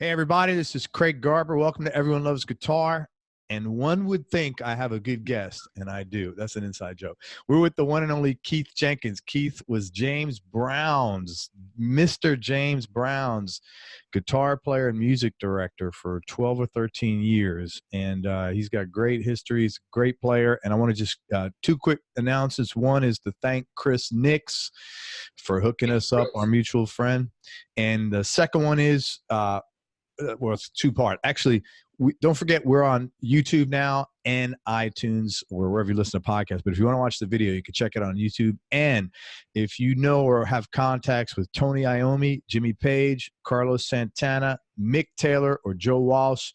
Hey, everybody, this is Craig Garber. Welcome to Everyone Loves Guitar. And one would think I have a good guest, and I do. That's an inside joke. We're with the one and only Keith Jenkins. Keith was Mr. James Brown's guitar player and music director for 12 or 13 years. And he's got great history. He's a great player. And I want to just two quick announcements. One is to thank Chris Nix for hooking us up, our mutual friend. And the second one is, well, it's two-part. Actually, don't forget we're on YouTube now and iTunes or wherever you listen to podcasts. But if you want to watch the video, you can check it on YouTube. And if you know or have contacts with Tony Iommi, Jimmy Page, Carlos Santana, Mick Taylor, or Joe Walsh,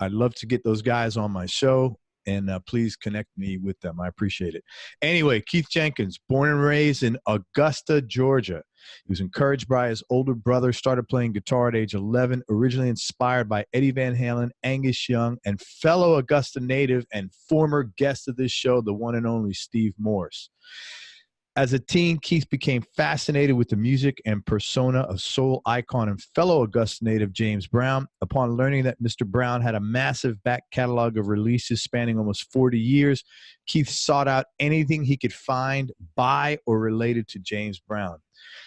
I'd love to get those guys on my show. And please connect me with them. I appreciate it. Anyway, Keith Jenkins, born and raised in Augusta, Georgia. He was encouraged by his older brother, started playing guitar at age 11, originally inspired by Eddie Van Halen, Angus Young, and fellow Augusta native and former guest of this show, the one and only Steve Morse. As a teen, Keith became fascinated with the music and persona of soul icon and fellow Augusta native James Brown. Upon learning that Mr. Brown had a massive back catalog of releases spanning almost 40 years, Keith sought out anything he could find by or related to James Brown.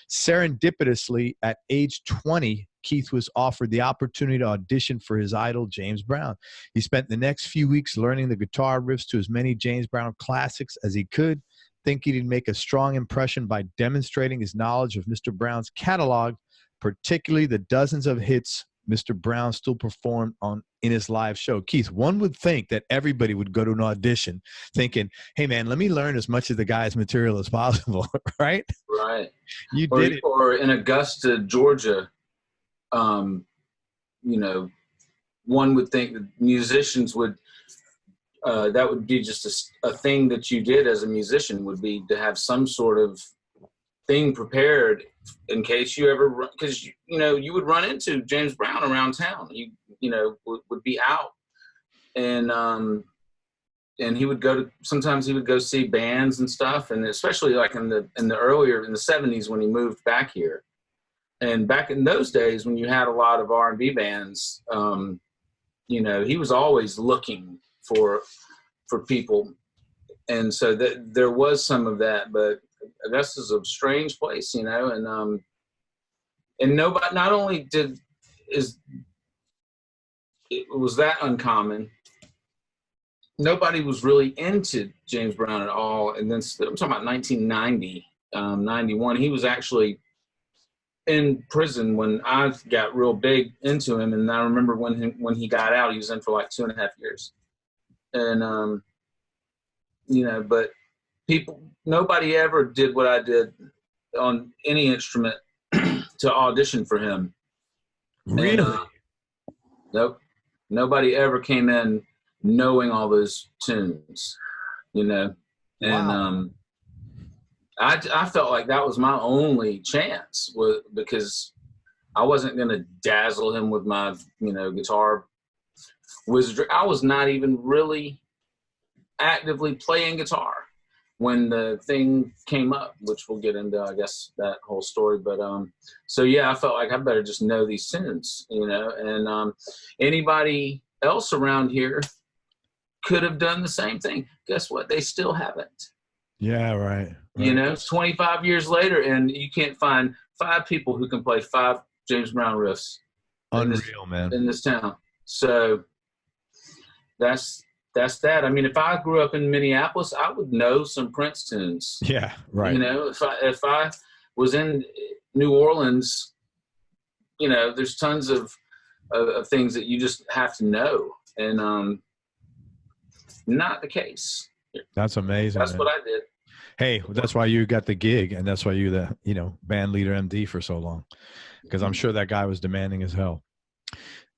Serendipitously, at age 20, Keith was offered the opportunity to audition for his idol, James Brown. He spent the next few weeks learning the guitar riffs to as many James Brown classics as he could, thinking he'd make a strong impression by demonstrating his knowledge of Mr. Brown's catalog, particularly the dozens of hits Mr. Brown still performed in his live show. Keith, one would think that everybody would go to an audition thinking, hey, man, let me learn as much of the guy's material as possible, right? Right. You did it. Or in Augusta, Georgia, you know, one would think that musicians would, that would be just a thing that you did as a musician, would be to have some sort of thing prepared in case you ever, because you know you would run into James Brown around town. You know would be out, and he would go to, sometimes he would go see bands and stuff, and especially like in the earlier in the 70s when he moved back here, and back in those days when you had a lot of R&B bands, you know, he was always looking for people, and so there was some of that. But Augusta's a strange place, you know, and nobody, not only was that uncommon, nobody was really into James Brown at all. And then I'm talking about 1990, 91. He was actually in prison when I got real big into him, and I remember when he got out, he was in for like 2.5 years. And you know, but nobody ever did what I did on any instrument to audition for him. Really? And, nope. Nobody ever came in knowing all those tunes, you know. And wow. I felt like that was my only chance, because I wasn't going to dazzle him with my, you know, guitar wizardry. I was not even really actively playing guitar when the thing came up, which we'll get into, I guess, that whole story. But so yeah, I felt like I better just know these tunes, you know. And anybody else around here could have done the same thing. Guess what? They still haven't. Yeah, right. You know, it's 25 years later, and you can't find 5 people who can play 5 James Brown riffs. Unreal, man. In this town. So that's that. I mean, if I grew up in Minneapolis, I would know some Prince tunes. Yeah, right. You know, if I was in New Orleans, you know, there's tons of things that you just have to know, and not the case. That's amazing. That's man. what I did. Hey, that's why you got the gig, and that's why you're the, you know, band leader MD for so long, because I'm sure that guy was demanding as hell.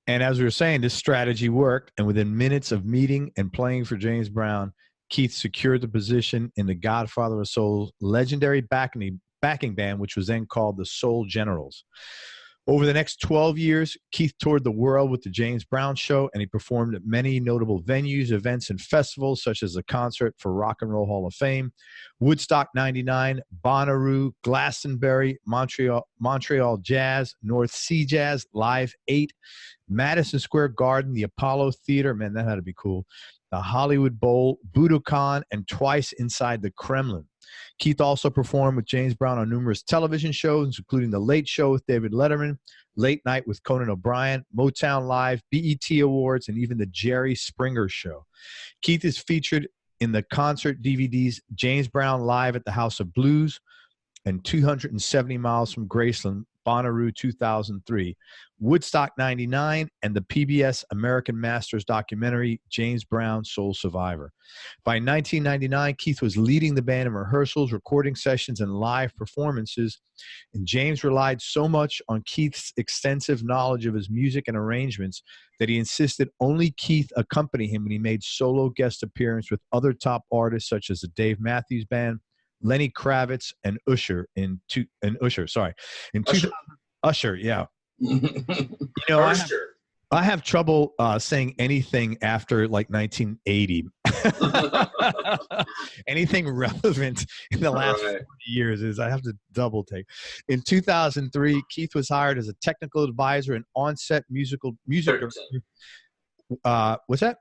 And as we were saying, this strategy worked, and within minutes of meeting and playing for James Brown, Keith secured the position in the Godfather of Soul's legendary backing band, which was then called the Soul Generals. Over the next 12 years, Keith toured the world with the James Brown Show, and he performed at many notable venues, events, and festivals, such as the Concert for Rock and Roll Hall of Fame, Woodstock 99, Bonnaroo, Glastonbury, Montreal Jazz, North Sea Jazz, Live 8, Madison Square Garden, the Apollo Theater, man, that had to be cool, the Hollywood Bowl, Budokan, and twice inside the Kremlin. Keith also performed with James Brown on numerous television shows, including The Late Show with David Letterman, Late Night with Conan O'Brien, Motown Live, BET Awards, and even The Jerry Springer Show. Keith is featured in the concert DVDs James Brown Live at the House of Blues and 270 Miles from Graceland, Bonnaroo 2003, Woodstock 99, and the PBS American Masters documentary, James Brown, Soul Survivor. By 1999, Keith was leading the band in rehearsals, recording sessions, and live performances, and James relied so much on Keith's extensive knowledge of his music and arrangements that he insisted only Keith accompany him when he made solo guest appearances with other top artists such as the Dave Matthews Band, Lenny Kravitz, and Usher Usher, yeah. I have trouble saying anything after like 1980. Anything relevant in the last 40 years is I have to double take. In 2003, Keith was hired as a technical advisor and on-set music director. What's that?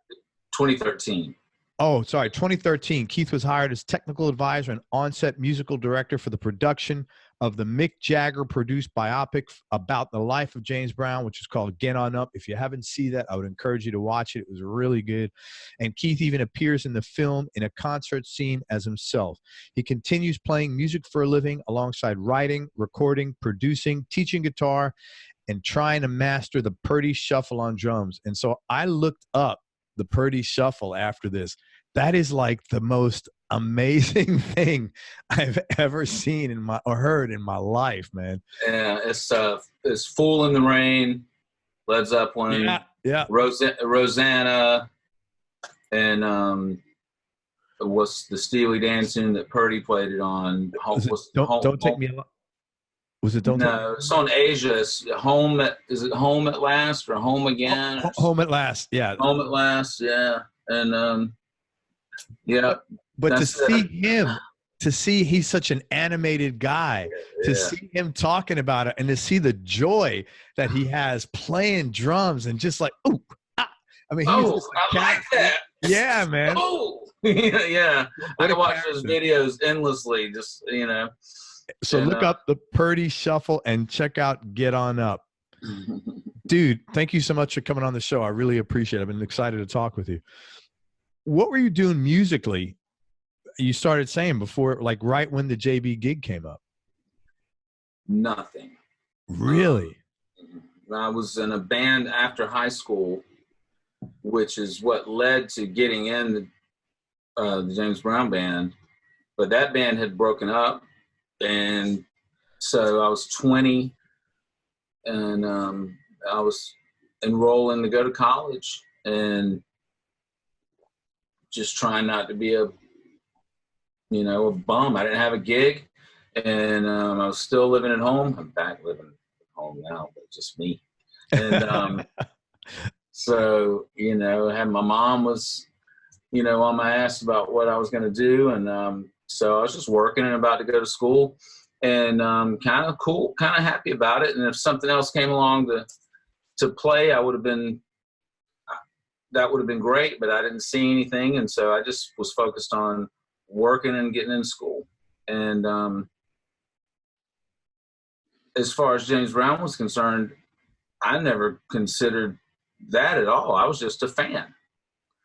2013. Oh, sorry, 2013. Keith was hired as technical advisor and on-set musical director for the production of the Mick Jagger produced biopic about the life of James Brown, which is called Get On Up. If you haven't seen that, I would encourage you to watch it. It was really good. And Keith even appears in the film in a concert scene as himself. He continues playing music for a living alongside writing, recording, producing, teaching guitar, and trying to master the Purdy Shuffle on drums. And so I looked up the Purdy Shuffle after this. That is like the most amazing thing I've ever seen or heard in my life, man. Yeah, it's Fool in the Rain, Led Zeppelin, yeah. Rosanna, and what's the Steely Dan tune that Purdy played it on? Don't Take Me Along. Was it Don't? No, it's on Asia. It's is it Home at Last or Home Again? Home at Last, yeah. Home at Last, yeah. And yeah. But to see he's such an animated guy, to see him talking about it and to see the joy that he has playing drums and just like, oh, ah. I mean, I like that. Yeah, man. Oh, yeah. I can watch those videos endlessly, just, So look up the Purdy Shuffle and check out Get On Up. Dude, thank you so much for coming on the show. I really appreciate it. I've been excited to talk with you. What were you doing musically? You started saying before, like right when the JB gig came up. Nothing. Really? I was in a band after high school, which is what led to getting in the James Brown band. But that band had broken up. And so I was 20 and I was enrolling to go to college and just trying not to be a bum. I didn't have a gig and I was still living at home. I'm back living at home now, but just me. And so, had my mom was, on my ass about what I was going to do. And so I was just working and about to go to school and kind of cool, kind of happy about it. And if something else came along to play, that would have been great, but I didn't see anything. And so I just was focused on working and getting in school. And as far as James Brown was concerned, I never considered that at all. I was just a fan.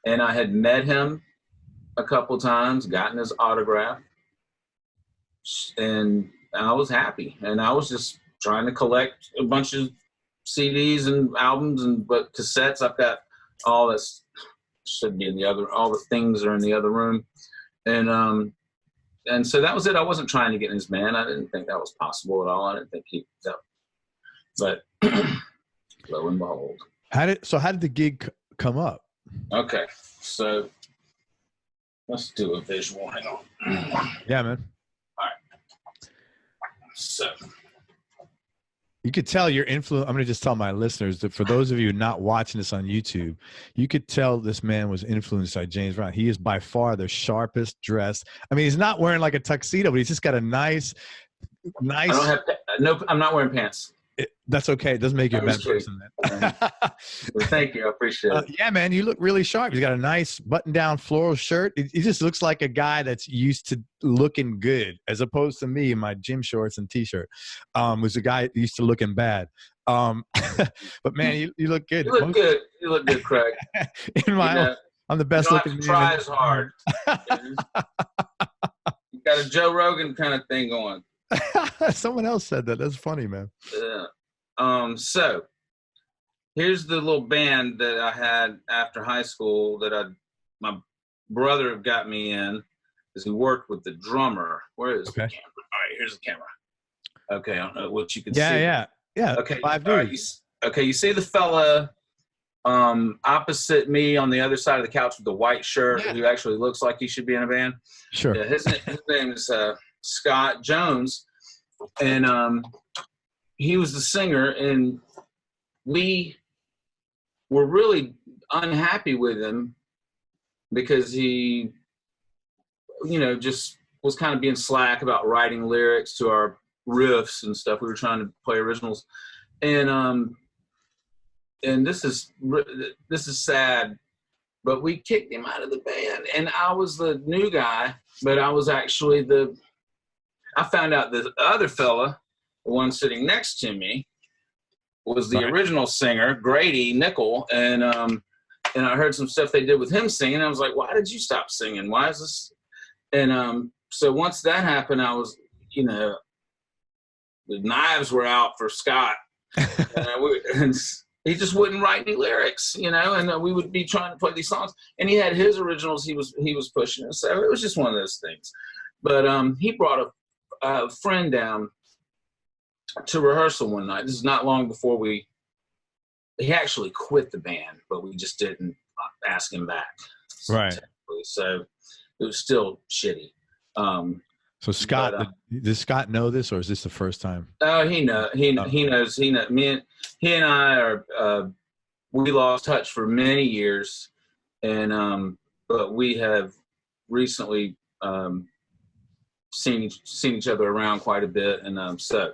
And I had met him a couple times, gotten his autograph, and I was happy. And I was just trying to collect a bunch of CDs and albums but cassettes. I've got all this, should be in all the things are in the other room. And so that was it. I wasn't trying to get in his band. I didn't think that was possible at all. I didn't think but lo and behold. How did the gig come up? Okay, so let's do a visual. Hang on. Yeah, man. All right. So You could tell your influence. I'm going to just tell my listeners that for those of you not watching this on YouTube, you could tell this man was influenced by James Brown. He is by far the sharpest dressed. I mean, he's not wearing like a tuxedo, but he's just got a nice. I don't have no. I'm not wearing pants. That's okay. It doesn't make you a bad person, man. Well, thank you. I appreciate it. Yeah, man, you look really sharp. He's got a nice button-down floral shirt. He just looks like a guy that's used to looking good, as opposed to me in my gym shorts and T-shirt. Was a guy used to looking bad. But man, you look good. You look good. You look good, Craig. I'm the best looking man. Try as hard. You got a Joe Rogan kind of thing going. Someone else said that. That's funny, man. Yeah. So here's the little band that I had after high school that my brother got me in, because he worked with the drummer. Where is the camera? All right, here's the camera. Okay, I don't know what you can see. Yeah. Okay, 5 dudes. Right, okay, you see the fella opposite me on the other side of the couch with the white shirt, who actually looks like he should be in a band? Sure. Yeah, his name is Scott Jones, and he was the singer, and we were really unhappy with him because he, just was kind of being slack about writing lyrics to our riffs and stuff. We were trying to play originals, and this is sad, but we kicked him out of the band, and I was the new guy, but I was actually I found out the other fella, the one sitting next to me, was the original singer, Grady Nickel, and I heard some stuff they did with him singing. I was like, why did you stop singing? Why is this? And so once that happened, I was, the knives were out for Scott, and he just wouldn't write any lyrics, and we would be trying to play these songs, and he had his originals he was pushing, so it was just one of those things. But he brought a friend down to rehearsal one night. This is not long before he actually quit the band, but we just didn't ask him back. Right. So it was still shitty. So Scott, does Scott know this, or is this the first time? Oh, he knows. He knows. He and I are. We lost touch for many years, and but we have recently seen each other around quite a bit, and so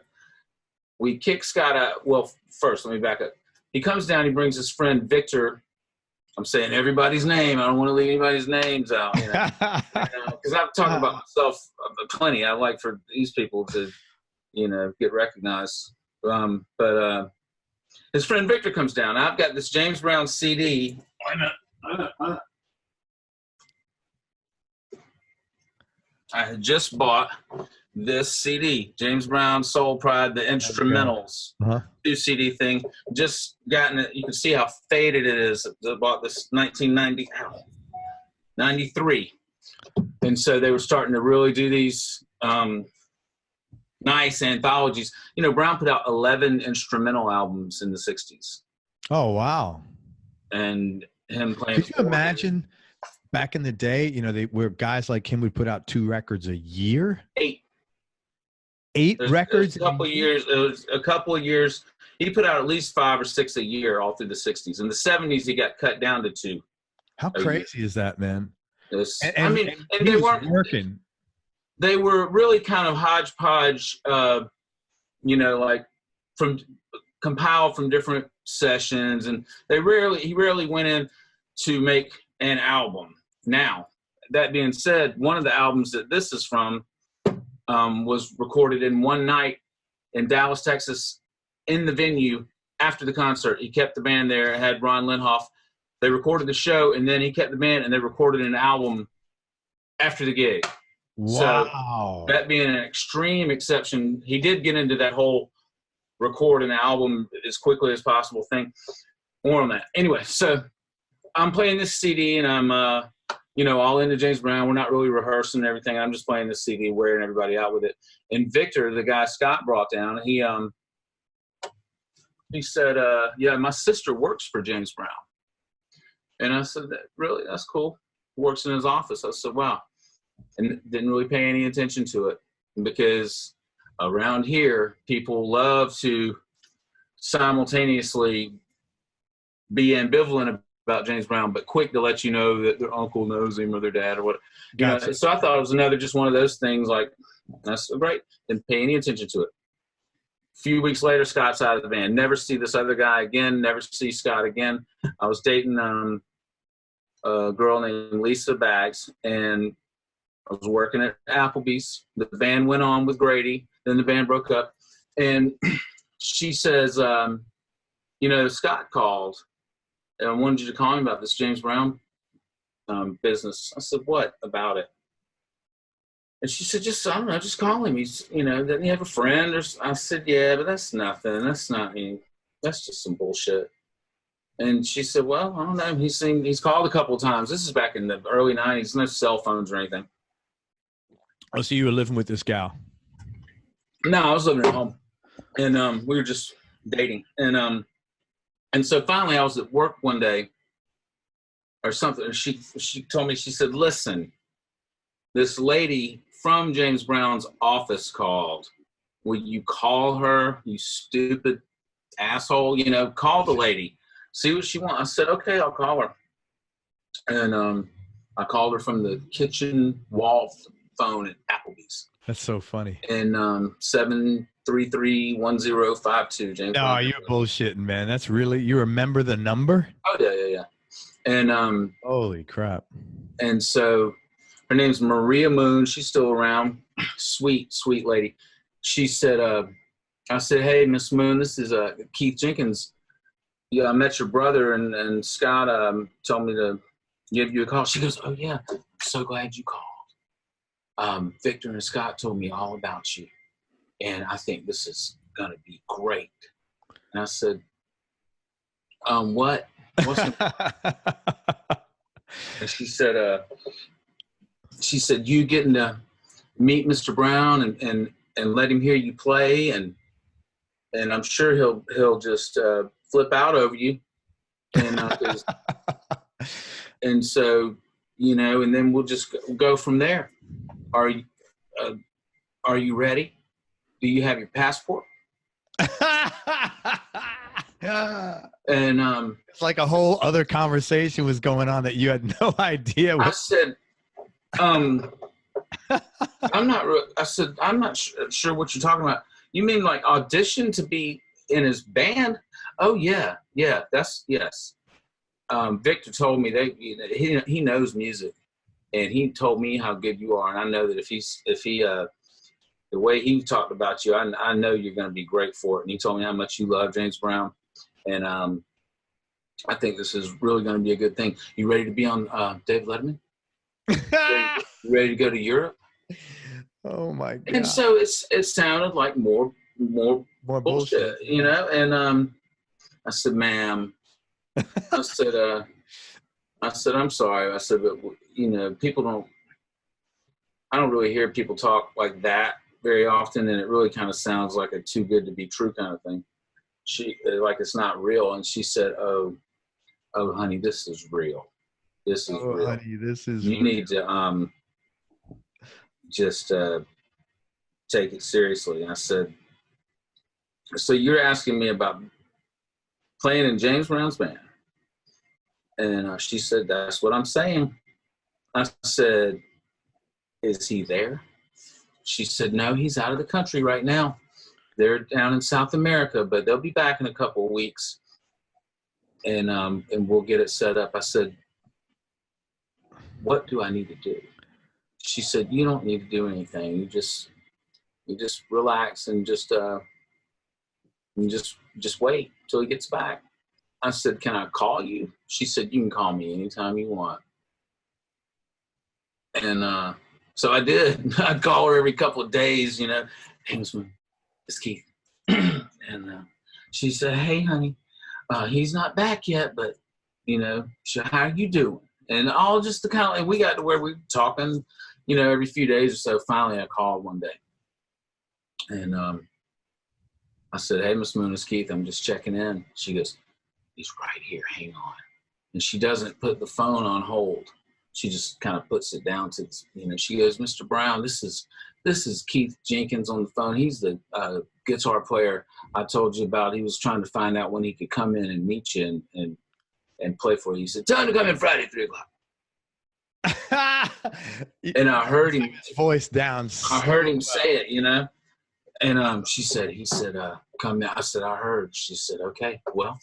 we kick Scott out. Well, first let me back up. He comes down. He brings his friend Victor. I'm saying everybody's name. I don't want to leave anybody's names out, because I've talked about myself plenty. I like for these people to, get recognized. But his friend Victor comes down. I've got this James Brown CD. I had just bought this CD, James Brown, Soul Pride, the instrumentals, 2 CD thing. Just gotten it. You can see how faded it is. I bought this 1993. And so they were starting to really do these nice anthologies. Brown put out 11 instrumental albums in the 60s. Oh, wow. And him playing. Could you imagine back in the day, where guys like him would put out 2 records a year? 8 records? It was a couple of years. He put out at least 5 or 6 a year all through the 60s. In the 70s, he got cut down to 2. How crazy is that, man? And they weren't working. They were really kind of hodgepodge, like compiled from different sessions, and he rarely went in to make an album. Now, that being said, one of the albums that this is from was recorded in one night in Dallas, Texas, in the venue after the concert. He kept the band there, had Ron Linhoff. They recorded the show, and then he kept the band, and they recorded an album after the gig. Wow. So that being an extreme exception, he did get into that whole record an album as quickly as possible thing. More on that. Anyway, so I'm playing this CD, and I'm all into James Brown. We're not really rehearsing and everything. I'm just playing this CD, wearing everybody out with it. And Victor, the guy Scott brought down, he said, yeah, my sister works for James Brown. And I said, really? That's cool. Works in his office. I said, wow. And didn't really pay any attention to it, because around here, people love to simultaneously be ambivalent about James Brown, but quick to let you know that their uncle knows him or their dad or what. Gotcha. So I thought it was another just one of those things like, that's great. Didn't pay any attention to it. A few weeks later, Scott's out of the band. Never see this other guy again. Never see Scott again. I was dating a girl named Lisa Baggs, and I was working at Applebee's. The band went on with Grady. Then the band broke up. And she says, Scott called, and I wanted you to call him about this James Brown business. I said, what about it? And she said, I don't know, just call him. He's, doesn't he have a friend? I said, yeah, but that's nothing. That's just some bullshit. And she said, well, I don't know. He's called a couple of times. This is back in the early 90s. No cell phones or anything. Oh, so you were living with this gal? No, I was living at home. And we were just dating. And so finally I was at work one day or something. And she told me, she said, listen, this lady from James Brown's office called. Will you call her, you stupid asshole? Call the lady. See what she wants. I said, okay, I'll call her. And I called her from the kitchen wall phone at Applebee's. That's so funny. And 733-1052, James. No, you're bullshitting, man. That's really, you remember the number? Oh yeah. And holy crap. And so her name's Maria Moon. She's still around. Sweet lady. She said, I said, hey, Miss Moon, this is Keith Jenkins. Yeah, I met your brother, and Scott told me to give you a call. She goes, oh yeah, I'm so glad you called. Victor and Scott told me all about you, and I think this is gonna be great. And I said, what? What's And she said, you getting to meet Mr. Brown and let him hear you play, and I'm sure he'll just flip out over you, and and so and then we'll just go from there. Are you ready? Do you have your passport? And it's like a whole other conversation was going on that you had no idea what. I said, I'm not sure what you're talking about. You mean like audition to be in his band? Oh yeah, that's yes. Victor told me that he knows music, and he told me how good you are, and I know that if he the way he talked about you, I know you're going to be great for it. And he told me how much you love James Brown, and I think this is really going to be a good thing. You ready to be on David Letterman? ready to go to Europe? Oh my God! And so it sounded like more bullshit, And I said, ma'am, I said, I'm sorry. I said, but people I don't really hear people talk like that very often, and it really kind of sounds like a too good to be true kind of thing. Like it's not real. And she said, oh, honey, this is real. This is real. Honey, this is you real. Need to just take it seriously. And I said, so you're asking me about playing in James Brown's band? And she said, that's what I'm saying. I said, is he there? She said, no, he's out of the country right now. They're down in South America, but they'll be back in a couple of weeks. And we'll get it set up. I said, what do I need to do? She said, you don't need to do anything. You just relax and just wait till he gets back. I said, can I call you? She said, you can call me anytime you want. And so I did. I'd call her every couple of days, Hey, Miss Moon, it's Keith. And she said, hey, honey, he's not back yet, but, how are you doing? And all just the kind of, and we got to where we were talking, every few days or so. Finally, I called one day. And I said, hey, Miss Moon, it's Keith. I'm just checking in. She goes, he's right here. Hang on. And she doesn't put the phone on hold. She just kind of puts it down to, she goes, Mr. Brown, this is this is Keith Jenkins on the phone. He's the guitar player I told you about. He was trying to find out when he could come in and meet you and play for you. He said, tell him to come in Friday at 3 o'clock. And I heard him voice down. I heard him say it, you know. And he said, come in. I said, I heard. She said, okay, well,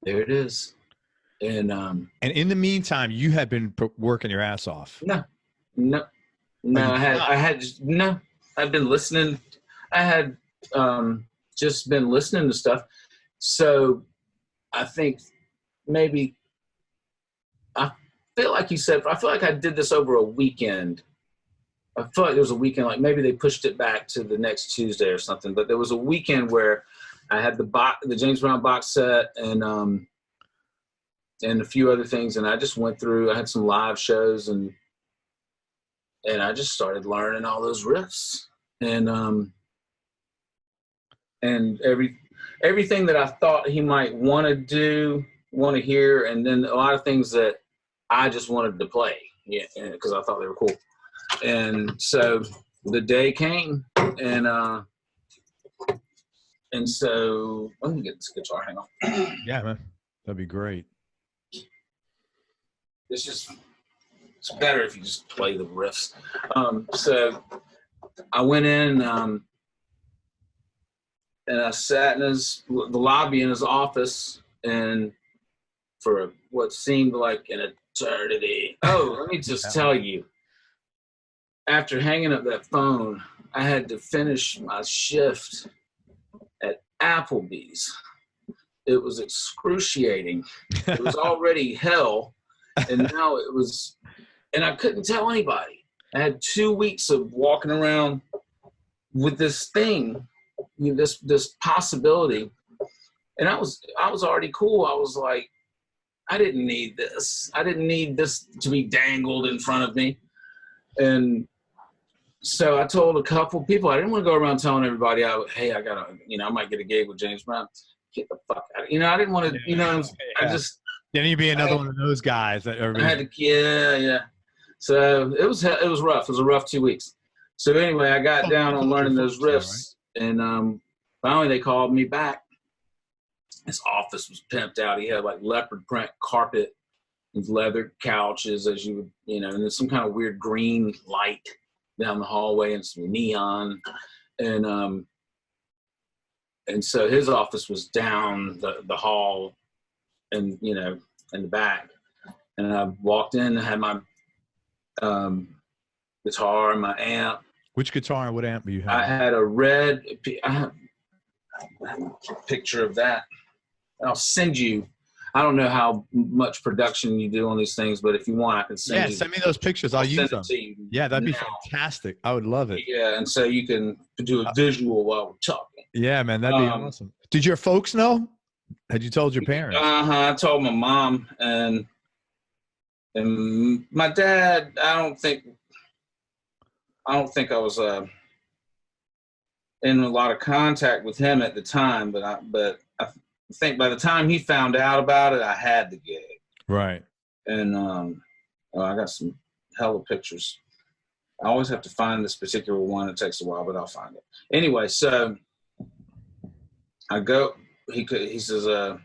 there it is. And in the meantime, you had been working your ass off. No, I've been listening. I had just been listening to stuff. So I think maybe, I feel like you said, I feel like I did this over a weekend. I feel like there was a weekend, like maybe they pushed it back to the next Tuesday or something, but there was a weekend where I had the James Brown box set and a few other things. And I just went through, I had some live shows and I just started learning all those riffs and everything that I thought he might want to hear. And then a lot of things that I just wanted to play, yeah, because I thought they were cool. And so the day came, and so let me get this guitar. Hang on. Yeah, man, that'd be great. It's better if you just play the riffs. So I went in and I sat in the lobby in his office, and for what seemed like an eternity. Oh, let me just tell you. After hanging up that phone, I had to finish my shift at Applebee's. It was excruciating. It was already hell, and now it was, and I couldn't tell anybody. I had 2 weeks of walking around with this thing, this possibility, and I was already cool. I was like, I didn't need this. I didn't need this to be dangled in front of me, and so I told a couple people, I didn't want to go around telling everybody, hey, I got I might get a gig with James Brown. Get the fuck out. I didn't want to, I just. Yeah, you'd be another one of those guys that everybody. I had to, yeah. So it was rough. It was a rough 2 weeks. So anyway, I got down on learning those riffs, and finally they called me back. His office was pimped out. He had like leopard print carpet and leather couches, as you would, and there's some kind of weird green light down the hallway and some neon, and so his office was down the hall, and in the back, and I walked in and had my guitar and my amp. Which guitar and what amp do you have? I had a red. I have a picture of that. I'll send you. I don't know how much production you do on these things, but if you want, I can send you. Yeah, send me those pictures. I'll use them. Yeah, that'd be fantastic. I would love it. Yeah, and so you can do a visual while we're talking. Yeah, man, that'd be awesome. Did your folks know? Had you told your parents? I told my mom and my dad. I don't think I was in a lot of contact with him at the time, but I think by the time he found out about it, I had the gig. Right. And I got some hella pictures. I always have to find this particular one. It takes a while, but I'll find it. Anyway, so I go. He says, "Put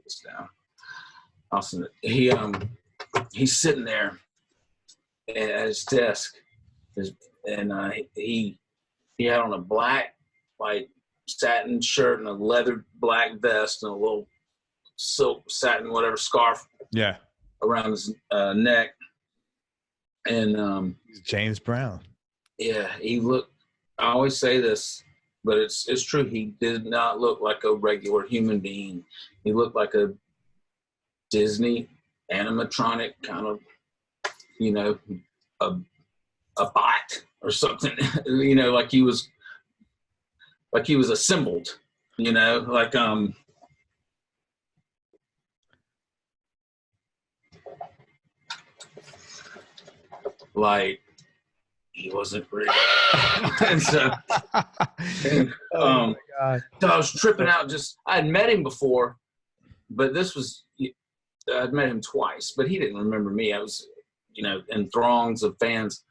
this down." I'll send it. He's sitting there at his desk, and he had on a black satin shirt and a leather black vest and a little silk satin whatever scarf around his neck, and James Brown. Yeah, he looked. I always say this, but it's true. He did not look like a regular human being. He looked like a Disney animatronic kind of, a bot or something. Like he was assembled, like he wasn't real. And so, so I was tripping out. I had met him before, but I'd met him twice, but he didn't remember me. I was, in throngs of fans.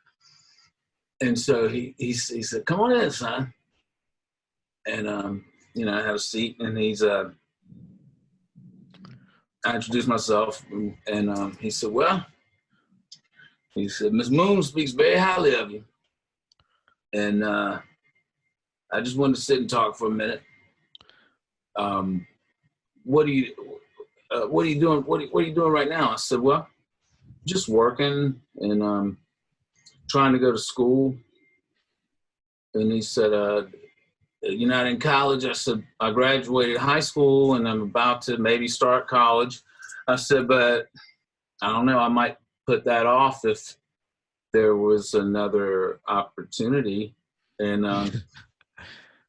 And so he said, "Come on in, son." And you know, I had a seat, and I introduced myself, and he said, "Well," he said, "Miss Moon speaks very highly of you." And I just wanted to sit and talk for a minute. What are you doing? What are you doing right now? I said, "Well, just working and trying to go to school." And he said, "You're not in college?" I said, "I graduated high school and I'm about to maybe start college." I said, "But I don't know, I might put that off if there was another opportunity." And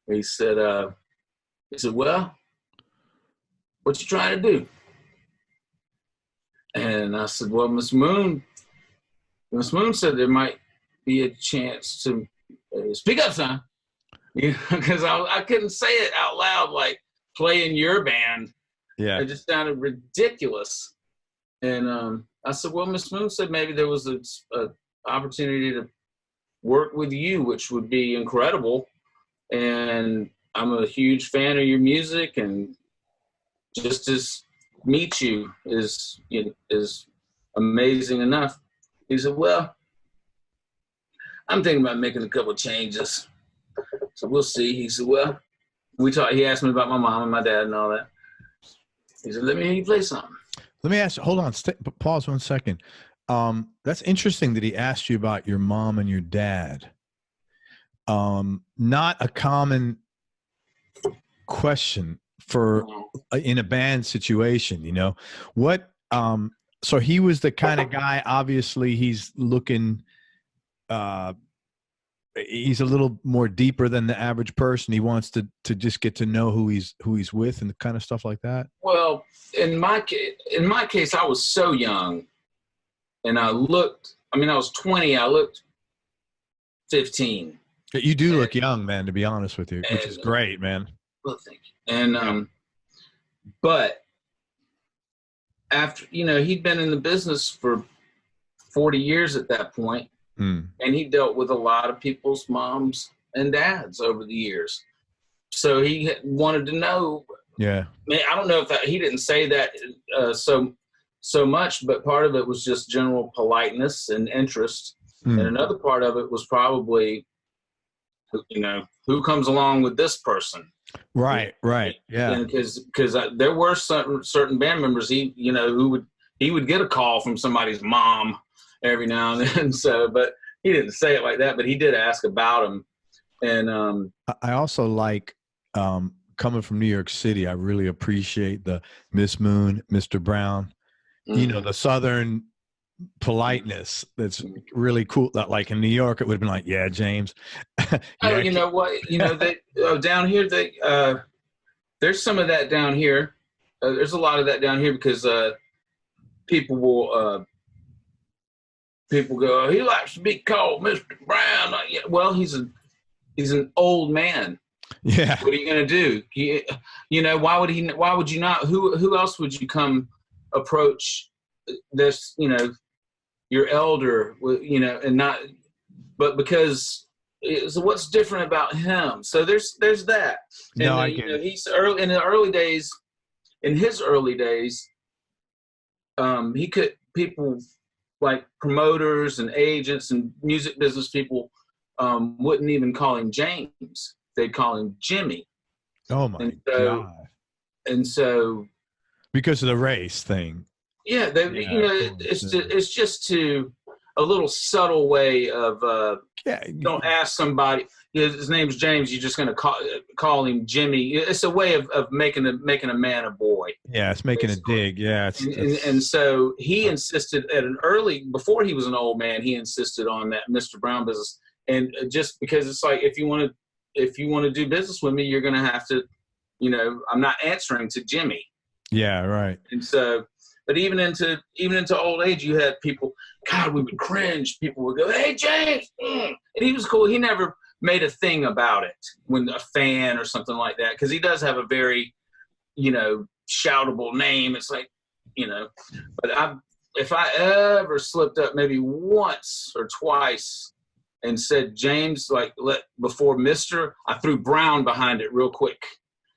he said, "Well, what you trying to do?" And I said, "Well, Miss Moon said there might be a chance to speak up, son." You know, because I couldn't say it out loud, like play in your band. Yeah. It just sounded ridiculous. And I said, "Well, Miss Moon said maybe there was a opportunity to work with you, which would be incredible. And I'm a huge fan of your music, and just to meet you is amazing enough." He said, "Well, I'm thinking about making a couple of changes, so we'll see." He said, "Well," he asked me about my mom and my dad and all that. He said, "Let me hear you play something." Let me ask you, hold on, pause 1 second. That's interesting that he asked you about your mom and your dad. Not a common question for in a band situation, you know. What so he was the kind of guy, obviously he's looking he's a little more deeper than the average person. He wants to just get to know who he's with and the kind of stuff like that. Well, in my case, I was so young, and I was 20. I looked 15. You do look young, man, to be honest with you, which is great, man. Well, thank you. And but after, he'd been in the business for 40 years at that point, and he dealt with a lot of people's moms and dads over the years. So he wanted to know. Yeah. I don't know if he didn't say that so much, but part of it was just general politeness and interest, and another part of it was probably, who comes along with this person. Right. Yeah. Because there were certain band members he would get a call from somebody's mom every now and then. So, but he didn't say it like that, but he did ask about him. And I also like coming from New York City. I really appreciate the Miss Moon, Mr. Brown. The Southern politeness that's really cool. That, like, in New York, it would have been like, "Yeah, James." Yeah. Oh, you know what? Down here, there's some of that down here. There's a lot of that down here because people go, "Oh, he likes to be called Mr. Brown." Well, he's an old man. Yeah. What are you gonna do? Why would you not? Who else would you come approach this? Your elder, and not, but because. So what's different about him? So there's that. And no, I get it. He's early in his early days. He could, people like promoters and agents and music business people wouldn't even call him James. They'd call him Jimmy. Oh my God. And so because of the race thing. Yeah, it's just a little subtle way of don't ask somebody. His name's James. You're just going to call him Jimmy. It's a way of making a man a boy. Yeah, it's making basically a dig. Yeah, and so he insisted before he was an old man, he insisted on that Mr. Brown business. And just because it's like, if you want to do business with me, you're going to have to, I'm not answering to Jimmy. Yeah, right. And so. But even into old age, you had people, God, we would cringe. People would go, "Hey, James." And he was cool. He never made a thing about it when a fan or something like that, because he does have a very, shoutable name. It's like, but if I ever slipped up maybe once or twice, and said James, like before Mr., I threw Brown behind it real quick.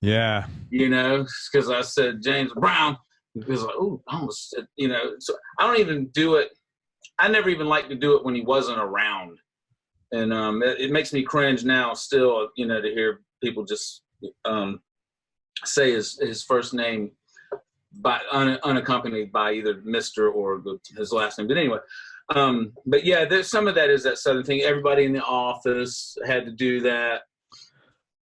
Yeah. You know, because I said James Brown. Because like, ooh, I almost said, you know. So I don't even do it. I never even liked to do it when he wasn't around. And it makes me cringe now still, you know, to hear people just say his first name by unaccompanied by either Mr. or his last name. But anyway, but yeah, there's some of that is that Southern thing. Everybody in the office had to do that.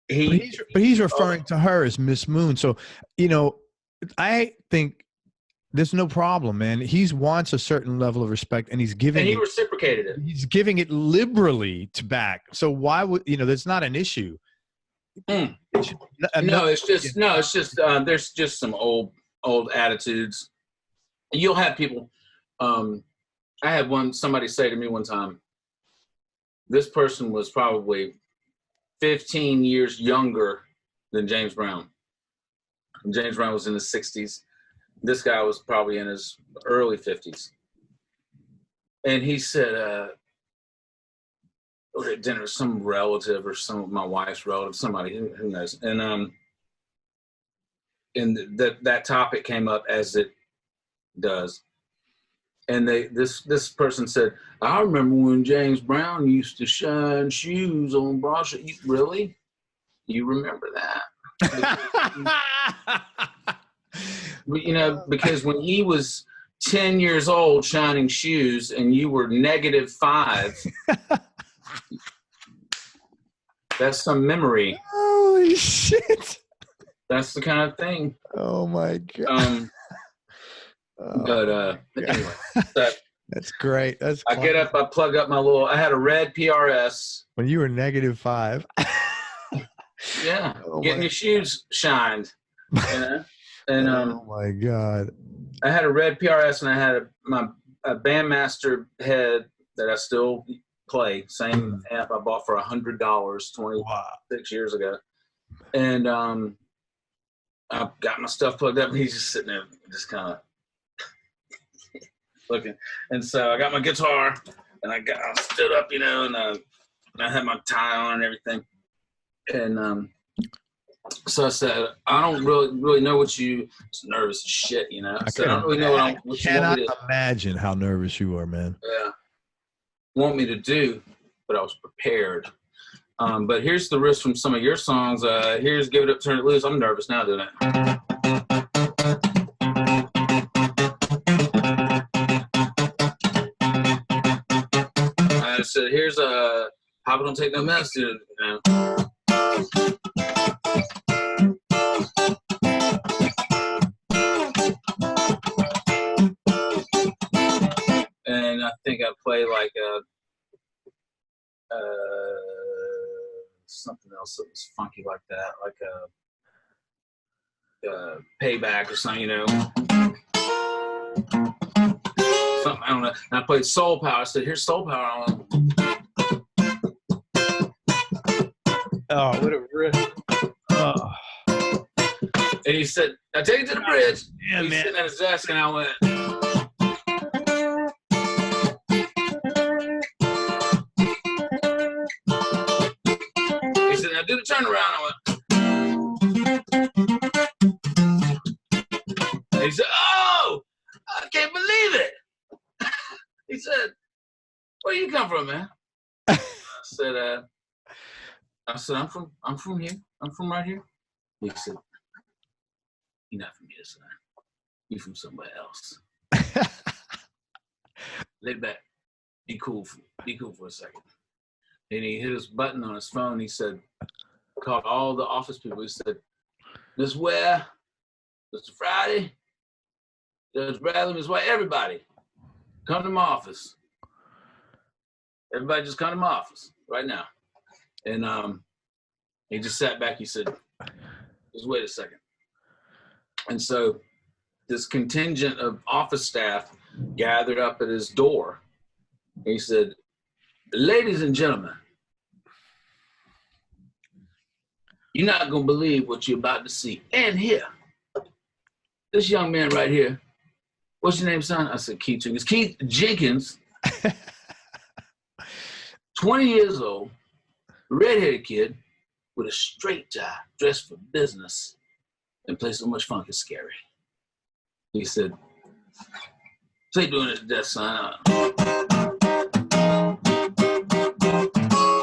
But he's referring to her as Miss Moon. So, you know, I think there's no problem, man. He wants a certain level of respect, and he's giving. And he reciprocated it. He's giving it liberally to back. So why would there's not an issue? No, it's just there's just some old attitudes. You'll have people. I had somebody say to me one time, this person was probably 15 years younger than James Brown. And James Brown was in his 60s. This guy was probably in his early 50s. And he said, at dinner, some relative or some of my wife's relative, somebody, who knows. And that topic came up as it does. And this person said, I remember when James Brown used to shine shoes on Broad Street. Really? You remember that? You know, because when he was 10 years old shining shoes and you were -5, that's some memory. Holy shit. That's the kind of thing. Oh my God. But anyway, that's great. That's I get up, I plug up I had a red PRS. When you were -5. Yeah, getting your shoes shined. You know? And oh my God. I had a red PRS and I had a Bandmaster head that I still play. Same amp I bought for $100 26 years ago. And I got my stuff plugged up and he's just sitting there just kind of looking. And so I got my guitar and I stood up, you know, and I had my tie on and everything. And so I said, I don't really know what you nervous as shit, you know. I don't really know what you cannot imagine how nervous you are, man. Yeah. Want me to do, but I was prepared. But here's the riff from some of your songs. Here's Give It Up, Turn It Loose. I'm nervous now doing it. I said, here's Papa Don't Take No Mess, you know. And I think I play like something else that was funky like that, like a Payback or something, you know. Something, I don't know. And I played Soul Power. I said, here's Soul Power. Oh, what a riff. Oh. And he said, I take it to the bridge. Yeah, He's man. sitting at his desk and I went. He said, now do the turnaround. I went. And he said, oh, I can't believe it. He said, where you come from, man? I said, I'm from here. I'm from right here. He said, you're not from here, son. You're from somewhere else. Lay back. Be cool for a second. And he hit his button on his phone. He said, called all the office people. He said, Miss Ware, Mr. Friday, Judge Bradley, Miss White, everybody, come to my office. Everybody just come to my office right now. And he just sat back. He said, just wait a second. And so this contingent of office staff gathered up at his door. He said, ladies and gentlemen, you're not going to believe what you're about to see and hear. This young man right here, what's your name, son? I said, Keith Jenkins. Keith Jenkins 20 years old, redheaded kid with a straight tie, dressed for business, and play so much funk is scary. He said, play Doing It to Death, son.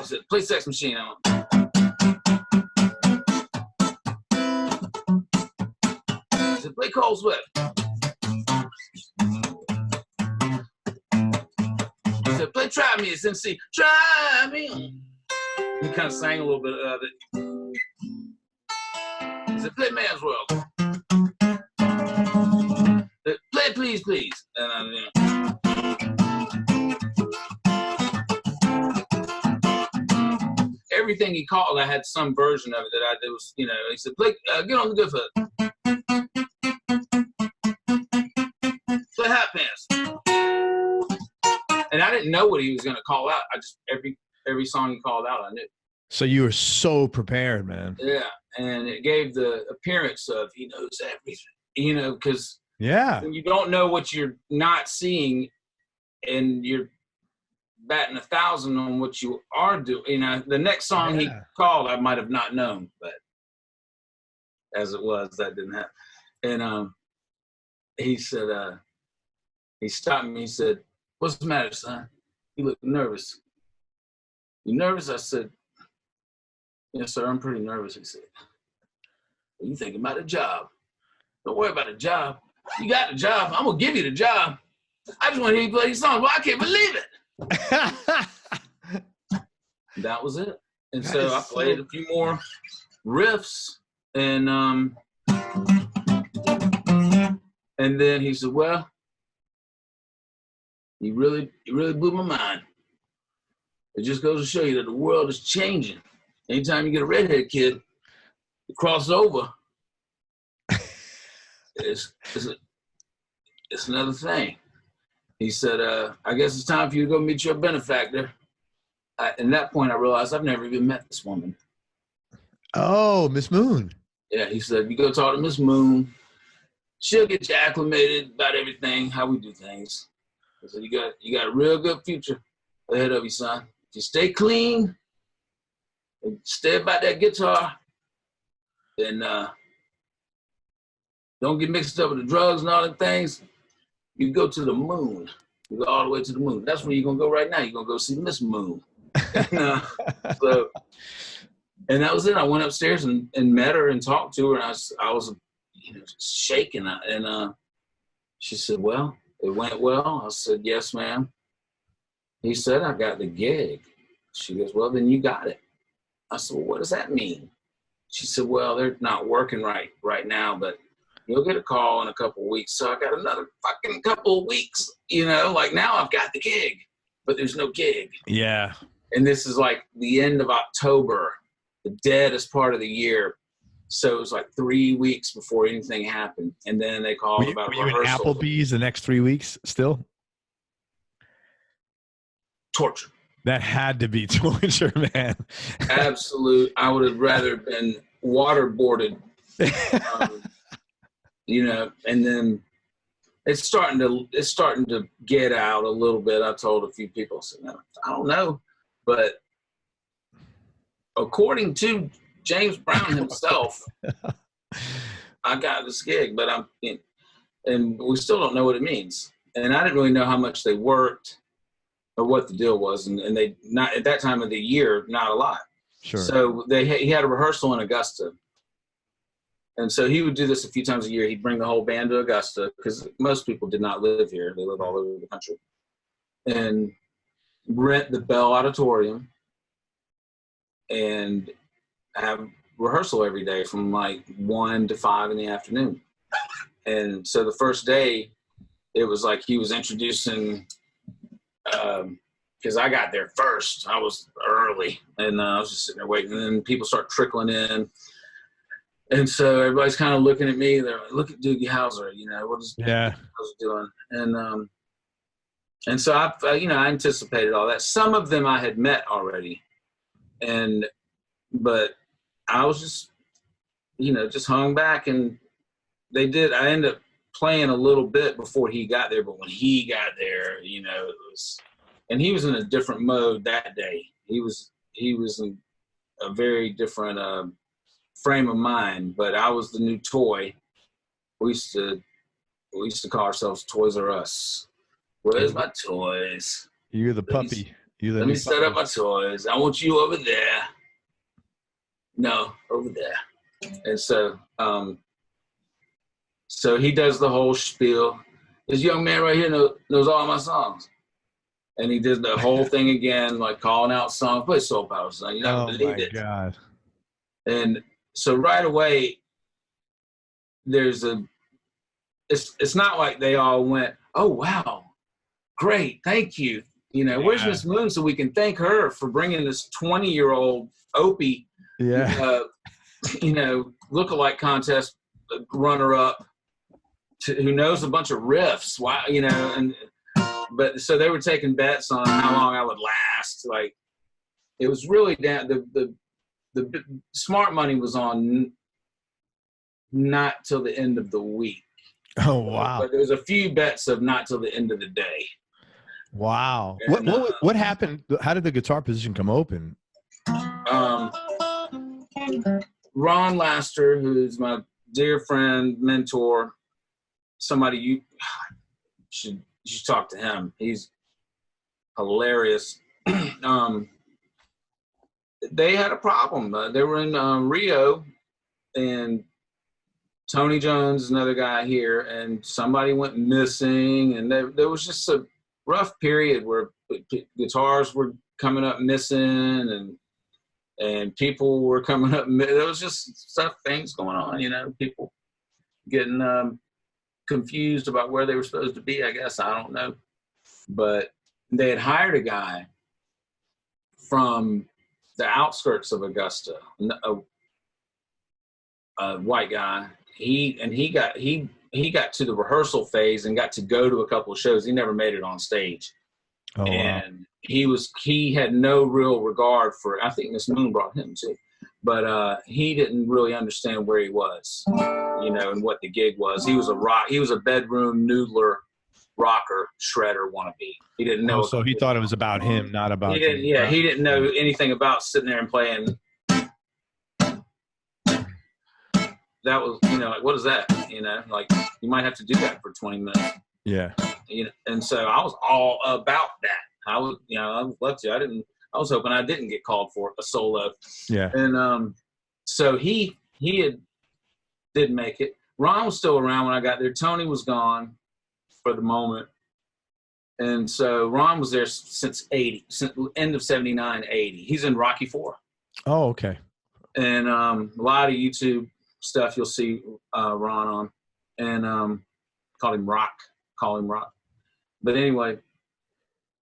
He said, play Sex Machine. He said, play Cold Sweat. He said, play Try Me. It's MC. Try Me. He kind of sang a little bit of it. He said, play Man's World. Play Please, Please. And everything he called, I had some version of it that I did. Was, you know, he said, play, get on the good foot. Play Hot Pants. And I didn't know what he was going to call out. I just, every song he called out, I knew. So you were so prepared, man. Yeah. And it gave the appearance of he knows everything, you know, because when you don't know what you're not seeing and you're batting 1,000 on what you are doing, you know, the next song he called, I might have not known, but as it was, that didn't happen. And he said, he stopped me, he said, what's the matter, son? You look nervous. You nervous? I said, yes, sir, I'm pretty nervous. He said, well, you thinking about a job. Don't worry about a job. You got the job. I'm going to give you the job. I just want to hear you play these songs. Well, I can't believe it. That was it. And so I played a few more riffs. And then he said, well, you really blew my mind. It just goes to show you that the world is changing. Anytime you get a redhead kid to cross over, it's another thing. He said, I guess it's time for you to go meet your benefactor. At that point, I realized I've never even met this woman. Oh, Miss Moon. Yeah, he said, you go talk to Miss Moon. She'll get you acclimated about everything, how we do things. He said, you got a real good future ahead of you, son. If you stay clean, and stay about that guitar, and don't get mixed up with the drugs and all the things, you go to the moon. You go all the way to the moon. That's where you're going to go right now. You're going to go see Miss Moon. And that was it. I went upstairs and met her and talked to her, and I was shaking. And she said, well, it went well. I said, yes, ma'am. He said, I got the gig. She goes, well, then you got it. I said, well, what does that mean? She said, well, they're not working right now, but you'll get a call in a couple of weeks. So I got another fucking couple of weeks, like now I've got the gig, but there's no gig. Yeah. And this is like the end of October, the deadest part of the year. So it was like 3 weeks before anything happened. And then they called about rehearsal. Were you in Applebee's the next 3 weeks still? Torture. That had to be torture, man. Absolute. I would have rather been waterboarded. And then it's starting to get out a little bit. I told a few people, I said, no, I don't know, but according to James Brown himself, I got this gig, but and we still don't know what it means. And I didn't really know how much they worked or what the deal was, and they not at that time of the year, not a lot. Sure. So he had a rehearsal in Augusta. And so he would do this a few times a year. He'd bring the whole band to Augusta because most people did not live here. They live all over the country. And rent the Bell Auditorium and have rehearsal every day from like 1 to 5 in the afternoon. And so the first day, it was like he was introducing, because I got there first. I was early, and I was just sitting there waiting. And then people start trickling in. And so everybody's kind of looking at me. They're like, look at Doogie Howser, what is Doogie Howser doing? And so I anticipated all that. Some of them I had met already. But I was just, just hung back, and I ended up playing a little bit before he got there. But when he got there, it was and he was in a different mode that day. He was in a very different frame of mind, but I was the new toy. We used to call ourselves Toys R Us. Where's my toys? You're the puppy. Let me set up my toys. I want you over there. No, over there. And so, so he does the whole spiel. This young man right here knows all my songs. And he did the whole thing again, like calling out songs. Play Soul Power, son. You're not gonna believe it. Oh, my God. And so right away, it's not like they all went, oh, wow, great, thank you. You know, where's Miss Moon so we can thank her for bringing this 20-year-old Opie, you know, lookalike contest runner-up who knows a bunch of riffs. Wow, you know, but so they were taking bets on how long I would last. Like, it was really down. The smart money was on not till the end of the week. Oh, wow. But there was a few bets of not till the end of the day. Wow. And, what happened? How did the guitar position come open? Ron Laster, who's my dear friend, mentor, somebody you should talk to him. He's hilarious. They had a problem. They were in Rio, and Tony Jones, another guy here, and somebody went missing, and there was just a rough period where guitars were coming up missing, and people were coming up. There was just things going on, you know, people getting confused about where they were supposed to be, I guess. I don't know. But they had hired a guy from the outskirts of Augusta, a white guy. He got to the rehearsal phase and got to go to a couple of shows. He never made it on stage. Oh, and wow. He had no real regard for, I think Miss Moon brought him too, but he didn't really understand where he was, you know, and what the gig was. He was a bedroom noodler, rocker, shredder wannabe. He didn't know. Oh, so he thought it was about him, not about you. Yeah, he didn't know anything about sitting there and playing. That was, you know, like, what is that? You know, like, you might have to do that for 20 minutes. Yeah. You know, and so I was all about that. I was, you know, I was lucky. I was hoping I didn't get called for a solo. Yeah. And so he didn't make it. Ron was still around when I got there. Tony was gone for the moment. And so Ron was there since end of 79, 80. He's in Rocky IV. Oh, okay. And a lot of YouTube stuff you'll see Ron on, and call him Rock. But anyway,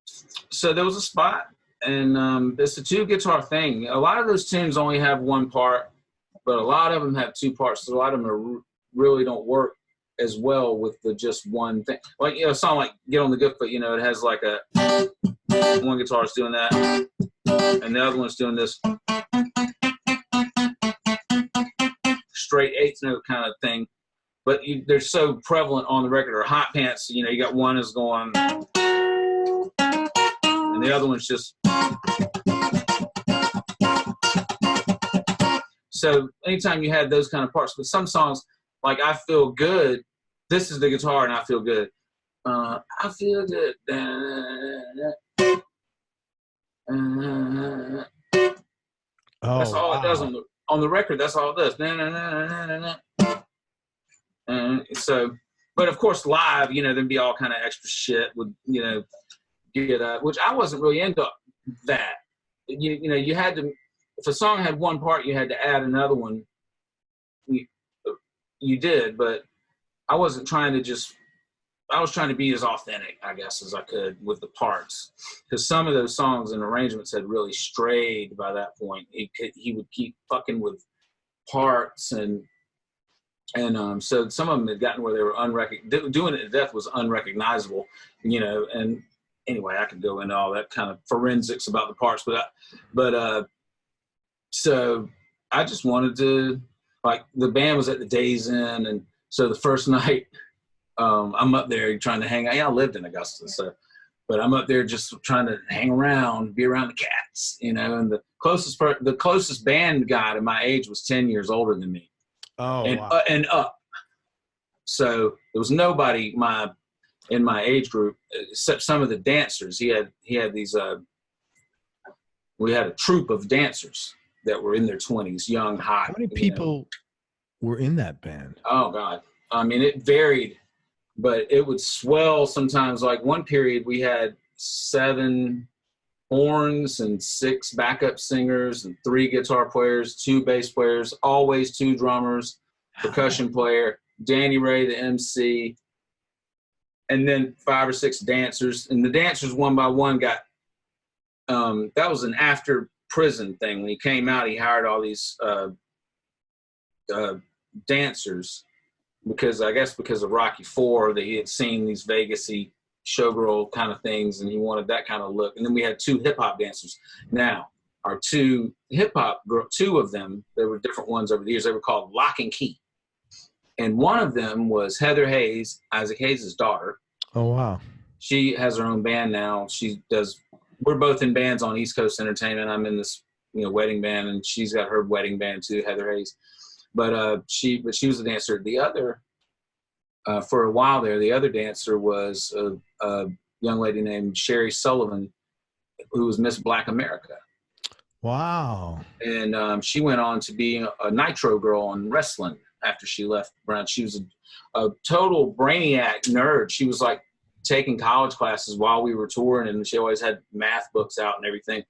so there was a spot, and it's a 2-guitar thing. A lot of those tunes only have one part, but a lot of them have 2 parts. So a lot of them really don't work as well with the just one thing. Like, you know, a song like "Get on the Good Foot," you know, it has like one guitarist doing that, and the other one's doing this straight 8th note kind of thing, but they're so prevalent on the record. Or Hot Pants, you know, you got one is going, and the other one's just. So anytime you had those kind of parts, but some songs, like "I Feel Good," this is the guitar, and I feel good. I feel good. That's all it does on the record. That's all it does. And so, but of course, live, you know, there'd be all kind of extra shit with, you know, which I wasn't really into that. You know, you had to, if a song had one part, you had to add another one. You did, but I wasn't trying to I was trying to be as authentic, I guess, as I could with the parts, because some of those songs and arrangements had really strayed by that point. He would keep fucking with parts, and so some of them had gotten where they were doing it to death was unrecognizable, you know. And anyway, I could go into all that kind of forensics about the parts, but so I just wanted to, like, the band was at the Days Inn, and so the first night. I'm up there trying to hang out. Yeah, I lived in Augusta, so, but I'm up there just trying to hang around, be around the cats, you know. And the closest band guy to my age was 10 years older than me. Oh, and wow. And up. So there was nobody in my age group except some of the dancers. He had these. We had a troupe of dancers that were in their 20s, young, hot. How many people were in that band? Oh God, I mean, it varied, but it would swell sometimes. Like one period, we had 7 horns and 6 backup singers and 3 guitar players, 2 bass players, always 2 drummers, percussion player, Danny Ray, the MC, and then 5 or 6 dancers. And the dancers one by one got, that was an after prison thing. When he came out, he hired all these dancers because of Rocky IV, that he had seen these Vegas-y showgirl kind of things, and he wanted that kind of look. And then we had 2 hip-hop dancers. Now, our 2 hip-hop, 2 of them, there were different ones over the years, they were called Lock and Key. And one of them was Heather Hayes, Isaac Hayes' daughter. Oh, wow. She has her own band now. We're both in bands on East Coast Entertainment. I'm in this, wedding band, and she's got her wedding band too, Heather Hayes. But she was a dancer. The other, for a while there, the other dancer was a young lady named Sherry Sullivan, who was Miss Black America. Wow. And she went on to be a Nitro girl on wrestling after she left Brown. She was a total brainiac nerd. She was like taking college classes while we were touring, and she always had math books out and everything.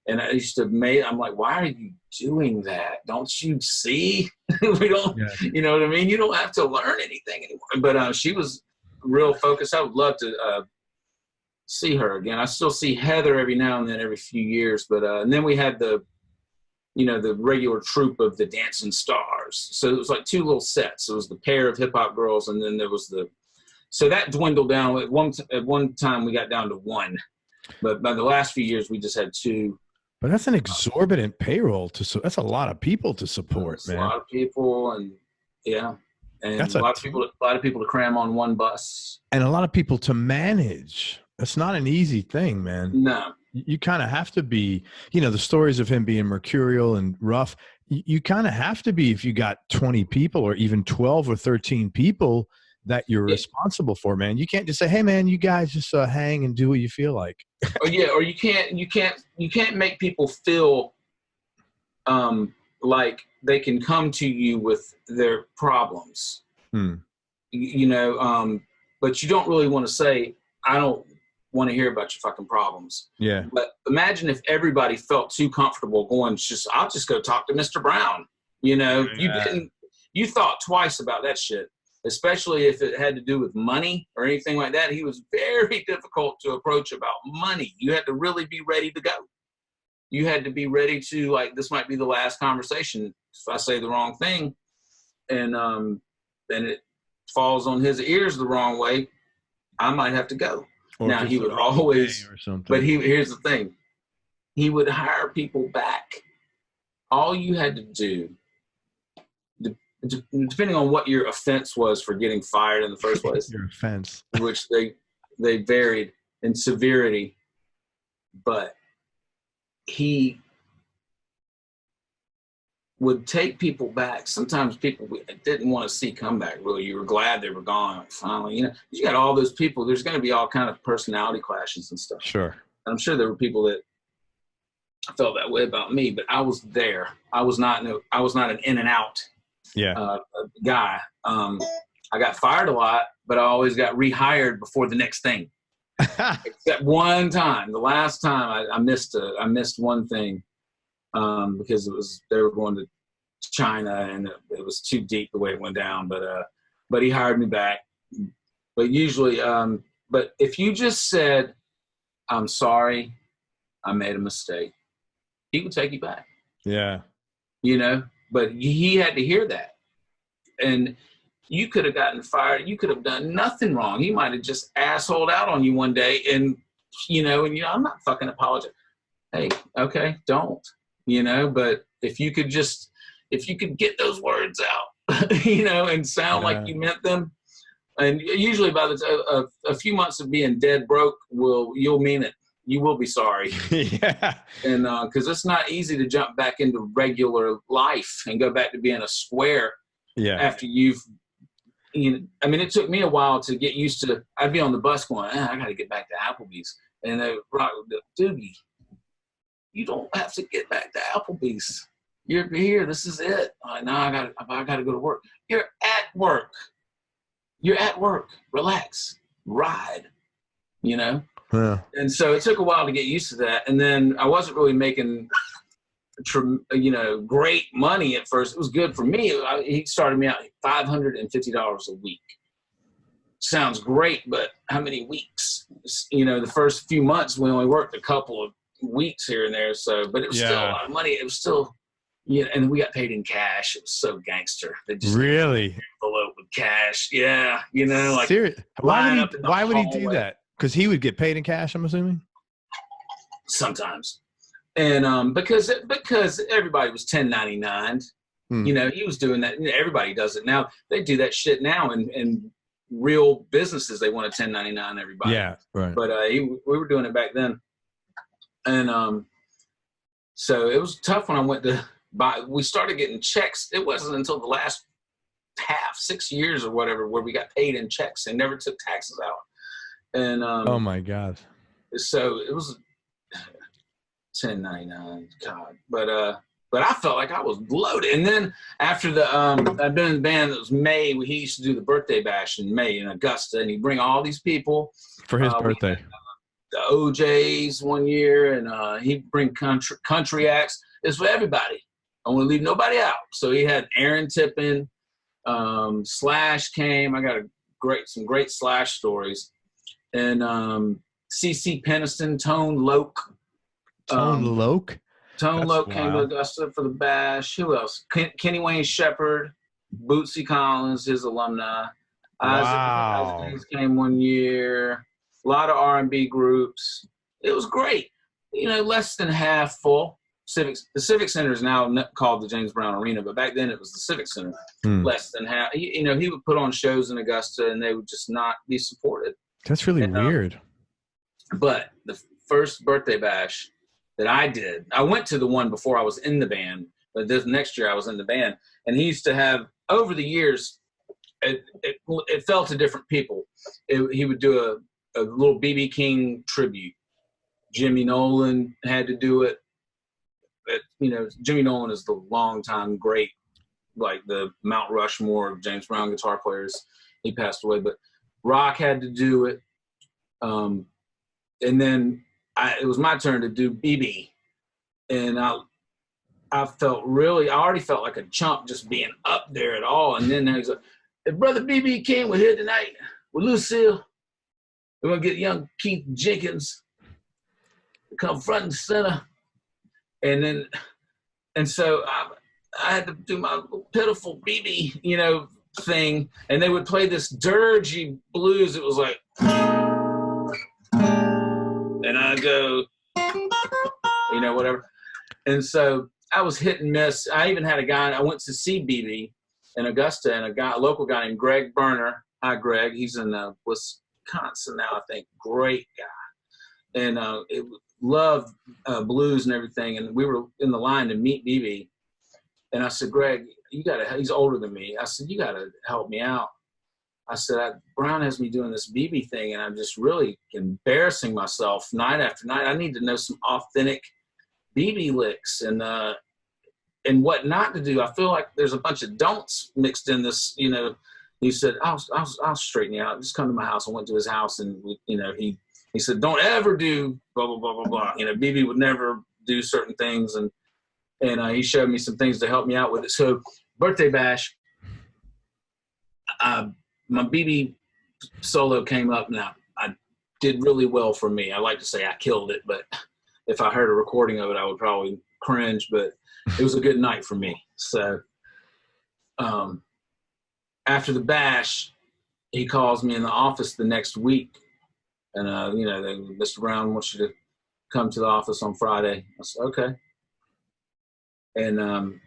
And I used to I'm like, why are you doing that? Don't you see? We don't, you know what I mean? You don't have to learn anything anymore. But she was real focused. I would love to see her again. I still see Heather every now and then, every few years. But and then we had the regular troupe of the Dancing Stars. So it was like 2 little sets. It was the pair of hip hop girls, and then there was so that dwindled down. At one time we got down to 1, but by the last few years we just had 2. But that's an exorbitant payroll that's a lot of people to support, man. A lot of people, and that's a lot of people to cram on one bus, and a lot of people to manage. That's not an easy thing, man. No. You kind of have to be, the stories of him being mercurial and rough, you kind of have to be, if you got 20 people or even 12 or 13 people that you're responsible for, man. You can't just say, hey man, you guys just hang and do what you feel like. or you can't make people feel like they can come to you with their problems. But you don't really want to say, I don't want to hear about your fucking problems. Yeah. But imagine if everybody felt too comfortable going, I'll just go talk to Mr. Brown. You thought twice about that shit, especially if it had to do with money or anything like that. He was very difficult to approach about money. You had to really be ready to go. You had to be ready to, like, this might be the last conversation. If I say the wrong thing and it falls on his ears the wrong way, I might have to go. Or now he would always, or something. But here's the thing. He would hire people back. All you had to do, depending on what your offense was for getting fired in the first place, your offense, which they varied in severity, but he would take people back. Sometimes people didn't want to see come back, really. You were glad they were gone. Like, finally, you got all those people. There's going to be all kind of personality clashes and stuff. Sure. And I'm sure there were people that felt that way about me, but I was there. I was not an in and out guy. I got fired a lot, but I always got rehired before the next thing. Except one time, the last time I missed one thing because they were going to China and it was too deep the way it went down. But he hired me back. But usually, but if you just said, "I'm sorry, I made a mistake," he would take you back. Yeah. But he had to hear that. And you could have gotten fired. You could have done nothing wrong. He might have just assholed out on you one day and, I'm not fucking apologizing. Hey, okay, don't, but if you could get those words out, and sound like you meant them, And usually by a few months of being dead broke, you'll mean it. You will be sorry. Yeah. And because it's not easy to jump back into regular life and go back to being a square. Yeah. After I mean, it took me a while to get used to. I'd be on the bus going, I got to get back to Applebee's, and they dude, you don't have to get back to Applebee's. You're here. This is it. No, I got to go to work. You're at work. You're at work. Relax. Ride. You know. Yeah. And so it took a while to get used to that. And then I wasn't really making, great money at first. It was good for me. He started me out at $550 a week. Sounds great, but how many weeks? The first few months we only worked a couple of weeks here and there. So, but it was still a lot of money. It was still, and we got paid in cash. It was so gangster. They just Really? envelope with cash. Yeah, like Why would he do that? Because he would get paid in cash, I'm assuming. Sometimes, and because everybody was 1099. He was doing that. Everybody does it now. They do that shit now in real businesses. They want to 1099 everybody. Yeah, right. But we were doing it back then, and so it was tough when I went to buy. We started getting checks. It wasn't until the last 6 years or whatever where we got paid in checks. They never took taxes out. And oh my God! So it was 1099. God, but I felt like I was loaded. And then after I've been in the band. It was May. He used to do the birthday bash in May in Augusta, and he'd bring all these people for his birthday. The OJs one year, and he'd bring country acts. It's for everybody. I want to leave nobody out. So he had Aaron Tippin, Slash came. I got some great Slash stories. And CC Peniston, Tone Loc. Tone Loc? Tone Loc came to Augusta for the bash. Who else? Kenny Wayne Shepherd, Bootsy Collins, his alumni. Wow. Isaac came one year. A lot of R&B groups. It was great. Less than half full. The Civic Center is now called the James Brown Arena, but back then it was the Civic Center. Less than half. He would put on shows in Augusta, and they would just not be supported. That's really weird. But the first birthday bash that I did, I went to the one before I was in the band, but this next year I was in the band. And he used to have, over the years, it fell to different people. He would do a little B.B. King tribute. Jimmy Nolan had to do it. Jimmy Nolan is the longtime great, like the Mount Rushmore of James Brown guitar players. He passed away, but Rock had to do it. And then it was my turn to do BB. And I already felt like a chump just being up there at all. And then there's if Brother BB King were here tonight with Lucille, we're going to get young Keith Jenkins to come front and center. And so I had to do my pitiful BB, thing, and they would play this dirgy blues. It was like, and I go, whatever. And so I was hit and miss. I even had a guy, I went to see BB in Augusta, and a local guy named Greg Berner. Hi, Greg. He's in Wisconsin now, I think. Great guy. And loved blues and everything. And we were in the line to meet BB. And I said, Greg, he's older than me. I said, you got to help me out. I said, Brown has me doing this BB thing, and I'm just really embarrassing myself night after night. I need to know some authentic BB licks and what not to do. I feel like there's a bunch of don'ts mixed in this, He said, I'll straighten you out. Just come to my house. I went to his house, and he said, don't ever do blah, blah, blah, blah, blah. BB would never do certain things, and he showed me some things to help me out with it. So birthday bash, my BB solo came up. Now, I did really well for me. I like to say I killed it, but if I heard a recording of it, I would probably cringe, but it was a good night for me. So after the bash, he calls me in the office the next week, and, Mr. Brown wants you to come to the office on Friday. I said, okay. And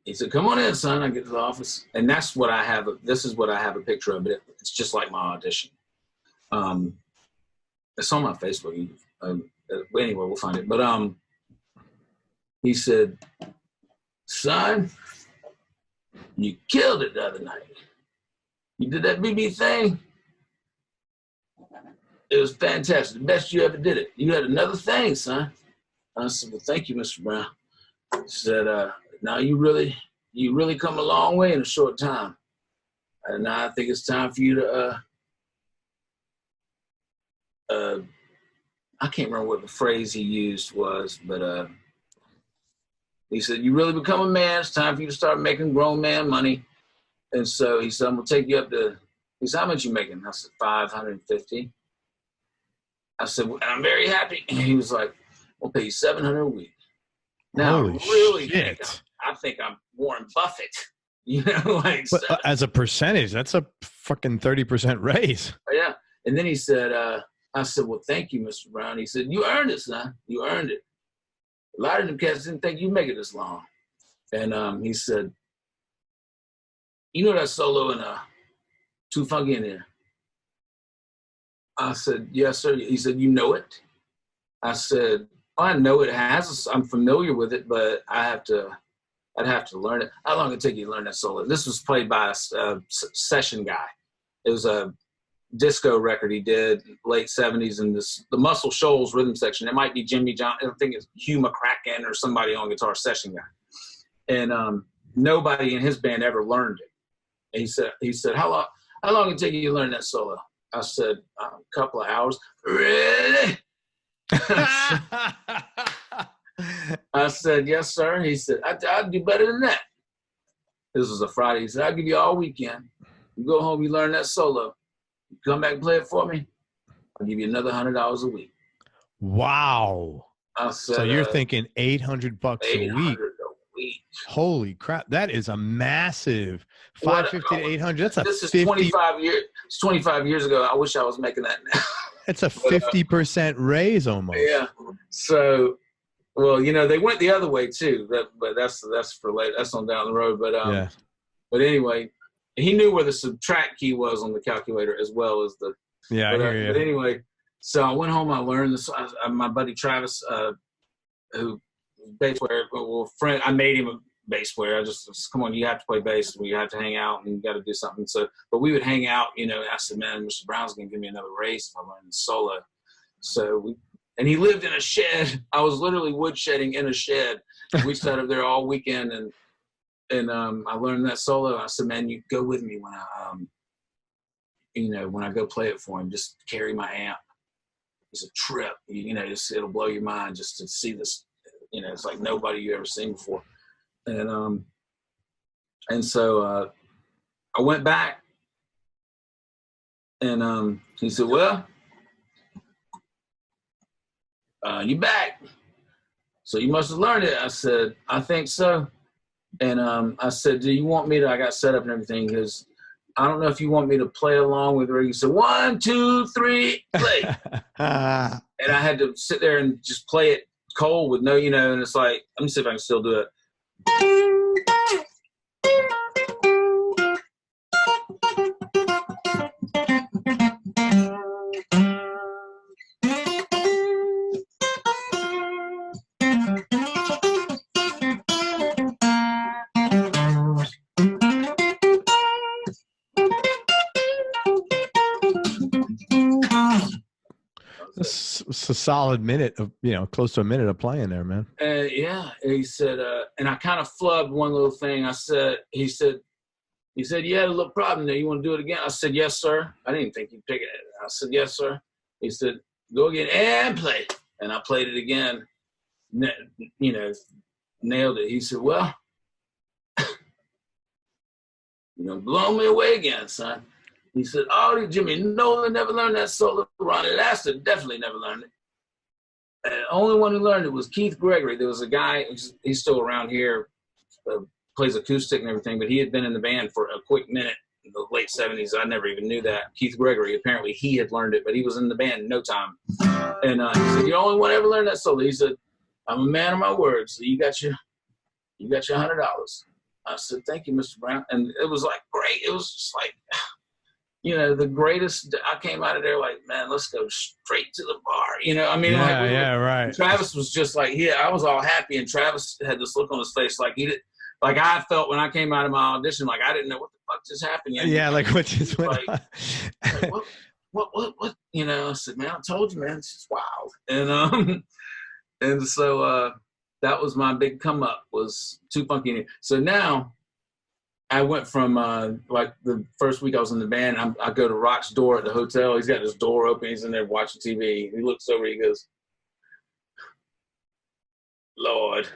He said, come on in, son. I get to the office. And that's what I have. This is what I have a picture of. But it's just like my audition. It's on my Facebook. Anyway, we'll find it. But he said, son, you killed it the other night. You did that BB thing. It was fantastic. The best you ever did it. You had another thing, son. I said, well, thank you, Mr. Brown. He said, now you really come a long way in a short time. And now I think it's time for you to, I can't remember what the phrase he used was, but he said, you really become a man. It's time for you to start making grown man money. And so he said, I'm going to take you up to, he said, how much you making? I said, 550. I said, well, I'm very happy. And he was like, we'll pay you 700 a week. Now, Holy really shit. I think I'm Warren Buffett. You know, like. But, as a percentage, that's a fucking 30% raise. Yeah. And then he said, I said, well, thank you, Mr. Brown. He said, you earned it, son. You earned it. A lot of them cats didn't think you'd make it this long. And he said, you know that solo in Too Funky in Here? I said, yes, sir. He said, you know it? I said, oh, I know it has. I'm familiar with it, but I'd have to learn it. How long did it take you to learn that solo? This was played by a session guy. It was a disco record he did late 70s in the Muscle Shoals rhythm section. It might be Jimmy John. I think it's Hugh McCracken or somebody on guitar, session guy. And nobody in his band ever learned it. And he said, how long did it take you to learn that solo? I said, a couple of hours. Really? I said, yes, sir. He said, I'd do better than that. This was a Friday. He said, I'll give you all weekend. You go home, you learn that solo. You come back and play it for me, I'll give you another $100 a week. Wow. I said, so you're thinking $800 a week. Holy crap. That is a massive 550 to 800. That's a this is 50, 25 years. It's 25 years ago. I wish I was making that now. It's a 50% raise almost. Yeah. So, well, you know, they went the other way too. But that's for later. That's on down the road. But yeah. But anyway, he knew where the subtract key was on the calculator as well as the. Yeah. But, I hear you. But anyway, so I went home. I learned this. My buddy Travis, who bass player, well, friend, I made him a bass player. I just come on, you have to play bass. We have to hang out, and you got to do something. So, but we would hang out. You know, I said, man, Mr. Brown's gonna give me another raise if I learn the solo. So and he lived in a shed. I was literally woodshedding in a shed. We sat up there all weekend, and I learned that solo. I said, man, you go with me when I go play it for him. Just carry my amp. It's a trip. You know, it'll blow your mind just to see this. You know, it's like nobody you ever seen before. And so I went back, and he said, well, you back. So you must have learned it. I said, I think so. And I said, do you want me to, I got set up and everything, because I don't know if you want me to play along with her. He said, 1, 2, 3, play. And I had to sit there and just play it cold with no, and it's like, let me see if I can still do it. It's a solid minute of, close to a minute of playing there, man. Yeah. He said, and I kind of flubbed one little thing. He said, you had a little problem there. You want to do it again? I said, yes, sir. I didn't think you'd pick it. I said, yes, sir. He said, go again and play. And I played it again, nailed it. He said, well, blow me away again, son. He said, oh, Jimmy Nolan never learned that solo. Ronnie Laster definitely never learned it. And the only one who learned it was Keith Gregory. There was a guy, he's still around here, plays acoustic and everything, but he had been in the band for a quick minute in the late 70s. I never even knew that. Keith Gregory, apparently he had learned it, but he was in the band in no time. And he said, you're the only one ever learned that solo. He said, I'm a man of my words. So you got your $100. I said, thank you, Mr. Brown. And it was like, great. It was just like, you know, the greatest. I came out of there like, man, let's go straight to the bar. You know, I mean, right. Travis was just like, I was all happy, and Travis had this look on his face like he did, like I felt when I came out of my audition, like I didn't know what the fuck just happened. Yeah, like what just went on? Like, what? You know, I said, man, I told you, man, it's just wild. And so that was my big come up, was Too Funky in Here. So now I went from like the first week I was in the band, I go to Rock's door at the hotel. He's got his door open. He's in there watching TV. He looks over. He goes, Lord,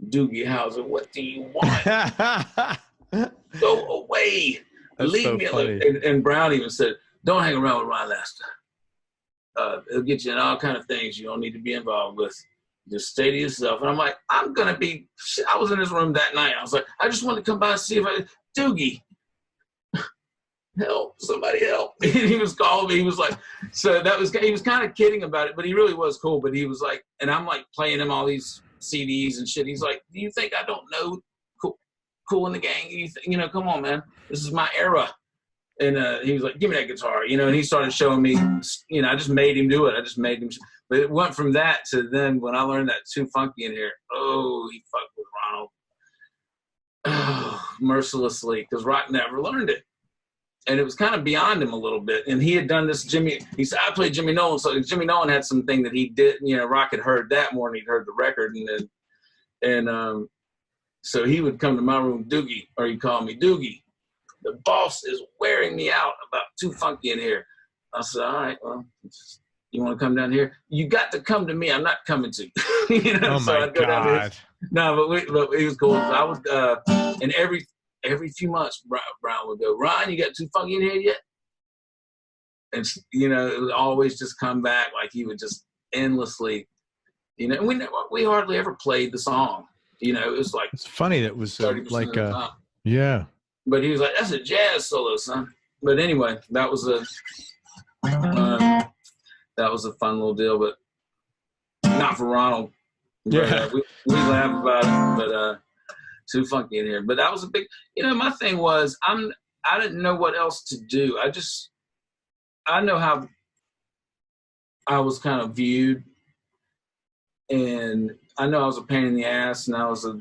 Doogie Howser, what do you want? Go away. That's Leave so me funny. alone. And Brown even said, don't hang around with Ron Lester. It'll get you in all kind of things you don't need to be involved with. Just stay to yourself. And I'm like, I'm going to be, shit. I was in his room that night. I was like, I just wanted to come by and see if Doogie, help, somebody help. And he was calling me. He was like, he was kind of kidding about it, but he really was cool. But he was like, and I'm like playing him all these CDs and shit. He's like, do you think I don't know Cool in the Gang? You know, come on, man. This is my era. And he was like, give me that guitar, you know, and he started showing me, you know, I just made him do it. I just made him. But it went from that to then when I learned that Too Funky in Here, oh, he fucked with Ronald. Oh, mercilessly, because Rock never learned it. And it was kind of beyond him a little bit. And he had done this he said, I played Jimmy Nolan. So Jimmy Nolan had something that he did, you know, Rock had heard that more than he'd heard the record. And so he would come to my room, Doogie, or he'd call me Doogie. The boss is wearing me out about Too Funky in Here. I said, all right, well, you want to come down here? You got to come to me. I'm not coming to you. You know? Oh, so my I'd go down God. No, but he was cool. I would, and every few months, Brown would go, Ron, you got Too Funky in Here yet? And, you know, it would always just come back. Like he would just endlessly, you know, and we hardly ever played the song. You know, it was like, It's funny that was 30% like, of the time. yeah. But he was like, that's a jazz solo, son. But anyway, that was a fun little deal, but not for Ronald. Yeah. But, we laugh about it, but Too Funky in Here. But that was a big, you know, my thing was I didn't know what else to do. I know how I was kind of viewed, and I know I was a pain in the ass, and I was a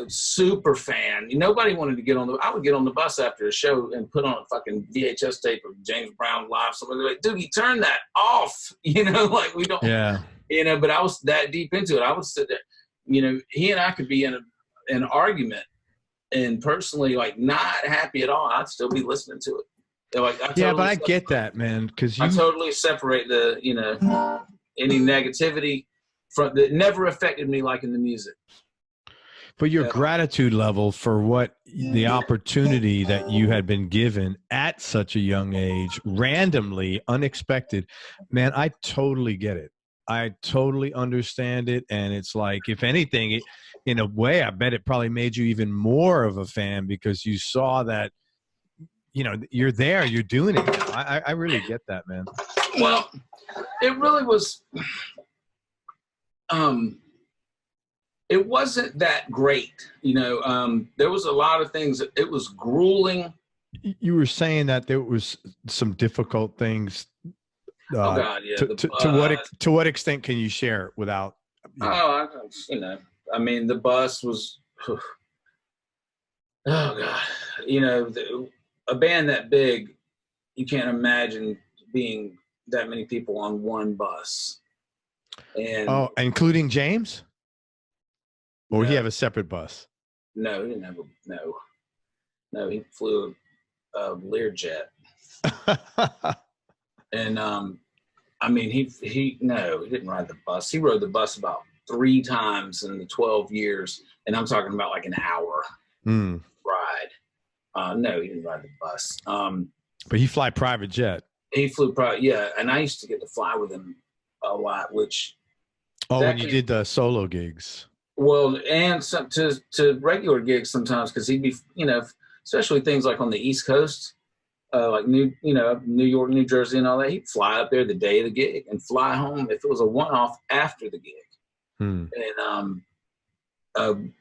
super fan. Nobody wanted to get on I would get on the bus after a show and put on a fucking VHS tape of James Brown live. Somebody like, dude, you turn that off. You know, like we don't, Yeah. You know, but I was that deep into it. I would sit there, you know, he and I could be in an argument and personally like not happy at all. I'd still be listening to it. Like, But I get that, man. Cause I totally separate the, you know, any negativity that never affected me like in the music. But your gratitude level for what the opportunity that you had been given at such a young age, randomly, unexpected, man, I totally get it. I totally understand it. And it's like, if anything, in a way, I bet it probably made you even more of a fan because you saw that, you know, you're there, you're doing it now. I really get that, man. Well, it really was, it wasn't that great, you know. There was a lot of things. It was grueling. You were saying that there was some difficult things. Oh God, yeah. To what extent can you share without? You know, I mean, the bus was. Oh God, you know, a band that big, you can't imagine being that many people on one bus. And including James. Or he have a separate bus? No, he didn't have no, he flew a Lear jet. And I mean, he didn't ride the bus. He rode the bus about 3 times in the 12 years, and I'm talking about like an hour ride. No, he didn't ride the bus. But he fly private jet. He flew private, yeah. And I used to get to fly with him a lot, which. When you did the solo gigs. Well, and some to regular gigs sometimes, because he'd be, you know, especially things like on the East Coast, like New York, New Jersey, and all that. He'd fly up there the day of the gig and fly home if it was a one-off after the gig. And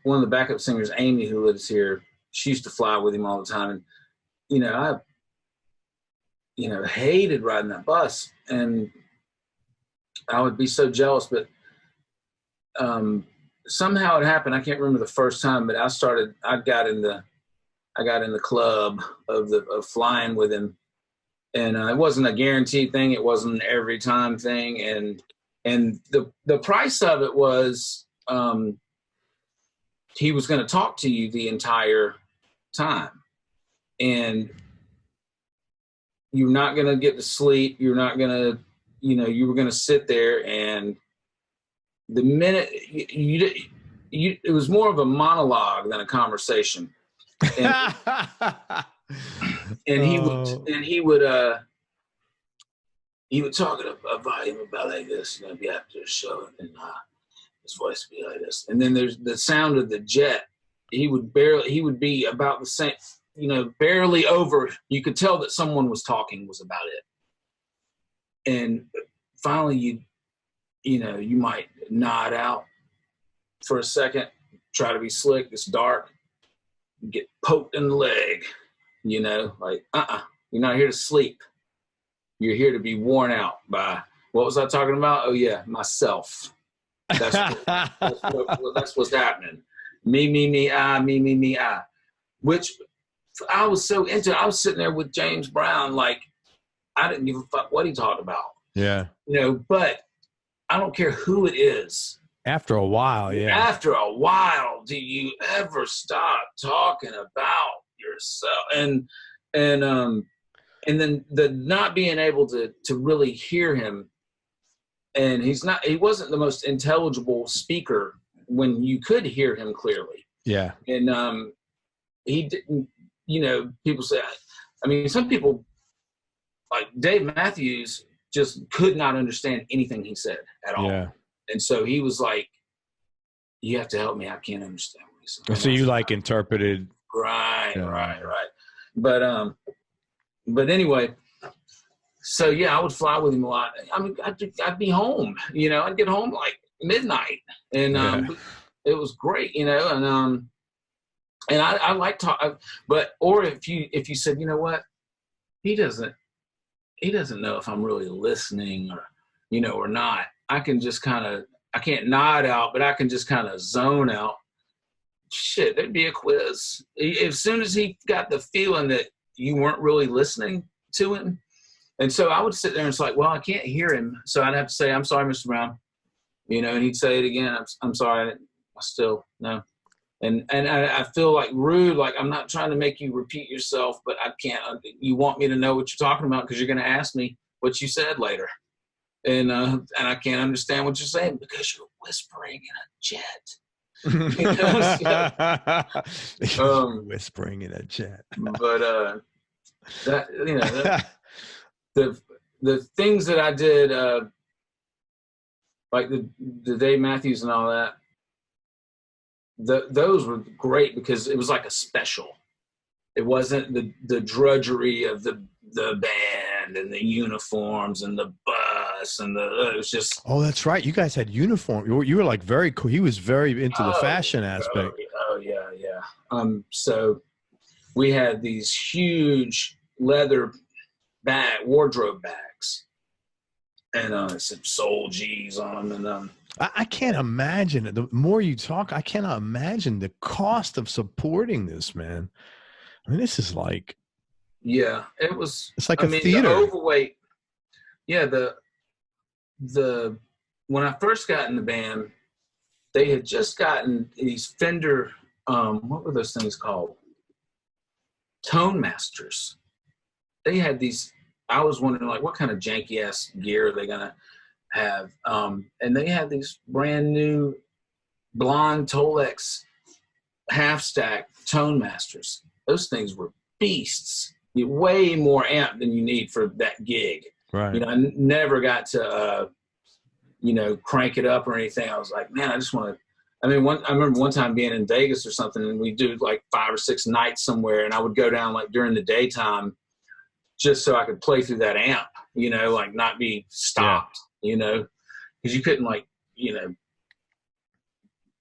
one of the backup singers, Amy, who lives here, she used to fly with him all the time. And, you know, I, you know, hated riding that bus, and I would be so jealous, but somehow it happened. I can't remember the first time, but I got in the club of flying with him, and it wasn't a guaranteed thing. It wasn't an every time thing. And the price of it was, he was going to talk to you the entire time, and you're not going to get to sleep. You're not going to, you know, you were going to sit there, and the minute it was more of a monologue than a conversation. And, and he would talk at a volume about like this, you know, be after the show, and his voice would be like this. And then there's the sound of the jet. He would be about the same, you know, barely over. You could tell that someone was talking was about it. And finally, you know, you might nod out for a second, try to be slick. It's dark. Get poked in the leg, you know, like, you're not here to sleep. You're here to be worn out by, what was I talking about? Oh yeah, myself. That's what's happening. Me, I. Which I was so into. I was sitting there with James Brown, like, I didn't give a fuck what he talked about. Yeah. You know, but I don't care who it is. After a while, yeah. After a while, do you ever stop talking about yourself? And then the not being able to really hear him. And he wasn't the most intelligible speaker when you could hear him clearly. Yeah. And he didn't, you know, people say, I mean, some people like Dave Matthews just could not understand anything he said at all. Yeah. And so he was like, you have to help me. I can't understand what he's saying. So you like interpreted. Right, yeah. Right. But anyway, so yeah, I would fly with him a lot. I mean, I'd be home, you know, I'd get home like midnight, and it was great, you know, and I like talk, or if you said, you know what, he doesn't know if I'm really listening or, you know, or not. I can just kind of, I can't nod out, but I can just kind of zone out. Shit, there'd be a quiz. As soon as he got the feeling that you weren't really listening to him. And so I would sit there and it's like, well, I can't hear him. So I'd have to say, I'm sorry, Mr. Brown. You know, and he'd say it again. I'm sorry. I still, no. And I feel like rude, like I'm not trying to make you repeat yourself, but I can't. You want me to know what you're talking about because you're going to ask me what you said later. And I can't understand what you're saying because you're whispering in a jet. You know? So, whispering in a jet. But that, you know, the things that I did, like the Dave Matthews and all that, those were great because it was like a special. It wasn't the drudgery of the band and the uniforms and the bus and it was just. Oh, that's right. You guys had uniform. You were like very cool. He was very into the fashion aspect. Oh yeah. So we had these huge leather wardrobe bags, and it said Soul G's on them, and I can't imagine it. The more you talk, I cannot imagine the cost of supporting this, man. I mean, this is like. Yeah, it was. It's like a theater. The overweight. Yeah, the when I first got in the band, they had just gotten these Fender. What were those things called? Tone Masters. They had these. I was wondering, like, what kind of janky ass gear are they gonna have? And they had these brand new blonde Tolex half stack Tone Masters. Those things were beasts. You're way more amped than you need for that gig. Right. You know, I never got to, you know, crank it up or anything. I was like, man, I just want to. I mean, I remember one time being in Vegas or something, and we do like 5 or 6 nights somewhere, and I would go down like during the daytime just so I could play through that amp, you know, like not be stopped, you know, because you couldn't, like, you know,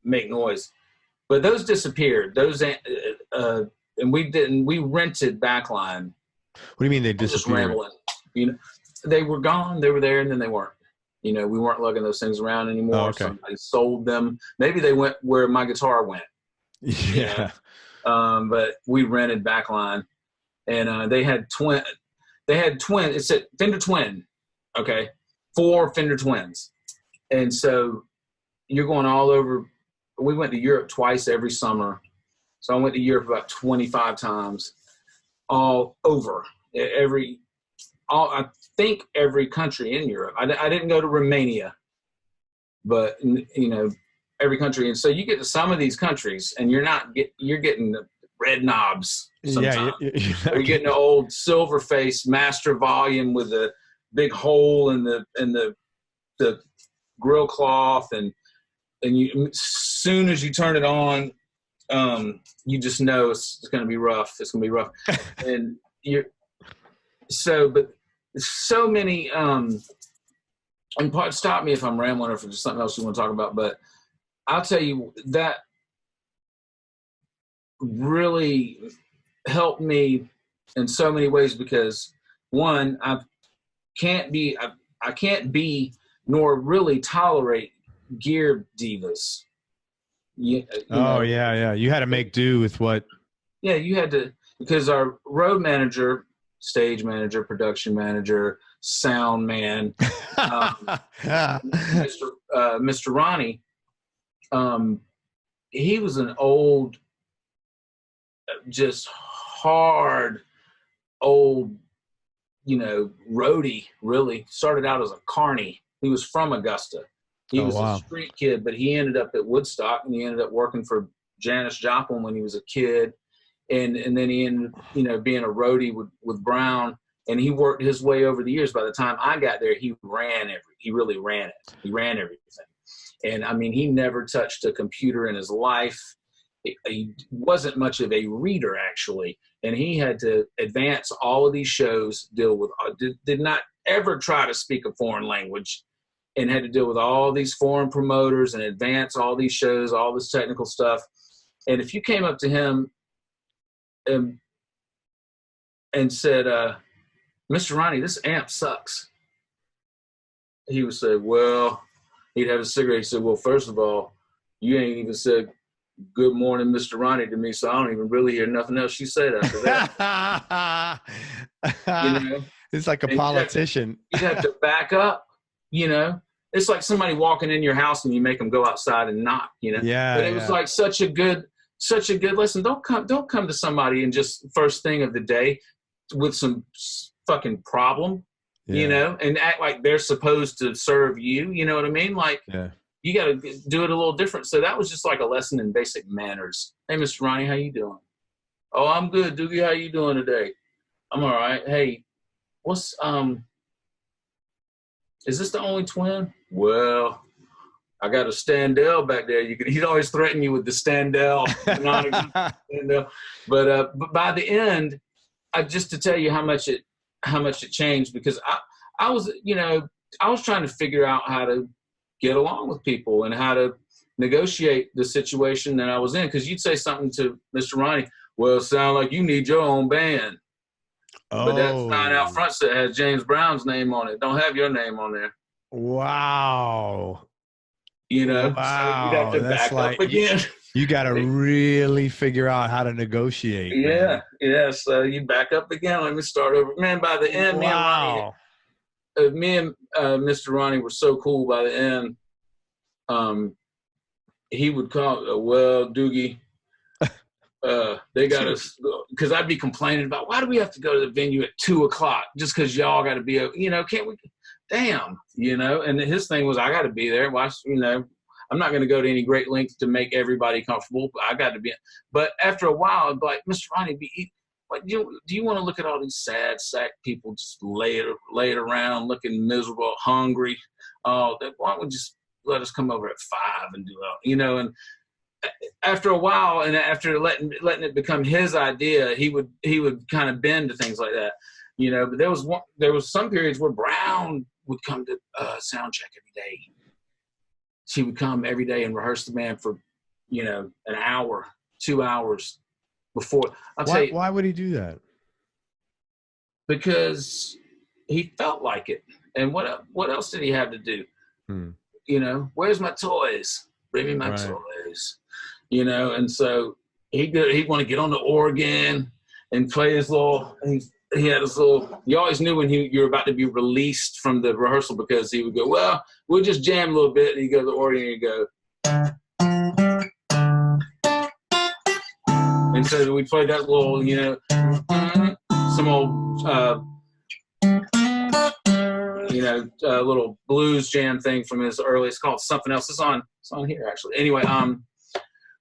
make noise. but those disappeared. Those, and we rented backline. What do you mean they I'm just disappeared? rambling. You know, they were gone. They were there, and then they weren't. You know, we weren't lugging those things around anymore. Oh, okay. Somebody sold them. Maybe they went where my guitar went. Yeah. You know? But we rented backline, and they had twin. They had twin. It said Fender Twin. Okay, 4 Fender Twins, and so you're going all over. We went to Europe twice every summer, so I went to Europe about 25 times, all over I think every country in Europe. I didn't go to Romania, but you know, every country. And so you get to some of these countries, and you're getting the red knobs sometimes. Yeah, you're getting an old silver face master volume with a big hole in the grill cloth, and you, as soon as you turn it on, you just know it's going to be rough. It's going to be rough, and but so many. And stop me if I'm rambling or if there's something else you want to talk about. But I'll tell you that really helped me in so many ways, because one, I can't be nor really tolerate gear divas. You know, yeah. You had to make do with what. Yeah, you had to, because our road manager, stage manager, production manager, sound man, Mr. Ronnie, he was an old, just hard, old, you know, roadie, really. Started out as a carny. He was from Augusta. He was a street kid, but he ended up at Woodstock, and he ended up working for Janis Joplin when he was a kid. And then he ended up, you know, being a roadie with Brown, and he worked his way over the years. By the time I got there, he really ran it. He ran everything. And I mean, he never touched a computer in his life. He wasn't much of a reader, actually. And he had to advance all of these shows, deal with, did not ever try to speak a foreign language, and had to deal with all these foreign promoters and advance all these shows, all this technical stuff. And if you came up to him and said, Mr. Ronnie, this amp sucks, he would say, well, he'd have a cigarette. He said, well, first of all, you ain't even said good morning, Mr. Ronnie, to me, so I don't even really hear nothing else you said after that. You know? It's like a politician. You'd have to back up, you know? It's like somebody walking in your house and you make them go outside and knock, you know? Yeah. But it was like such a good lesson. Don't come to somebody and just first thing of the day with some fucking problem, you know, and act like they're supposed to serve you. You know what I mean? Like, you got to do it a little different. So that was just like a lesson in basic manners. Hey, Mr. Ronnie, how you doing? Oh, I'm good, Doogie. How you doing today? I'm all right. Hey, what's is this the only twin? Well, I got a Standell back there. He'd always threaten you with the Standell. But by the end, just to tell you how much it changed, because I was, you know, I was trying to figure out how to get along with people and how to negotiate the situation that I was in. Because you'd say something to Mr. Ronnie, well, it sounds like you need your own band. Oh. But that sign out front that has James Brown's name on it. Don't have your name on there. Wow. You know, wow. So you'd have to back up again. You got to really figure out how to negotiate. Yeah. So you back up again. Let me start over. Man, by the end, me and Mr. Ronnie were so cool. By the end, he would call, well, Doogie, they got us, because I'd be complaining about, why do we have to go to the venue at 2:00 just because y'all got to be, you know, can't we? Damn, you know. And his thing was, I got to be there. Watch, you know, I'm not going to go to any great lengths to make everybody comfortable. I got to be. But after a while, I'd be like, Mr. Ronnie, do you want to look at all these sad sack people just laid around, looking miserable, hungry? Why don't we just let us come over at 5 and do it? You know, and after a while, and after letting it become his idea, he would kind of bend to things like that. You know, but there was some periods where Brown would come to sound check every day. She would come every day and rehearse the band for an hour, 2 hours before. I'll tell you, Why would he do that? because he felt like it. And what else did he have to do? Where's my toys? Bring me my toys. And so he want to get on the organ and play his little. He had his little. You always knew when you're about to be released from the rehearsal, because he would go, "Well, we'll just jam a little bit," and he'd go to the organ and he'd go. And so we played that little, some old, little blues jam thing from his early. It's called something else. It's on here actually. Anyway,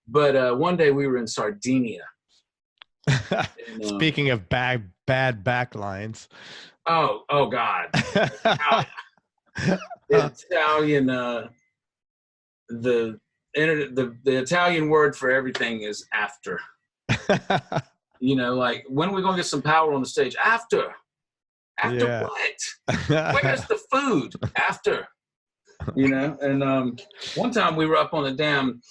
but one day we were in Sardinia. And, speaking of bad back lines. Oh God. Italian. The Italian word for everything is after. Like, when are we gonna get some power on the stage? After what? Where's the food? After. And one time we were up on the damn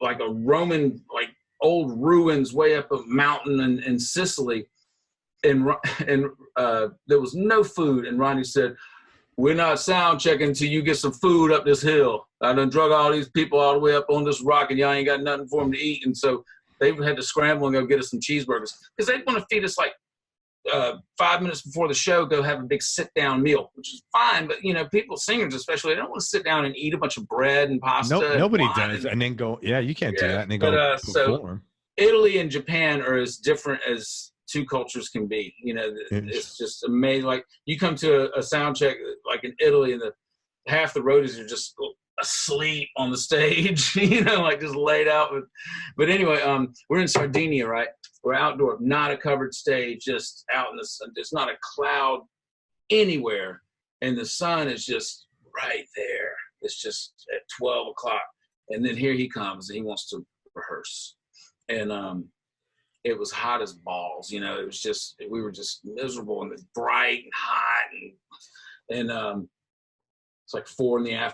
like a Roman, like old ruins way up a mountain in Sicily, and there was no food, and Ronnie said, "We're not sound checking until you get some food up this hill. I done drug all these people all the way up on this rock, and y'all ain't got nothing for them to eat." And so they had to scramble and go get us some cheeseburgers, because they want to feed us like 5 minutes before the show, go have a big sit-down meal, which is fine. But, people, singers especially, they don't want to sit down and eat a bunch of bread and pasta. Nope, nobody does. And then go, you can't do that. And then go perform. So Italy and Japan are as different as two cultures can be. It's just amazing. Like, you come to a sound check like in Italy, and half the roadies are just asleep on the stage, like just laid out. But anyway, we're in Sardinia, right? We're outdoor, not a covered stage, just out in the sun. There's not a cloud anywhere, and the sun is just right there. It's just at 12 o'clock, and then here he comes, and he wants to rehearse. And it was hot as balls, it was just, we were just miserable, and it's bright and hot, and it's like 4 PM,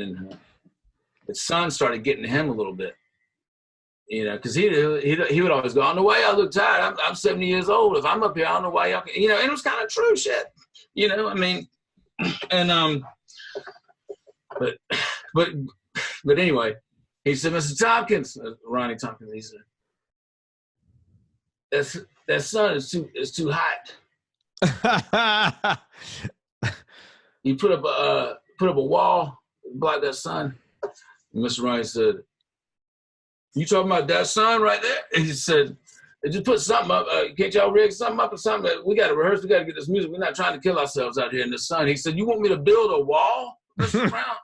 and the sun started getting to him a little bit, because he would always go, "On the way, I look tired. I'm 70 years old. If I'm up here, I don't know why y'all can," and it was kind of true shit, I mean, and but anyway, he said, "Mr. Tompkins," Ronnie Tompkins, he said, that sun is too hot. You put up a wall, block that sun. And Mr. Ronnie said, "You talking about that sun right there?" And he said, "Just put something up. Can't y'all rig something up or something? We got to rehearse. We got to get this music. We're not trying to kill ourselves out here in the sun." He said, "You want me to build a wall, Mr. Brown?"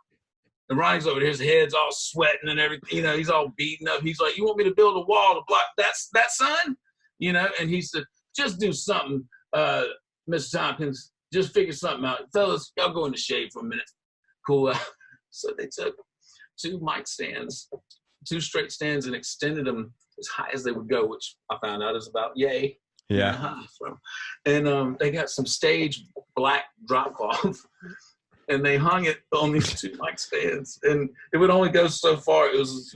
And Ronnie's over there, his head's all sweating and everything. He's all beaten up. He's like, "You want me to build a wall to block that sun?" And he said, "Just do something, Mr. Tompkins. Just figure something out. Fellas, y'all go in the shade for a minute." Cool. So they took 2 mic stands, 2 straight stands, and extended them as high as they would go, which I found out is about yay. Yeah. And they got some stage black drop cloth, and they hung it on these 2 mic stands, and it would only go so far. It was,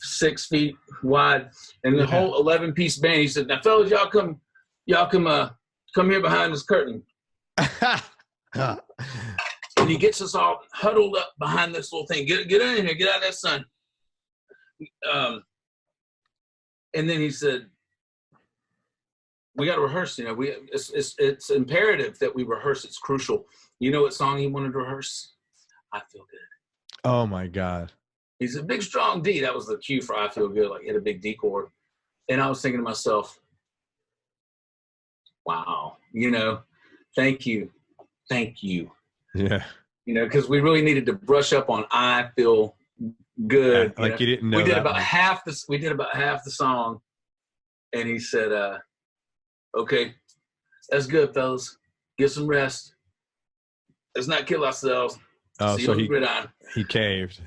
6 feet wide, and the whole 11-piece band. He said, "Now, fellas, y'all come here behind this curtain." And he gets us all huddled up behind this little thing. Get in here, get out of that sun. And then he said, "We got to rehearse. It's imperative that we rehearse. It's crucial." You know what song he wanted to rehearse? "I Feel Good." Oh my God. He's a big, strong D. That was the cue for "I Feel Good." Like, hit a big D chord. And I was thinking to myself, wow, thank you. Yeah. Because we really needed to brush up on "I Feel Good." Like, you didn't know. We did about half the song, and he said, "Okay, that's good, fellas. Get some rest. Let's not kill ourselves." Oh, so he caved.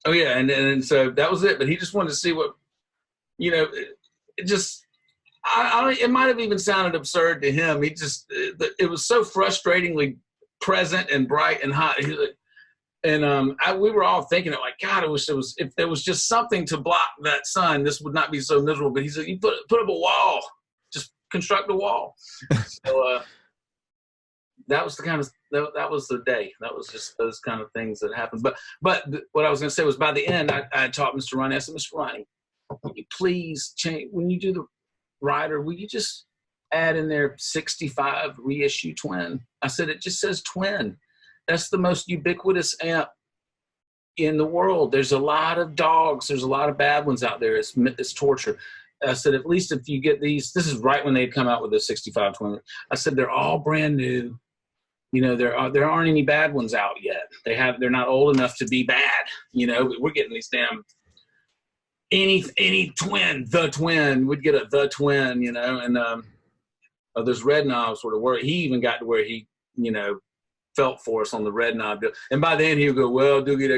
Oh yeah, and so that was it. But he just wanted to see what, it just. It might have even sounded absurd to him. It was so frustratingly present and bright and hot. And we were all thinking it like, God, I wish if there was just something to block that sun, this would not be so miserable. But he said, you put up a wall, just construct a wall. So that was that was the day. That was just those kind of things that happened. But what I was going to say was, by the end, I taught Mr. Ronnie. I said, Mr. Ronnie, will you please change when you do the rider? Will you just add in there 65 reissue twin? I said, it just says twin. That's the most ubiquitous amp in the world. There's a lot of dogs. There's a lot of bad ones out there. It's torture. I said, at least if you get these, this is right when they'd come out with the 65 twin. I said, they're all brand new. You know, there aren't any bad ones out yet. They're not old enough to be bad. You know, we're getting these damn any twin, the twin. We'd get the twin, you know, and there's red knobs sort of where he even got to where he, you know, felt for us on the red knob. And by then he would go, well, Doogie,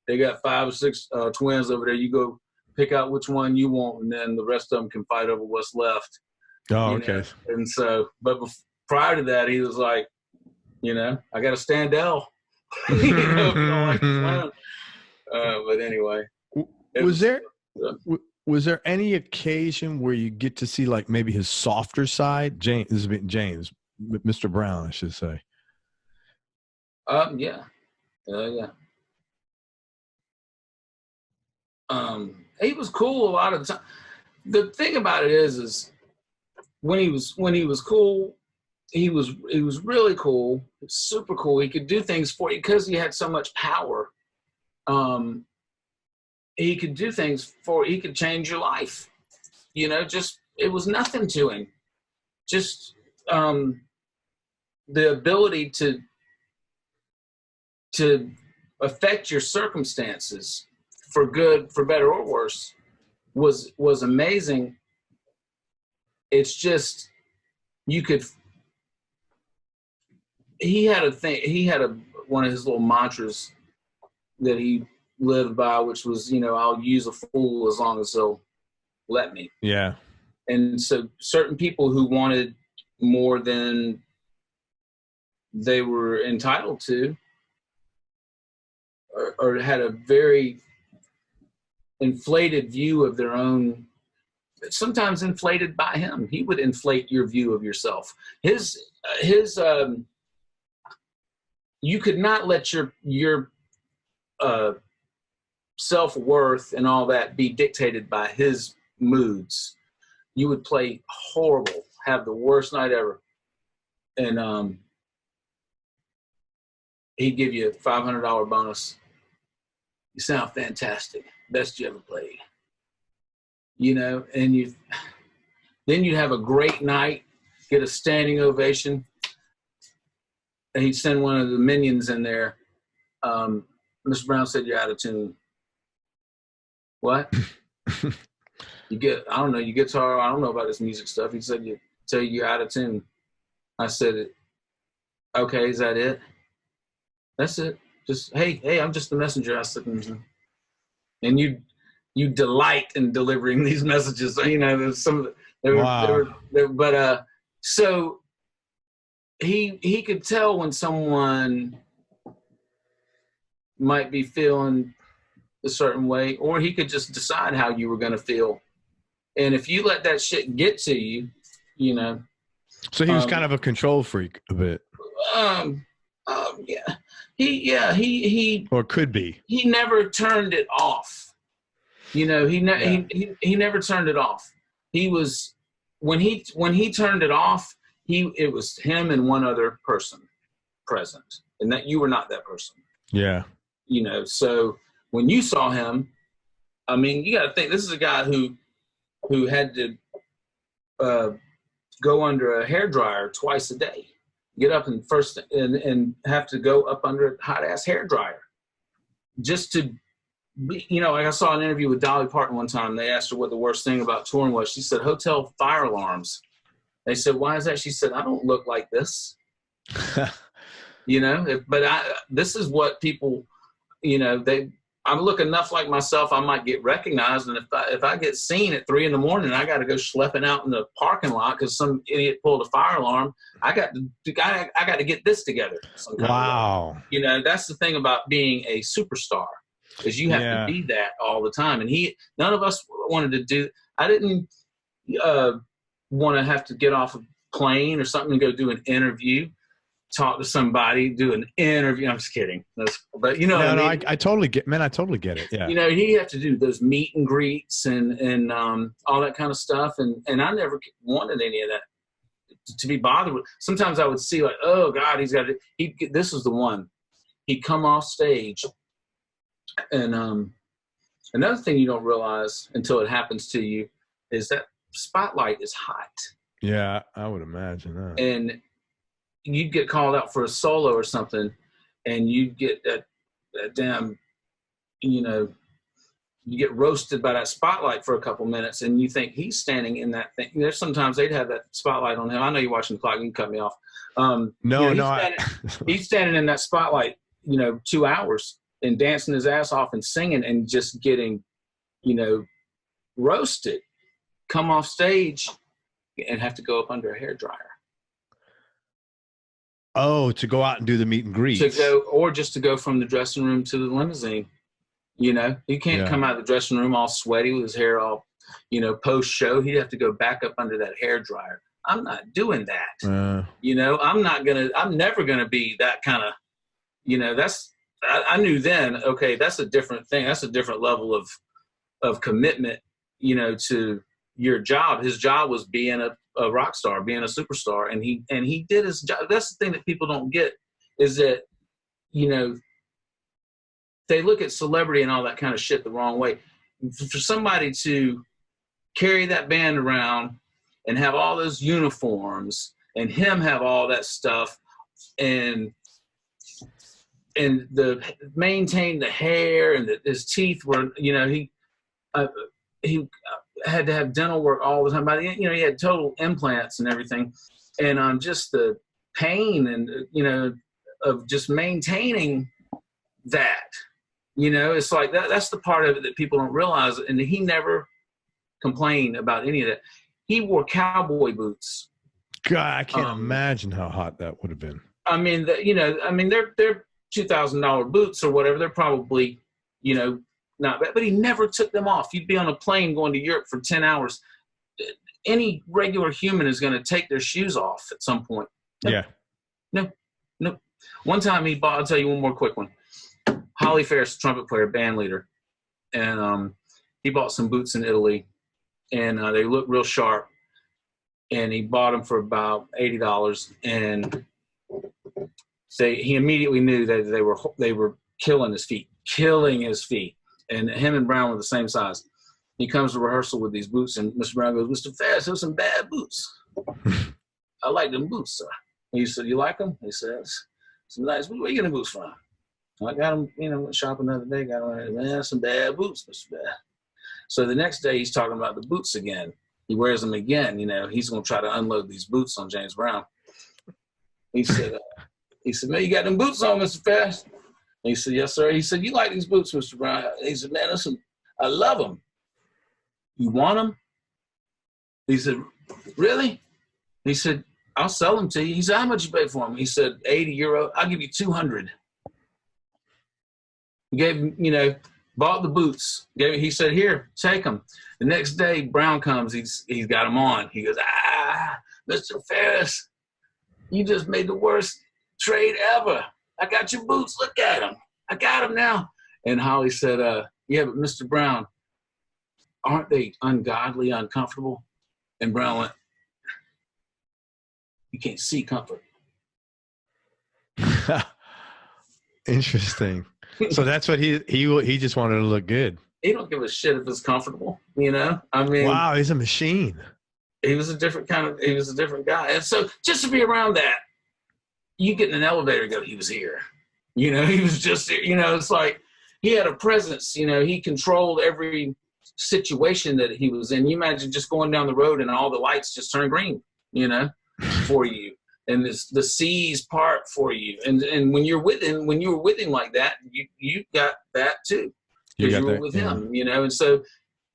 they got 5 or 6 twins over there. You go pick out which one you want, and then the rest of them can fight over what's left. Oh, okay. Know? And so, but prior to that, he was like, you know, I got a Standell. You know, if you don't like the twin. But anyway. Was there any occasion where you get to see like maybe his softer side? James, Mr. Brown, I should say. Yeah. He was cool a lot of the time. The thing about it is when he was cool, he was really cool, super cool. He could do things for you because he had so much power. He could do things he could change your life. You know, just, it was nothing to him. Just the ability to affect your circumstances for good, for better or worse, was amazing. It's just, he had one of his little mantras that he lived by, which was, you know, I'll use a fool as long as they'll let me. Yeah. And so certain people who wanted more than they were entitled to, or had a very inflated view of their own, sometimes inflated by him. He would inflate your view of yourself. You could not let your self-worth and all that be dictated by his moods. You would play horrible, have the worst night ever, and he'd give you a $500 bonus. You sound fantastic. Best you ever played. You know, and then you'd have a great night, get a standing ovation, and he'd send one of the minions in there. Mr. Brown said, you're out of tune. What? You guitar, I don't know about this music stuff. He said, you're out of tune. I said, okay, is that it? That's it. Just, hey, I'm just the messenger. I said, mm-hmm. And you delight in delivering these messages. You know, there's some, but so he could tell when someone might be feeling a certain way, or he could just decide how you were going to feel. And if you let that shit get to you, you know. So he was kind of a control freak a bit. Yeah. He or could be. He never turned it off. You know, he never turned it off. He was, when he turned it off, it was him and one other person present, and that you were not that person. Yeah. You know, so when you saw him, I mean, you got to think, this is a guy who had to go under a hairdryer twice a day, get up and have to go up under a hot ass hairdryer just to be, you know, like I saw an interview with Dolly Parton one time. They asked her what the worst thing about touring was. She said, hotel fire alarms. They said, why is that? She said, I don't look like this. You know, but this is what people, you know, I look enough like myself, I might get recognized. And if I get seen at 3 a.m, I got to go schlepping out in the parking lot because some idiot pulled a fire alarm. I got to get this together. Wow. You know, that's the thing about being a superstar, is you have to be that all the time. And none of us wanted to do. I didn't want to have to get off a plane or something and go do an interview. Talk to somebody, do an interview. I'm just kidding. But you know, I totally get, man. I totally get it. Yeah. You know, he have to do those meet and greets and all that kind of stuff. And I never wanted any of that to be bothered with. Sometimes I would see like, oh God, this is the one. He'd come off stage, and another thing you don't realize until it happens to you is that spotlight is hot. Yeah, I would imagine that. And you'd get called out for a solo or something, and you'd get that damn, you know, you get roasted by that spotlight for a couple minutes, and you think he's standing in that thing. There's sometimes they'd have that spotlight on him. I know you're watching the clock. You can cut me off. He's standing in that spotlight, you know, 2 hours and dancing his ass off and singing and just getting, you know, roasted. Come off stage and have to go up under a hairdryer. Oh, to go out and do the meet and greet. Or just to go from the dressing room to the limousine. You know, he can't come out of the dressing room all sweaty with his hair all, you know, post show. He'd have to go back up under that hairdryer. I'm not doing that. You know, I'm never gonna be that kind of, you know, I knew then, okay, that's a different thing. That's a different level of commitment, you know, to your job. His job was being a rock star, being a superstar, and he did his job. That's the thing that people don't get, is that, you know, they look at celebrity and all that kind of shit the wrong way. For somebody to carry that band around and have all those uniforms and him have all that stuff and maintain the hair and his teeth were, you know, he had to have dental work all the time. But, you know, he had total implants and everything. And just the pain and, you know, of just maintaining that, you know, it's like that's the part of it that people don't realize. And he never complained about any of that. He wore cowboy boots. God, I can't imagine how hot that would have been. I mean, they're $2,000 boots or whatever. They're probably, you know, not bad, but he never took them off. You'd be on a plane going to Europe for 10 hours. Any regular human is going to take their shoes off at some point. Yeah. No. One time I'll tell you one more quick one. Holly Ferris, trumpet player, band leader. And he bought some boots in Italy, and they look real sharp. And he bought them for about $80. And he immediately knew that they were killing his feet. And him and Brown were the same size. He comes to rehearsal with these boots, and Mr. Brown goes, "Mr. Ferris, those are some bad boots." "I like them boots, sir." He said, "You like them?" He says, "Some nice boots. Where you getting the boots from?" "I got them, you know, went shopping the other day. Got them, man, some bad boots, Mr. Bad." So the next day he's talking about the boots again. He wears them again. You know, he's going to try to unload these boots on James Brown. He said, "Man, you got them boots on, Mr. Ferris?" He said, "Yes, sir." He said, "You like these boots, Mr. Brown?" He said, "Man, listen, I love them." "You want them?" He said, "Really?" He said, "I'll sell them to you." He said, "How much you pay for them?" He said, €80. "I'll give you 200. He gave him, you know, bought the boots. He said, "Here, take them." The next day, Brown comes. He's got them on. He goes, "Mr. Ferris, you just made the worst trade ever. I got your boots. Look at them. I got them now." And Holly said, "Yeah, but Mr. Brown, aren't they ungodly, uncomfortable?" And Brown went, "You can't see comfort." Interesting. So that's what he just wanted to look good. He don't give a shit if it's comfortable, you know? I mean, wow, he's a machine. He was a different guy. And so just to be around that, you get in an elevator and go, he was here. You know, he was just here. You know, it's like he had a presence. You know, he controlled every situation that he was in. You imagine just going down the road and all the lights just turn green, you know, for you. And the seas part for you. And when you were with him like that, you got that too. because you were with him, you know. And so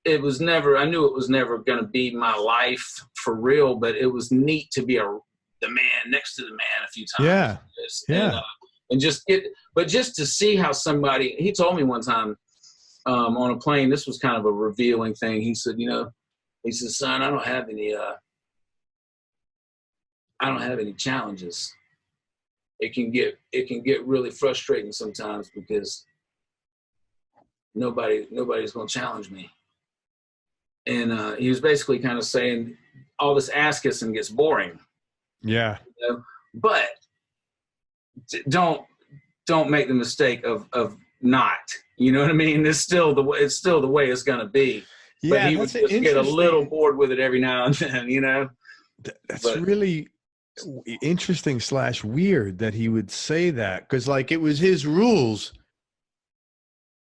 it was never, I knew it was never going to be my life for real, but it was neat to be the man next to the man a few times. Yeah. Yeah. And just to see how somebody, he told me one time on a plane, this was kind of a revealing thing. He said, you know, he said, son, I don't have any challenges. It can get really frustrating sometimes because nobody's going to challenge me. And he was basically kind of saying all this ass kissing gets boring. Yeah. You know? But don't make the mistake of not. You know what I mean? It's still the way it's going to be. Yeah, but he would just get a little bored with it every now and then, you know? That's really interesting / weird that he would say that, because like it was his rules.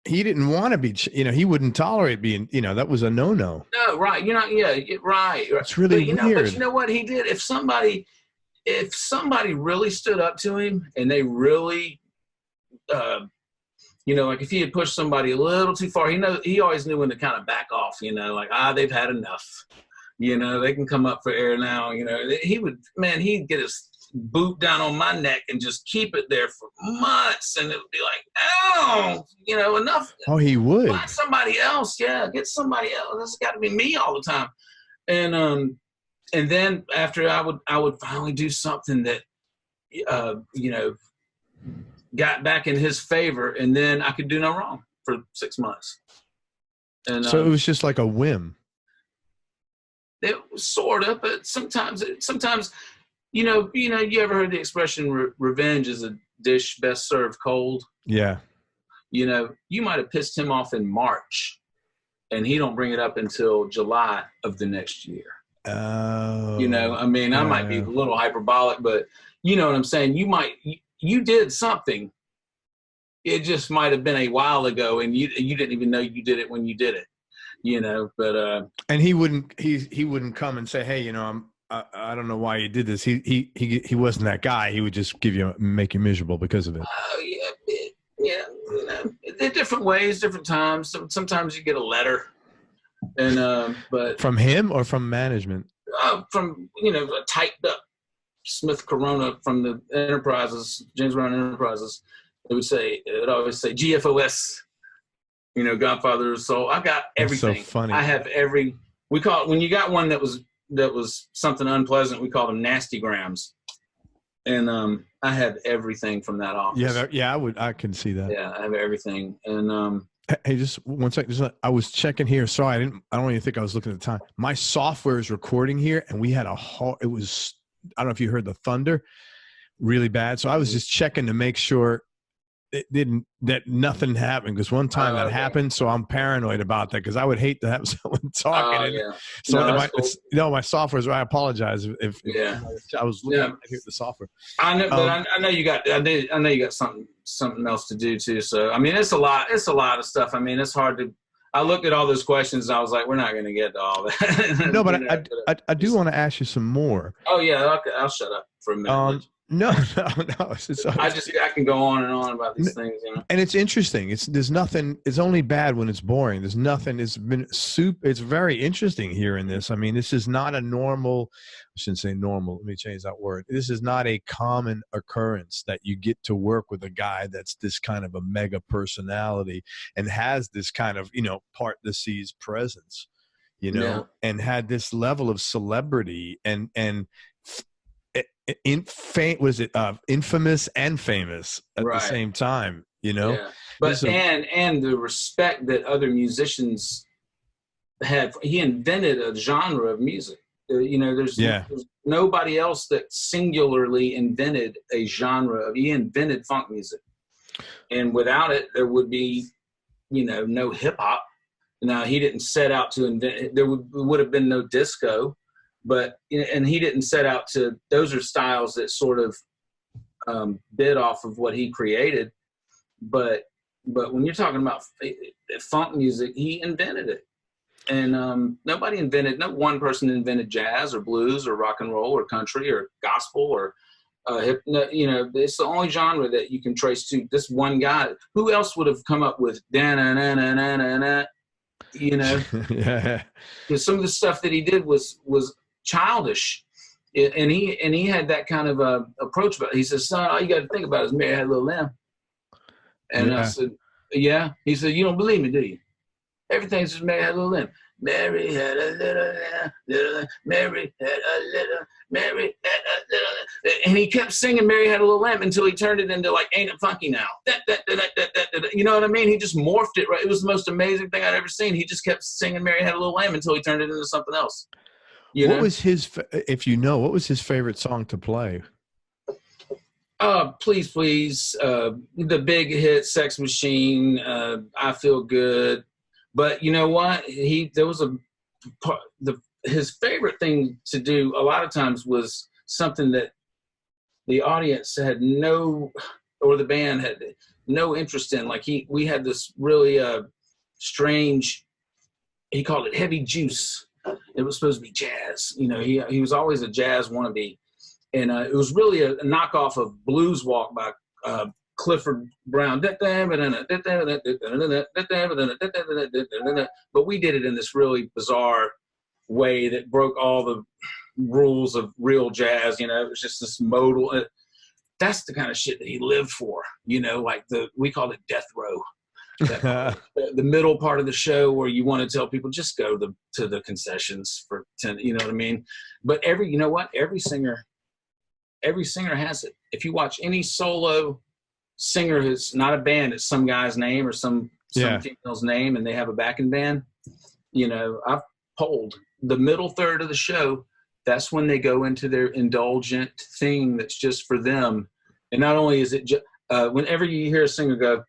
He didn't want to be, you know, he wouldn't tolerate being, you know, that was a no. No, right. You know, yeah, right. It's really weird. But you know what he did? If somebody really stood up to him and they really, you know, like if he had pushed somebody a little too far, he always knew when to kind of back off, you know, like, they've had enough, you know, they can come up for air now, you know. He'd get his boot down on my neck and just keep it there for months, and it would be like, oh, you know, enough. Oh, he would. Find somebody else, yeah, get somebody else. It's got to be me all the time. And then after I would finally do something that, you know, got back in his favor, and then I could do no wrong for 6 months. And so it was just like a whim. It was sort of, but sometimes, you know, you ever heard the expression revenge is a dish best served cold? Yeah. You know, you might have pissed him off in March, and he don't bring it up until July of the next year. Oh. You know, I mean, I might be a little hyperbolic, but you know what I'm saying? You did something. It just might have been a while ago, and you didn't even know you did it when you did it, you know, but and he wouldn't come and say, hey, you know, I don't know why you did this. He wasn't that guy. He would just make you miserable because of it. Yeah. You know, in different ways, different times. Sometimes you get a letter, and but from him or from management? From, you know, a typed up Smith Corona from the Enterprises, James Brown Enterprises. It would always say GFOS. You know, Godfather. So I got everything. That's so funny. I have we call it, when you got one that was something unpleasant, we call them nasty grams. And I have everything from that office. Yeah, I can see that. Yeah, I have everything. And hey, just one second. I was checking here. Sorry, I don't even think I was looking at the time. My software is recording here, and we had it was, I don't know if you heard the thunder, really bad. So I was just checking to make sure that nothing happened, because one time that happened, so I'm paranoid about that, because I would hate to have someone talking. Yeah. So cool. My software's. I apologize if I was looking at the software. I know, but I know you got. I know you got something else to do too. So I mean, it's a lot. It's a lot of stuff. I mean, it's hard to. I looked at all those questions and I was like, we're not going to get to all that. No, but I do want to ask you some more. Oh yeah, I'll shut up for a minute. No. I can go on and on about these things, you know. And it's interesting. There's nothing. It's only bad when it's boring. There's nothing. It's very interesting here in this. I mean, this is not a normal. I shouldn't say normal. Let me change that word. This is not a common occurrence that you get to work with a guy that's this kind of a mega personality and has this kind of, you know, part the seas presence, you know, and had this level of celebrity and. Infamous and famous at the same time, you know. Yeah. But and the respect that other musicians have. He invented a genre of music. You know, there's nobody else that singularly invented a genre. He invented funk music, and without it, there would be, you know, no hip hop. Now, he didn't set out to invent. There would have been no disco. But, and he didn't set out to, those are styles that sort of bid off of what he created. But when you're talking about funk music, he invented it. And no one person invented jazz or blues or rock and roll or country or gospel or You know, it's the only genre that you can trace to this one guy. Who else would have come up with da na na na na na na? You know, Yeah. because some of the stuff that he did was childish, and he had that kind of approach about it. He says, "Son, all you got to think about is Mary Had a Little Lamb." And I said, "Yeah." He said, "You don't believe me, do you? Everything's just Mary Had a Little Lamb. Mary had a little lamb, Mary had a little, Mary had a little," and he kept singing Mary Had a Little Lamb until he turned it into like Ain't It Funky Now. You know what I mean? He just morphed it, right? It was the most amazing thing I'd ever seen. He just kept singing Mary Had a Little Lamb until he turned it into something else. What was his, if you know, what was his favorite song to play? Please, Please, the big hit, Sex Machine, I Feel Good. But you know what? His favorite thing to do a lot of times was something that the audience had or the band had no interest in. Like we had this really strange, he called it heavy juice. It was supposed to be jazz. You know, he was always a jazz wannabe. And it was really a knockoff of Blues Walk by Clifford Brown. But we did it in this really bizarre way that broke all the rules of real jazz. You know, it was just this modal. That's the kind of shit that he lived for. You know, like we called it death row. The middle part of the show where you want to tell people just go to the concessions for 10. You know what I mean? But you know what? Every singer has it. If you watch any solo singer who's not a band, it's some guy's name or some female's name, and they have a backing band. You know, I've polled the middle third of the show. That's when they go into their indulgent thing that's just for them. And not only is it whenever you hear a singer go,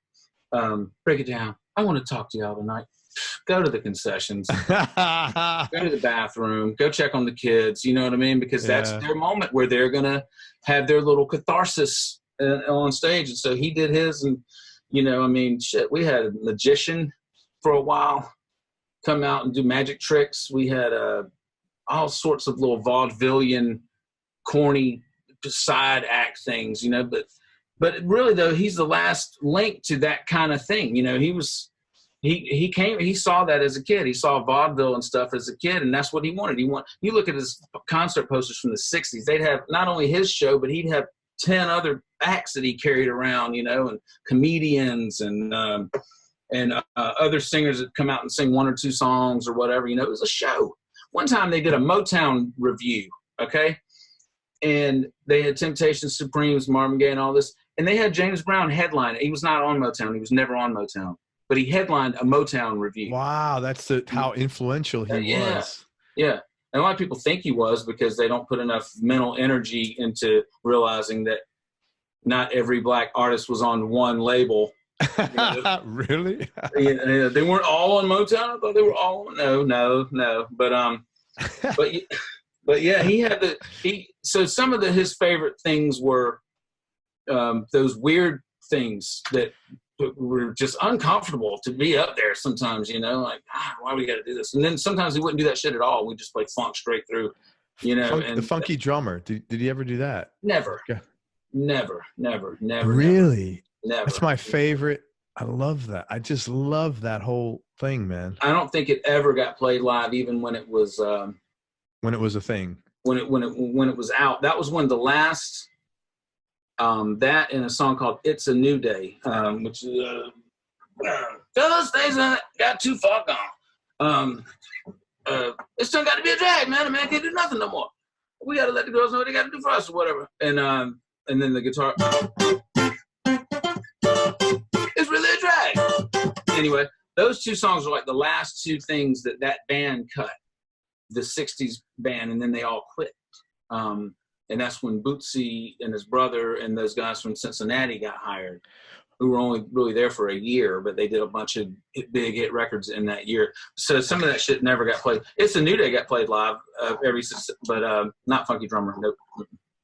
break it down, I want to talk to y'all tonight. Go to the concessions, go to the bathroom, go check on the kids. You know what I mean? Because that's their moment where they're going to have their little catharsis on stage. And so he did his, and, you know, I mean, shit, we had a magician for a while come out and do magic tricks. We had all sorts of little vaudevillian, corny side act things, you know, but really though, he's the last link to that kind of thing. You know, he saw that as a kid. He saw vaudeville and stuff as a kid, and that's what he wanted. You look at his concert posters from the 60s, they'd have not only his show, but he'd have 10 other acts that he carried around, you know, and comedians and other singers that come out and sing one or two songs or whatever. You know, it was a show. One time they did a Motown review, okay? And they had Temptations, Supremes, Marvin Gaye, and all this. And they had James Brown headline. He was not on Motown. He was never on Motown. But he headlined a Motown review. Wow, that's how influential he was. Yeah. And a lot of people think he was because they don't put enough mental energy into realizing that not every black artist was on one label. You know, really? They weren't all on Motown. I thought they were all on. No. But yeah, he had so some of his favorite things were those weird things that were just uncomfortable to be up there sometimes, you know, like, why we got to do this? And then sometimes he wouldn't do that shit at all. We just play funk straight through, you know. The funky drummer. Did he ever do that? Never. Okay. Never. Really? Never. That's my favorite. I love that. I just love that whole thing, man. I don't think it ever got played live, even when it was a thing. When it was out. That was when the last that and a song called "It's a New Day," which is those things got too far gone. It's still got to be a drag, man. A man can't do nothing no more. We got to let the girls know what they got to do for us or whatever. And then the guitar. It's really a drag. Anyway, those two songs are like the last two things that band cut, the 60s band, and then they all quit. And that's when Bootsy and his brother and those guys from Cincinnati got hired, who were only really there for a year, but they did a bunch of big hit records in that year. So some of that shit never got played. It's a New Day got played live but not Funky Drummer. Nope.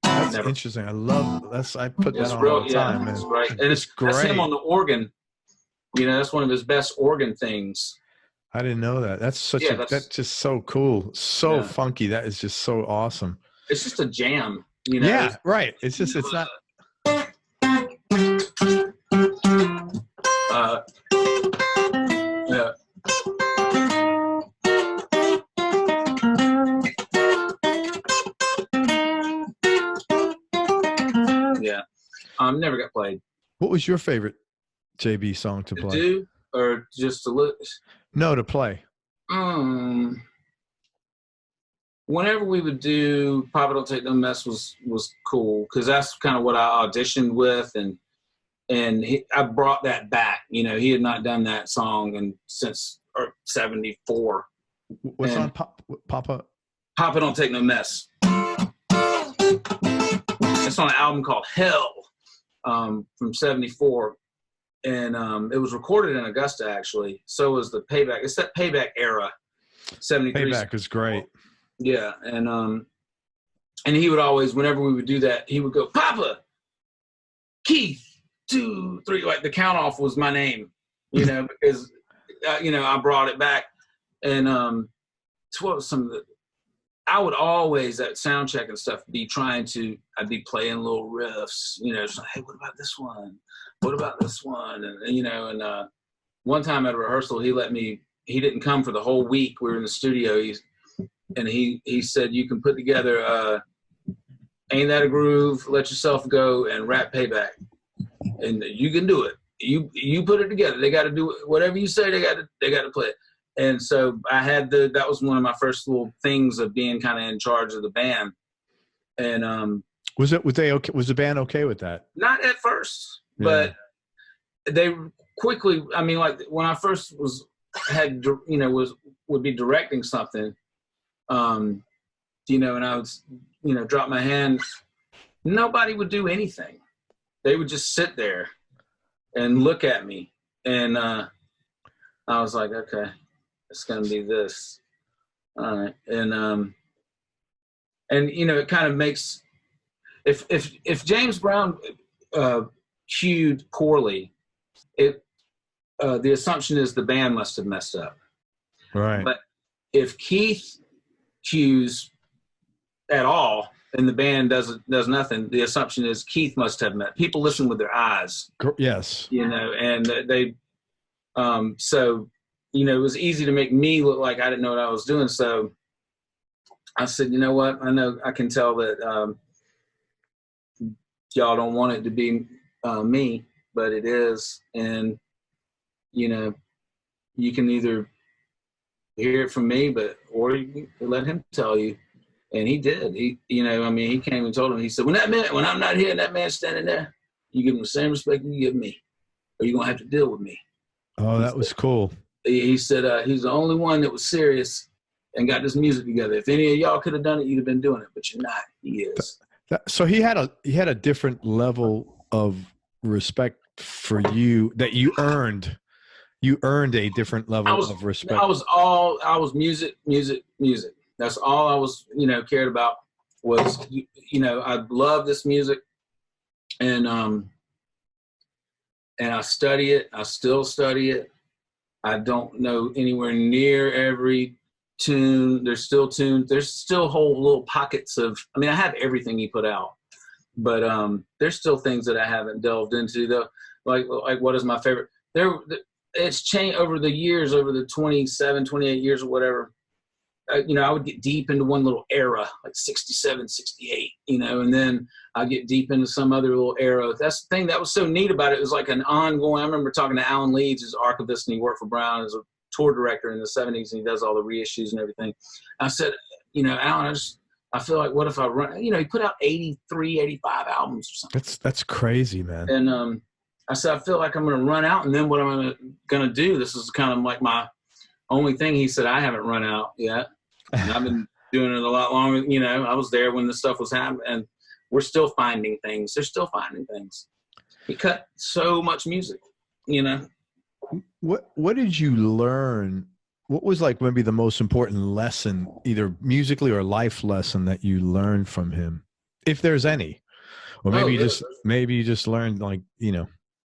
That's never. Interesting. I love that's. I put that on all the time, man. It's great. And it's great. That's him on the organ. You know, that's one of his best organ things. I didn't know that. That's that's just so cool. So funky. That is just so awesome. It's just a jam. You know, Yeah, right. It's just, it's not. Yeah. Yeah. Never got played. What was your favorite JB song to play? Do or just to look? No, to play. Whenever we would do Papa Don't Take No Mess was cool, because that's kind of what I auditioned with, and I brought that back. You know, he had not done that song since '74. What's on Papa? Papa Don't Take No Mess. It's on an album called Hell from '74. And it was recorded in Augusta, actually. So was the Payback. It's that Payback era. 73. Payback is great. Yeah, and he would always, whenever we would do that, he would go, Papa, Keith, 2, 3. Like the count off was my name, you know, because you know, I brought it back. And what was some of the? I would always at sound check and stuff I'd be playing little riffs, you know, just like, hey, what about this one? What about this one? And you know, and one time at a rehearsal, he didn't come for the whole week. We were in the studio. He said, you can put together Ain't That a Groove, Let Yourself Go, and Rap Payback. And you can do it. You put it together. They got to do it. Whatever you say, they got to play it. And so I had that was one of my first little things of being kind of in charge of the band. And was the band okay with that? Not at first, yeah. But they quickly, I mean, like when I first would be directing something, you know, and I would, you know, drop my hand, nobody would do anything. They would just sit there and look at me. And I was like, okay, it's going to be this. All right. And you know, it kind of makes, if James Brown cued poorly, the assumption is the band must have messed up. Right. But if Keith cues at all and the band does nothing, the assumption is Keith must have met. People listen with their eyes. Yes. You know, and they, so, you know, it was easy to make me look like I didn't know what I was doing. So I said, you know what? I can tell that y'all don't want it to be me, but it is. And, you know, you can either hear it from me, or you can let him tell you. And he did. You know, I mean, he came and told him, he said, when I'm not here and that man's standing there, you give him the same respect you give me, or you're going to have to deal with me. Oh, that was cool. He said he's the only one that was serious and got this music together. If any of y'all could have done it, you'd have been doing it, but you're not. He is. So he had a different level of respect for you that you earned. You earned a different level of respect. I was music. That's all I was, you know, cared about was, you know, I love this music, and I study it. I still study it. I don't know anywhere near every tune. There's still tunes. There's still whole little pockets of, I mean, I have everything he put out, but there's still things that I haven't delved into though. Like what is my favorite? It's changed over the years, over the 27, 28 years or whatever. You know, I would get deep into one little era, like 67, 68, you know, and then I get deep into some other little era. That's the thing that was so neat about it. It was like an ongoing, I remember talking to Alan Leeds, who's archivist, and he worked for Brown as a tour director in the 70s, and he does all the reissues and everything. I said, you know, Alan, I feel like, what if I run, you know, he put out 83, 85 albums or something. That's crazy, man. And I said, I feel like I'm going to run out, and then what am I going to do? This is kind of like my only thing. He said, I haven't run out yet. And I've been doing it a lot longer. You know, I was there when this stuff was happening, and we're still finding things. They're still finding things. He cut so much music, you know. What did you learn? What was like maybe the most important lesson, either musically or life lesson, that you learned from him, if there's any? Or maybe you just learned, like, you know,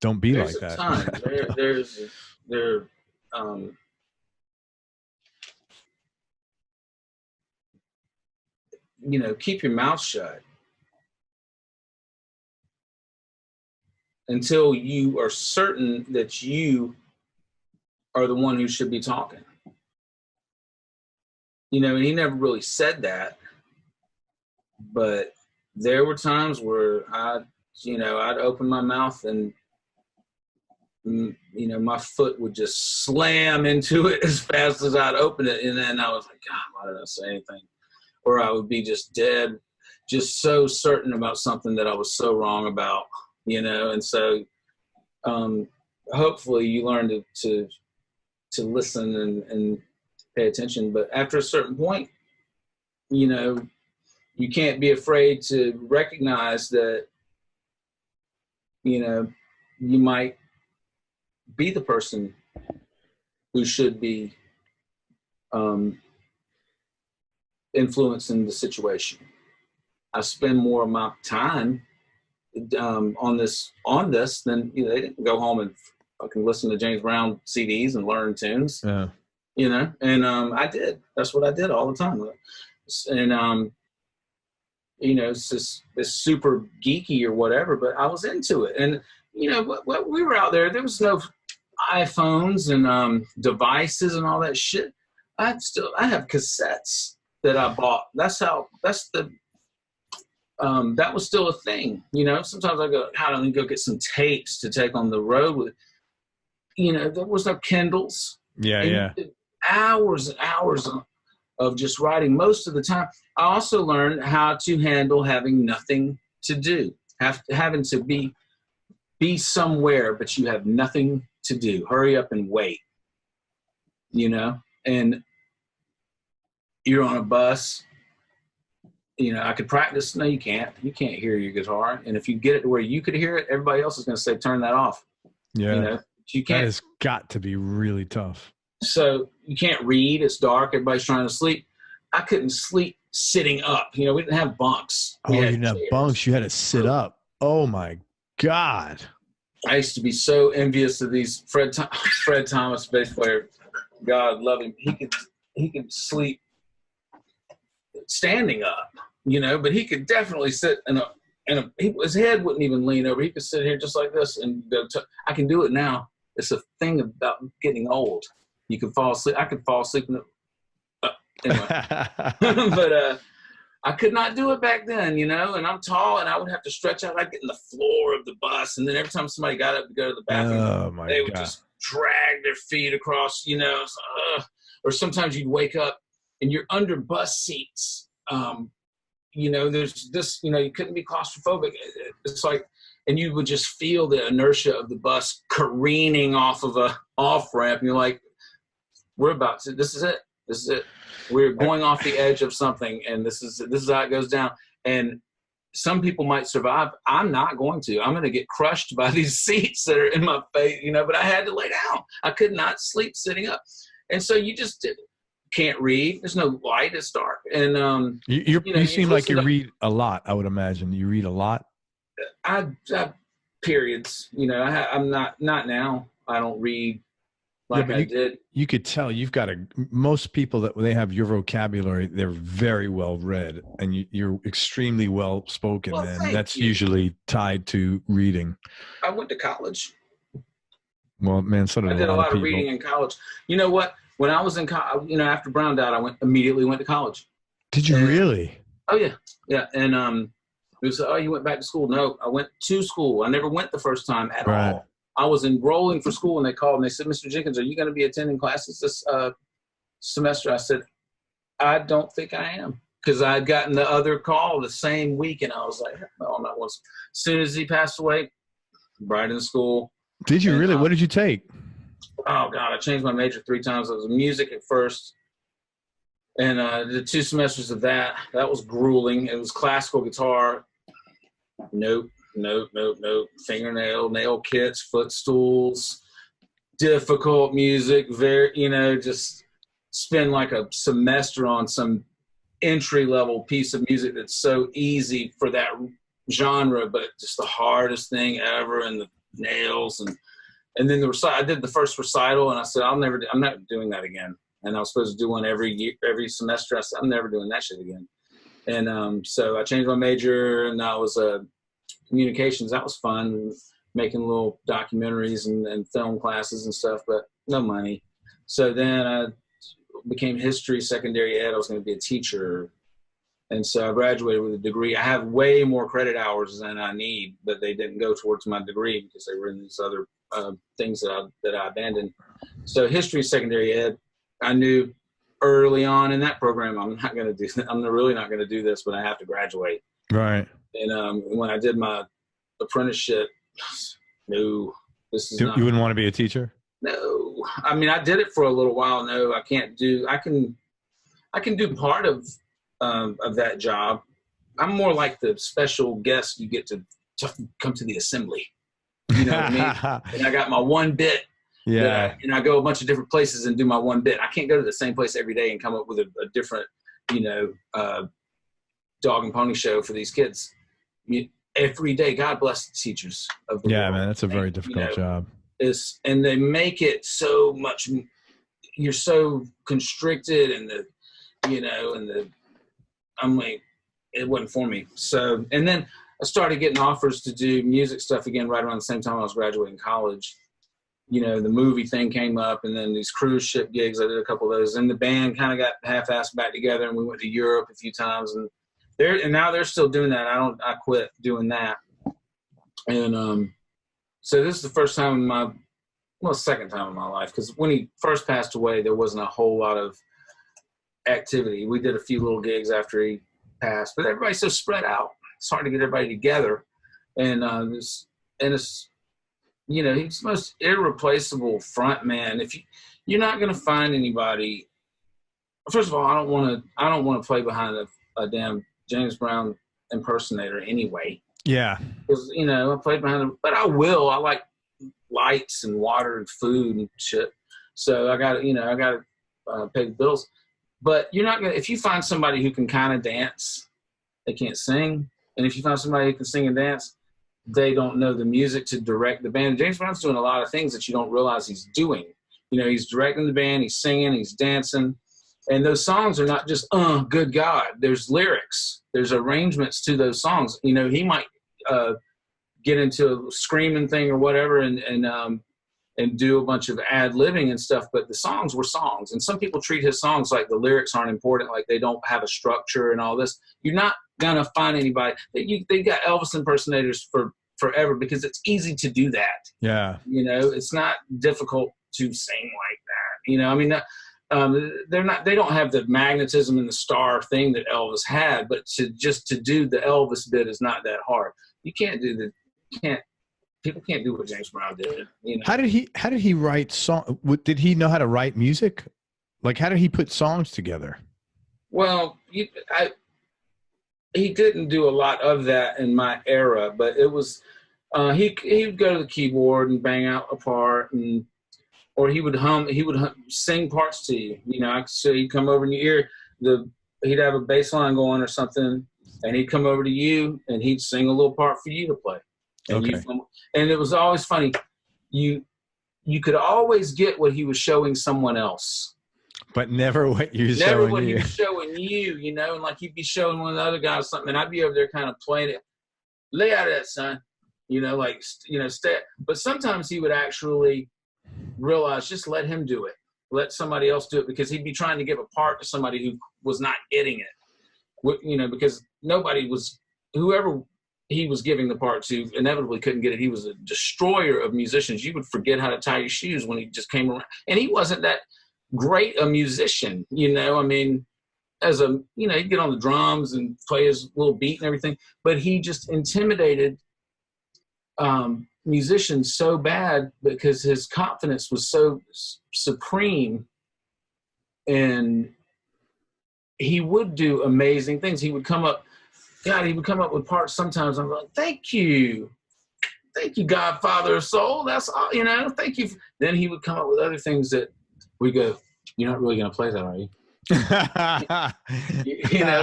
don't be like that. You know, keep your mouth shut. until you are certain that you are the one who should be talking. You know, and he never really said that, but there were times where I'd open my mouth and, you know, my foot would just slam into it as fast as I'd open it. And then I was like, God, why did I say anything? Or I would be just dead, just so certain about something that I was so wrong about, you know? And so hopefully you learn to listen and pay attention. But after a certain point, you know, you can't be afraid to recognize that, you know, you might be the person who should be influencing the situation. I spend more of my time on this than, you know, they didn't go home and fucking listen to James Brown CDs and learn tunes. Yeah. You know, and I did. That's what I did all the time. And you know, it's just this super geeky or whatever, but I was into it. And you know, what we were out there was no iPhones and devices and all that shit. I have cassettes that I bought. That was still a thing. You know, sometimes I go, how do I go get some tapes to take on the road with? You know, there was no Kindles. Yeah, and yeah. Hours and hours of just writing most of the time. I also learned how to handle having nothing to do, having to be somewhere, but you have nothing to do. Hurry up and wait, you know? And you're on a bus, you know, I could practice. No, you can't. You can't hear your guitar. And if you get it to where you could hear it, everybody else is going to say, turn that off. Yeah. You know, you can't. That has got to be really tough. So you can't read. It's dark. Everybody's trying to sleep. I couldn't sleep sitting up. You know, we didn't have bunks. Oh, you didn't have bunks. You had to sit up. Oh my God. I used to be so envious of these Fred Thomas, bass player. God love him. He could sleep standing up, you know, but he could definitely sit his head wouldn't even lean over. He could sit here just like this and go. I can do it now. It's a thing about getting old. You can fall asleep. I could fall asleep. Anyway, but I could not do it back then, you know. And I'm tall, and I would have to stretch out. I'd get in the floor of the bus, and then every time somebody got up to go to the bathroom, they would just drag their feet across, you know. Or sometimes you'd wake up and you're under bus seats. You know, there's this. You know, you couldn't be claustrophobic. It's like. And you would just feel the inertia of the bus careening off of a off ramp, and you're like, this is it. We're going off the edge of something, and this is how it goes down. And some people might survive. I'm not going to. I'm going to get crushed by these seats that are in my face, you know, but I had to lay down. I could not sleep sitting up. And so you just can't read. There's no light. It's dark. And you seem like you read a lot, I would imagine. You read a lot? I periods, you know. I'm not now. I don't read like I did. You could tell you've got most people that they have your vocabulary, they're very well read, and you're extremely well spoken, and that's usually tied to reading. I went to college. Well, man, so did I did a lot of reading in college. You know what? When I was in college, you know, after Brown died, I immediately went to college. Did you really? Oh yeah, yeah, and it was, oh, you went back to school? No, I went to school. I never went the first time at all. I was enrolling for school, and they called and they said, Mr. Jenkins, are you going to be attending classes this semester? I said, I don't think I am, because I had gotten the other call the same week, and I was like, no, I'm not. As soon as he passed away, right in school. Did you really? What did you take? Oh, God, I changed my major 3 times. It was music at first. And did 2 semesters of that. That was grueling. It was classical guitar. Nope. Fingernail, nail kits, footstools, difficult music. Very, you know, just spend like a semester on some entry-level piece of music that's so easy for that genre, but just the hardest thing ever, and the nails. And then I did the first recital, and I said, I'm not doing that again. And I was supposed to do one every semester. I said, I'm never doing that shit again. And so I changed my major, and that was communications. That was fun. making little documentaries and film classes and stuff, but no money. So then I became history, secondary ed. I was going to be a teacher. And so I graduated with a degree. I have way more credit hours than I need, but they didn't go towards my degree because they were in these other things that I abandoned. So history, secondary ed, I knew early on in that program, I'm really not going to do this, but I have to graduate. Right. And when I did my apprenticeship, no, this is not. You wouldn't want to be a teacher? No. I mean, I did it for a little while. No, I can't do, I can do part of that job. I'm more like the special guest you get to come to the assembly. You know what I mean? And I got my one bit. Yeah. And I go a bunch of different places and do my one bit. I can't go to the same place every day and come up with a different, dog and pony show for these kids. Every day, God bless the teachers of the world. Man, that's a very difficult job. And they make it so much, you're so constricted I'm like, it wasn't for me. So, and then I started getting offers to do music stuff again right around the same time I was graduating college. The movie thing came up, and then these cruise ship gigs, I did a couple of those, and the band kind of got half-assed back together, and we went to Europe a few times, and now they're still doing that. I quit doing that. And so this is the first time second time in my life, because when he first passed away, there wasn't a whole lot of activity. We did a few little gigs after he passed, but everybody's so spread out. It's hard to get everybody together. And he's the most irreplaceable front man. If you're not going to find anybody, first of all, I don't want to play behind a damn James Brown impersonator anyway. Yeah. Because, I played behind him, but I will. I like lights and water and food and shit. So I got to pay the bills. But you're not going to, if you find somebody who can kind of dance, they can't sing. And if you find somebody who can sing and dance, they don't know the music to direct the band. James Brown's doing a lot of things that you don't realize he's doing. He's directing the band, he's singing, he's dancing. And those songs are not just, good God. There's lyrics. There's arrangements to those songs. He might get into a screaming thing or whatever and do a bunch of ad-libbing and stuff, but the songs were songs. And some people treat his songs like the lyrics aren't important, like they don't have a structure and all this. You're not going to find anybody. They got Elvis impersonators for forever because it's easy to do that. Yeah. It's not difficult to sing like that. They don't have the magnetism and the star thing that Elvis had, but to do the Elvis bit is not that hard. People can't do what James Brown did. How did he write song? Did he know how to write music? Like, how did he put songs together? Well, he didn't do a lot of that in my era, but it was he'd go to the keyboard and bang out a part, or he would sing parts to you. So he'd come over and you hear he'd have a bass line going or something, and he'd come over to you and he'd sing a little part for you to play. And and it was always funny. You could always get what he was showing someone else, but never what he was showing you. And like he'd be showing one of the other guys something, and I'd be over there kind of playing it. Lay out of that, son. Stay. But sometimes he would actually realize, just let him do it. Let somebody else do it, because he'd be trying to give a part to somebody who was not getting it. Because whoever he was giving the part to inevitably couldn't get it. He was a destroyer of musicians. You would forget how to tie your shoes when he just came around. And he wasn't that great a musician, he'd get on the drums and play his little beat and everything, but he just intimidated musicians so bad because his confidence was so supreme, and he would do amazing things. He would come up with parts sometimes. I'm like, thank you, Godfather of Soul. That's all, thank you. Then he would come up with other things that we go, you're not really going to play that, are you?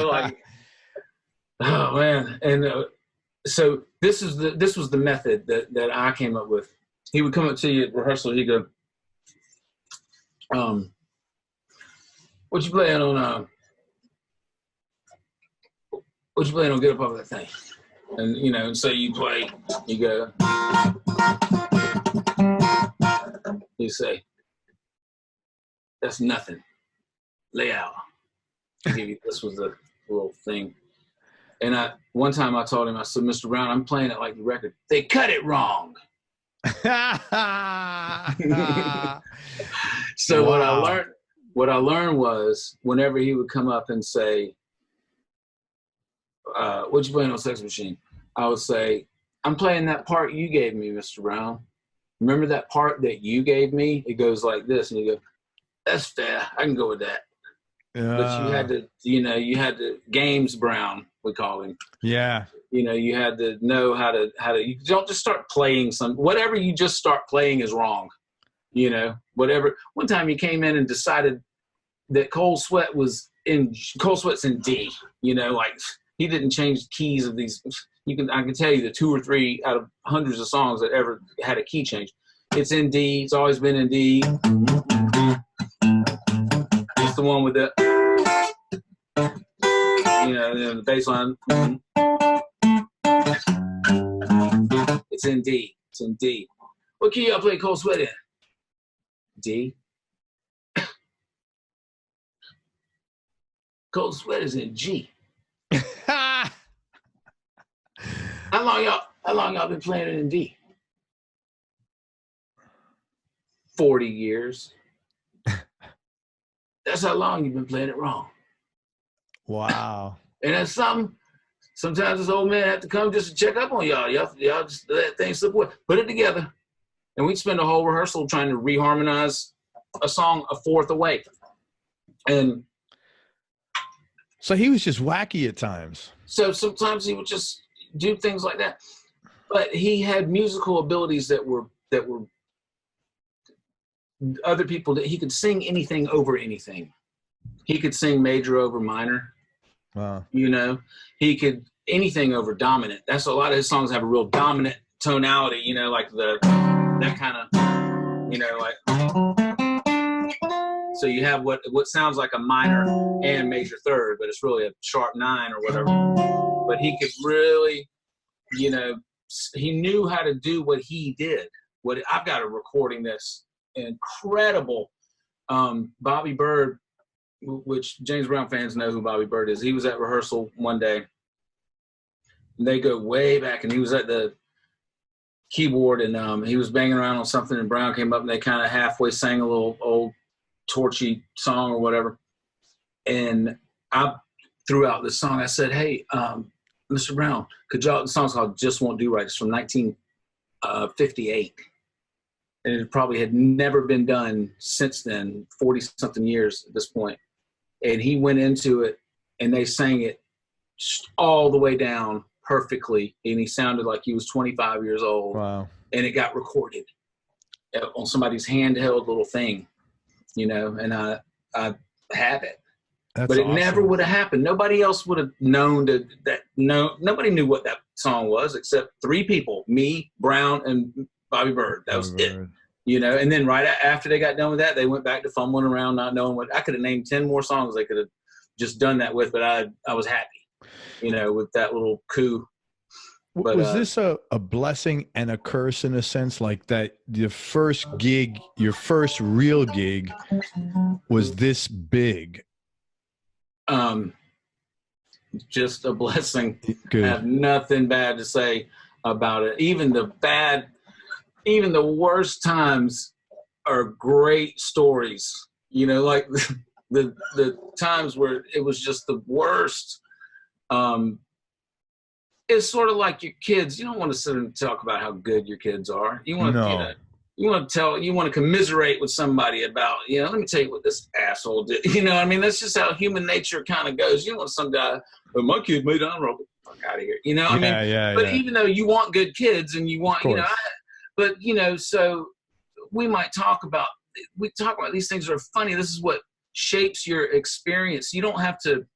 Like, oh man. And so this was the method that I came up with. He would come up to you at rehearsal. He'd go, what you playing on? What you playing on? Get up off that thing. And, and so you play, you go, You say, that's nothing. Lay out. This was a little thing. And one time I told him, I said, Mr. Brown, I'm playing it like the record. They cut it wrong. So wow. what I learned was whenever he would come up and say, what you playing on Sex Machine? I would say, I'm playing that part you gave me, Mr. Brown. Remember that part that you gave me? It goes like this. And you go, that's fair. I can go with that. But you had to, you had to, Games Brown, we call him. Yeah. You had to know how to, you don't just start playing whatever you just start playing is wrong. Whatever. One time he came in and decided that Cold Sweat's in D, like he didn't change the keys of these. I can tell you the 2 or 3 out of hundreds of songs that ever had a key change. It's in D. It's always been in D. It's the one with the, the bass line. It's in D. It's in D. What key y'all play Cold Sweat in? D. Cold Sweat is in G. How long y'all been playing it in D? 40 years. That's how long you've been playing it wrong. Wow. And that's something. Sometimes this old man have to come just to check up on y'all. Y'all just let things slip away. Put it together. And we'd spend a whole rehearsal trying to reharmonize a song a fourth away. And so he was just wacky at times. So sometimes he would just do things like that. But he had musical abilities that were other people, that he could sing anything over anything. He could sing major over minor. Wow. He could anything over dominant. That's a lot of his songs have a real dominant tonality, like that kind of, like. So you have what sounds like a minor and major third, but it's really a sharp 9 or whatever. But he could really, he knew how to do what he did. I've got a recording that's incredible. Bobby Bird, which James Brown fans know who Bobby Bird is. He was at rehearsal one day. And they go way back, and he was at the keyboard, and he was banging around on something, and Brown came up, and they kind of halfway sang a little old torchy song or whatever. And I threw out this song. I said, hey, Mr. Brown, the song's called Just Won't Do Right. It's from 1958. And it probably had never been done since then, 40-something years at this point. And he went into it, and they sang it all the way down perfectly. And he sounded like he was 25 years old. Wow. And it got recorded on somebody's handheld little thing, and I have it. But it never would have happened. Nobody else would have known nobody knew what that song was except 3 people, me, Brown, and Bobby Bird. That was it. And then right after they got done with that, they went back to fumbling around, not knowing what. I could have named 10 more songs they could have just done that with, but I was happy, with that little coup. But, was this a blessing and a curse in a sense, like that your first real gig was this big? Just a blessing. Good. I have nothing bad to say about it. Even the worst times are great stories. Like the times where it was just the worst. It's sort of like your kids. You don't want to sit and talk about how good your kids are. You want to, you want to commiserate with somebody about, let me tell you what this asshole did. That's just how human nature kind of goes. You want some guy, my kid made on roll. Fuck out of here. But even though you want good kids and you want, so we talk about these things that are funny. This is what shapes your experience. You don't have to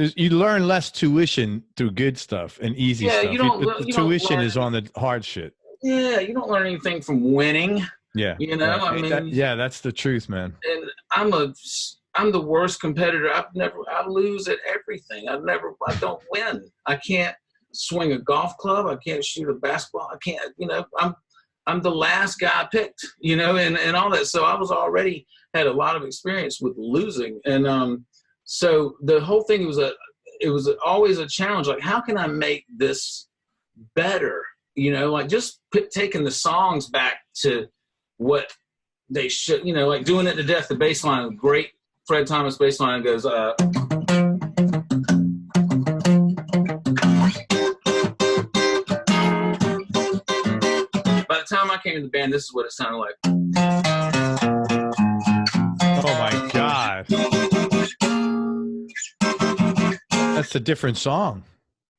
you learn less tuition through good stuff and easy stuff. Tuition is on the hard shit. Yeah, you don't learn anything from winning. Yeah. That's the truth, man. And I'm the worst competitor. I lose at everything. I don't win. I can't swing a golf club. I can't shoot a basketball. I can't, you know, I'm the last guy picked, you know, and all that. So I was already had a lot of experience with losing. And so the whole thing was always a challenge. Like, how can I make this better? You know, like just taking the songs back to what they should, you know, like Doing It to Death, the bass line, great Fred Thomas bass line goes, by the time I came to the band, this is what it sounded like. Oh my God. That's a different song.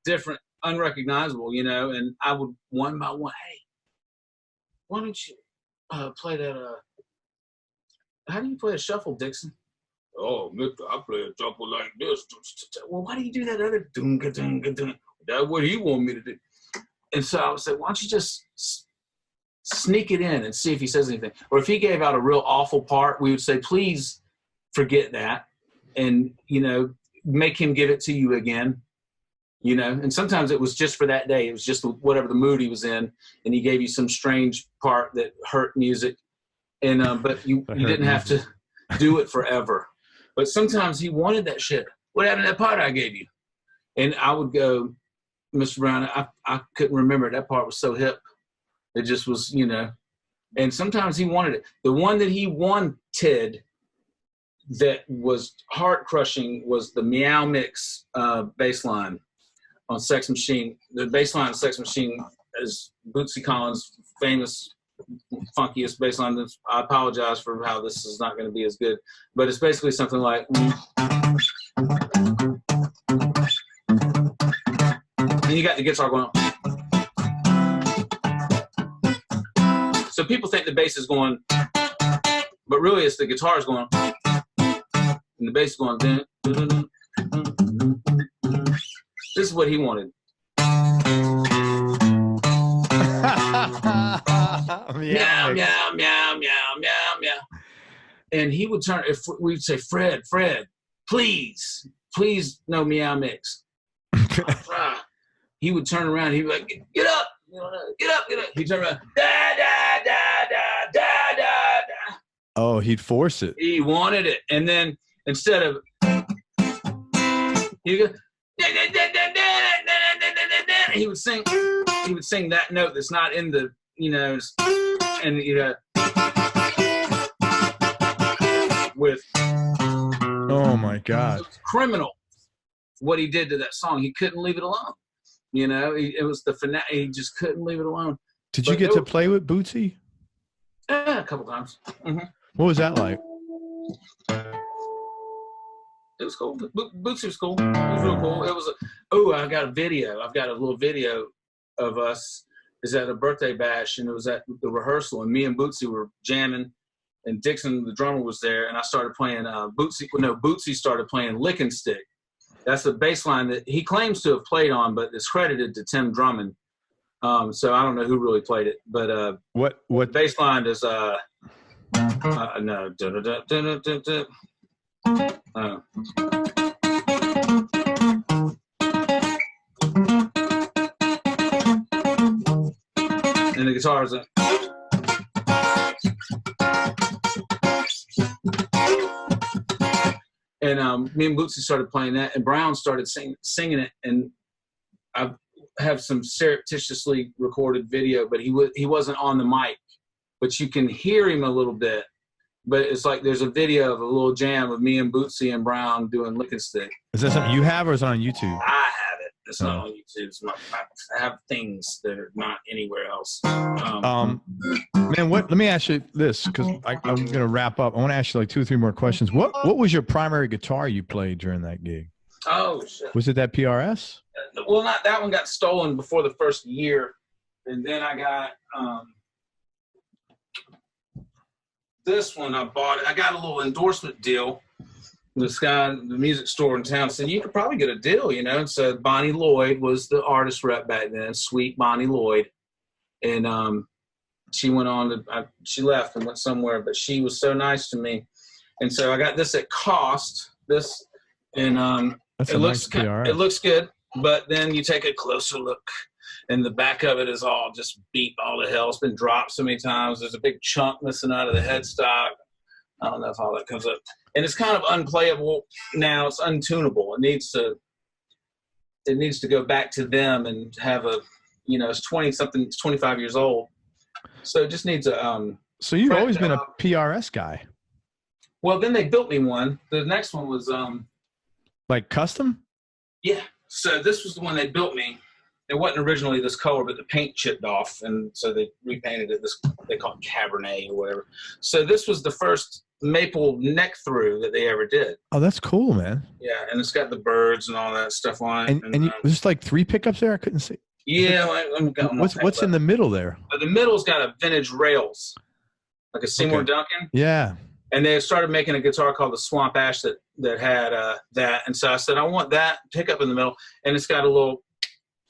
Different, unrecognizable, you know, and I would one by one, hey, why don't you play that, how do you play a shuffle, Dixon? Oh, Mister, I play a shuffle like this. Well, why do you do that other dunga dunga dunga? That's what he wanted me to do. And so I would say, why don't you just sneak it in and see if he says anything? Or if he gave out a real awful part, we would say, please forget that, and, you know, make him give it to you again. You know, and sometimes it was just for that day. It was just whatever the mood he was in, and he gave you some strange part that hurt music, and but you didn't have to do it forever. But sometimes he wanted that shit. What happened to that part I gave you? And I would go, Mr. Brown, I couldn't remember. That part was so hip. It just was, you know. And sometimes he wanted it. The one that he wanted that was heart crushing was the Meow Mix bass line on Sex Machine. The bass line of Sex Machine is Bootsy Collins' famous, funkiest bass line. I apologize for how this is not going to be as good, but it's basically something like, and you got the guitar going on. So people think the bass is going, but really it's the guitar's going, and the bass is going, dun, dun, dun, dun, dun, dun, dun. This is what he wanted. Meow, meow, meow, meow, meow, meow. And he would turn, if we'd say, Fred, please, no Meow Mix. He would turn around, he'd be like, get up, get up. He'd turn around, da, da, da, da, da, da, da. Oh, he'd force it. He wanted it. And then instead of, he'd go, he would sing that note that's not in the, you know, and, you know, with, oh my God, it was criminal what he did to that song. He couldn't leave it alone. You know, it was the finale. He just couldn't leave it alone. Did you get to play with Bootsy? Yeah, a couple times. Mm-hmm. What was that like? It was cool. Bootsy was cool. It was real cool. It was I got a video. I've got a little video of us. Is at a birthday bash, and it was at the rehearsal, and me and Bootsy were jamming, and Dixon, the drummer, was there, and I started playing Bootsy started playing Lick and Stick. That's the bass line that he claims to have played on, but it's credited to Tim Drummond. So I don't know who really played it, but what bass line is no. And the guitar is and me and Bootsy started playing that, and Brown started singing it, and I have some surreptitiously recorded video, but he wasn't on the mic, but you can hear him a little bit. But it's like there's a video of a little jam of me and Bootsy and Brown doing Lick and Stick. Is that something you have, or is it on YouTube? I have it. It's not on YouTube. I have things that are not anywhere else. Man, let me ask you this, because I'm going to wrap up. I want to ask you like 2 or 3 more questions. What was your primary guitar you played during that gig? Oh, shit. Was it that PRS? Well, not that one. Got stolen before the first year, and then I got this one. I bought it. I got a little endorsement deal. This guy, the music store in town, said you could probably get a deal, you know. And so Bonnie Lloyd was the artist rep back then, sweet Bonnie Lloyd, and she went on to she left and went somewhere, but she was so nice to me, and so I got this at cost. This, and That's it looks nice it looks good. But then you take a closer look, and the back of it is all just beat all to hell. It's been dropped so many times. There's a big chunk missing out of the headstock. I don't know if all that comes up. And it's kind of unplayable now. It's untunable. It needs to go back to them and have a, it's 20-something, it's 25 years old. So it just needs a So you've always been a PRS guy. Well, then they built me one. The next one was like custom? Yeah. So this was the one they built me. It wasn't originally this color, but the paint chipped off, and so they repainted it this, they call it Cabernet or whatever. So this was the first maple neck through that they ever did. Oh, that's cool, man. Yeah, and it's got the birds and all that stuff on it. And there's like 3 pickups there? I couldn't see. Yeah. What's in the middle there? The middle's got a vintage rails, like a Seymour Duncan. Yeah. And they started making a guitar called the Swamp Ash that had that. And so I said, I want that pickup in the middle. And it's got a little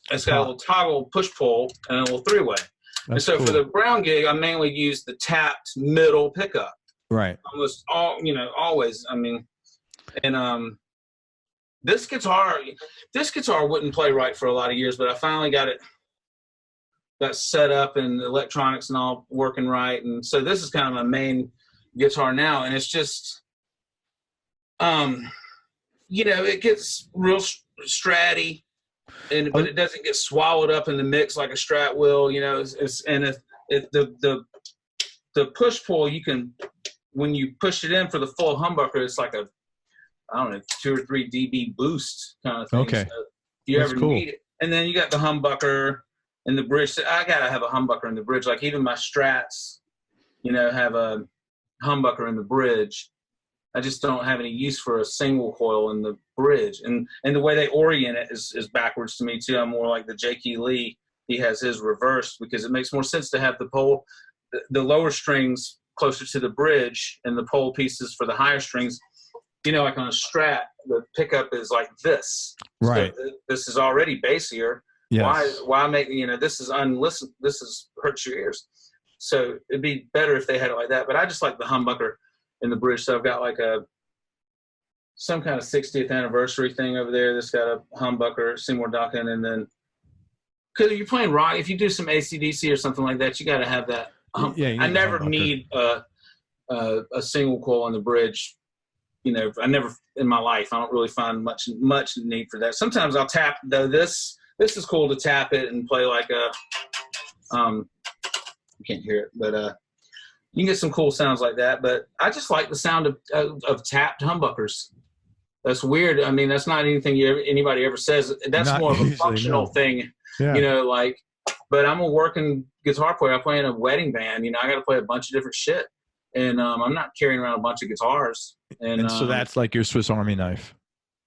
toggle push pull and a little 3-way. And so for the Brown gig, I mainly used the tapped middle pickup. Right. Almost always. I mean, and this guitar wouldn't play right for a lot of years, but I finally got set up and the electronics and all working right. And so this is kind of my main guitar now, and it's just it gets real stratty, but it doesn't get swallowed up in the mix like a Strat will, the push pull, you can, when you push it in for the full humbucker, it's like a 2 or 3 dB boost kind of thing. Okay. So if you ever need it. And then you got the humbucker and the bridge. So I gotta have a humbucker in the bridge. Like even my Strats, have a humbucker in the bridge. I just don't have any use for a single coil in the bridge, and the way they orient it is backwards to me too. I'm more like the J.K. Lee. He has his reversed because it makes more sense to have the pole, the lower strings closer to the bridge, and the pole pieces for the higher strings. Like on a Strat, the pickup is like this. Right. So this is already bassier. Yes. Why make this is unlisten? This is hurts your ears. So it'd be better if they had it like that. But I just like the humbucker in the bridge. So I've got like some kind of 60th anniversary thing over there that's got a humbucker, Seymour Duncan, and then because you're playing rock, if you do some AC/DC or something like that, you got to have that. I never need a single coil on the bridge. I never in my life. I don't really find much need for that. Sometimes I'll tap though. This is cool to tap it and play like a you can't hear it, but you can get some cool sounds like that. But I just like the sound of tapped humbuckers. That's weird. I mean, that's not anything anybody ever says. That's not more of a functional thing, Yeah. But I'm a working guitar player. I play in a wedding band. I got to play a bunch of different shit, and I'm not carrying around a bunch of guitars. And so that's like your Swiss Army knife.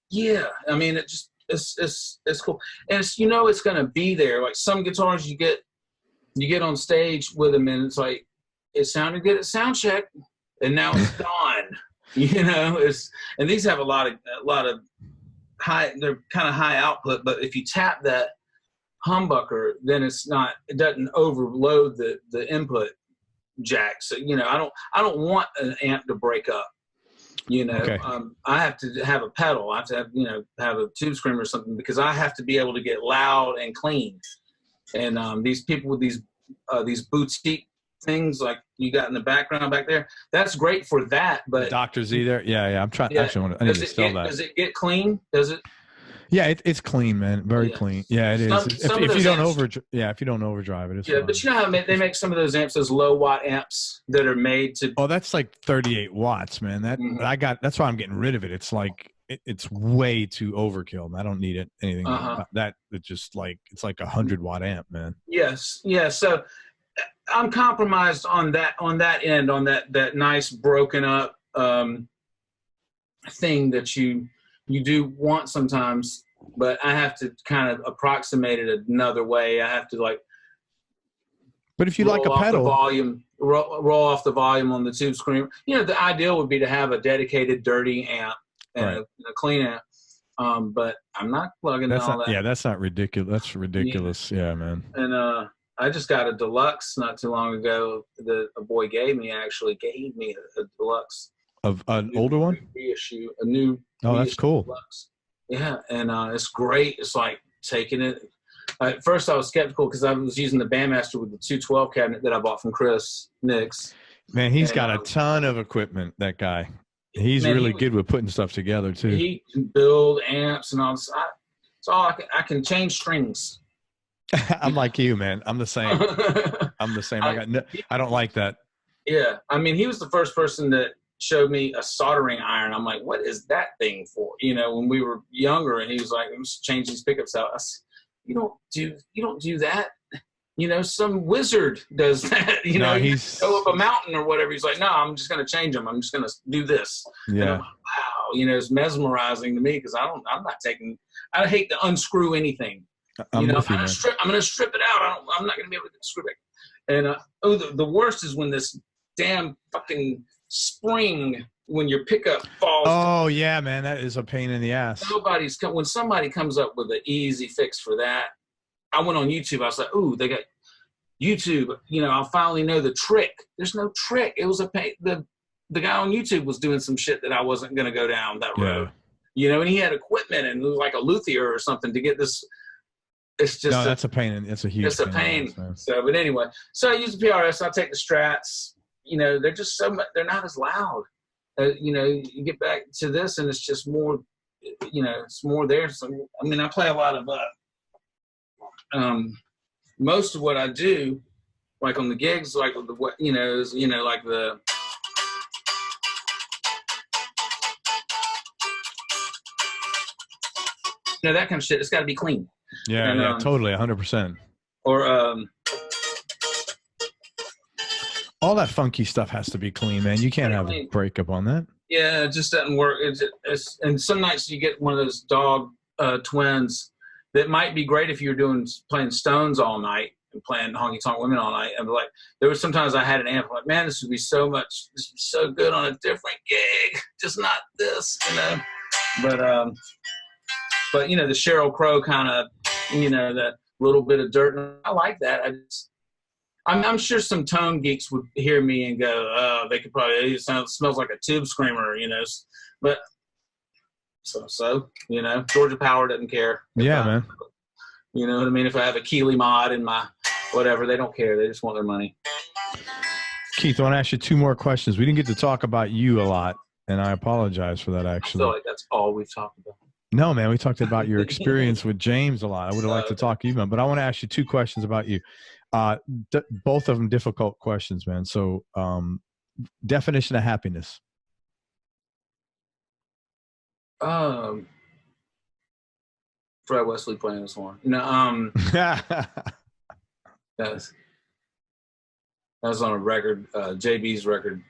Yeah, I mean, it just it's cool, and it's gonna be there. Like some guitars, you get on stage with them, and it's like it sounded good at sound check, and now it's gone. And these have a lot of high. They're kind of high output, but if you tap that humbucker, then it doesn't overload the input jack. So I don't want an amp to break up. Okay. I have to have a pedal. I have to have a tube screamer or something because I have to be able to get loud and clean. And these people with these boutique things like you got in the background back there, that's great for that. But Dr. Z there, yeah. I'm trying. Yeah. Actually, I need to sell that. Does it get clean? Does it? Yeah, it's clean, man. Very clean. Yeah, it is. If you don't overdrive it, it's fine. But you know how they make some of those amps, those low watt amps that are made to. Oh, that's like 38 watts, man. That's why I'm getting rid of it. It's like it's way too overkill. I don't need it. Anything that. It's just like it's like 100-watt amp, man. Yes, yeah. So I'm compromised on that end, on that nice broken up thing that you do want sometimes, but I have to kind of approximate it another way. I have to But if you like a pedal, roll off the volume on the tube screamer. The ideal would be to have a dedicated dirty amp and a clean amp. But I'm not plugging all that. Yeah, that's not ridiculous. That's ridiculous. Yeah, man. And I just got a deluxe not too long ago. A boy gave me a deluxe. Of an older one? Reissue, a new. Oh, that's cool. Deluxe. Yeah, and it's great. It's like taking it. At first, I was skeptical because I was using the Bandmaster with the 212 cabinet that I bought from Chris Nix. Man, he's got a ton of equipment, that guy. He's really good with putting stuff together, too. He can build amps and all this. I can change strings. I'm like you, man. I'm the same. I'm the same. I don't like that. Yeah. I mean, he was the first person that showed me a soldering iron. I'm like, what is that thing for? You know, when we were younger, and he was like, I'm just changing these pickups out. I said, you don't do that. You know, some wizard does that. You know, he's go up a mountain or whatever. He's like, no, I'm just going to change them. I'm just going to do this. Yeah. And I'm like, wow. You know, it's mesmerizing to me because I hate to unscrew anything. I'm going to strip it out. I'm not going to be able to screw it back. And the worst is when this damn fucking spring, when your pickup falls. Oh yeah, man, that is a pain in the ass. When somebody comes up with an easy fix for that. I went on YouTube. I was like, ooh, they got YouTube. You know, I'll finally know the trick. There's no trick. It was a pain. The guy on YouTube was doing some shit that I wasn't going to go down that road. You know, and he had equipment and like a luthier or something to get this. It's just that's a pain. It's a huge. It's a pain. So, but anyway, so I use the PRS. I take the Strats. You know, they're just so much. They're not as loud. You know, you get back to this, and it's just more. You know, it's more there. So, I mean, I play a lot of. Most of what I do, like on the gigs, like with like the. You know, that kind of shit. It's got to be clean. Yeah, and, totally, 100%. Or all that funky stuff has to be clean, man. You can't have a breakup on that. Yeah, it just doesn't work. And some nights you get one of those dog twins that might be great if you're playing Stones all night and playing Honky Tonk Women all night. And like, there was sometimes I had an amp like, man, this would be so good on a different gig, just not this, you know. But you know, the Sheryl Crow kind of, you know, that little bit of dirt. I like that. I'm sure some tone geeks would hear me and go, oh, they could probably, it smells like a tube screamer, you know. But so you know, Georgia Power doesn't care. Yeah, man. You know what I mean? If I have a Keeley mod in my whatever, they don't care. They just want their money. Keith, I want to ask you two more questions. We didn't get to talk about you a lot, and I apologize for that, actually. I feel like that's all we've talked about. No, man, we talked about your experience with James a lot. I would have liked to talk to you, man, but I want to ask you two questions about you. Both of them difficult questions, man. So, definition of happiness. Fred Wesley playing this horn. No, that's on a record, JB's record.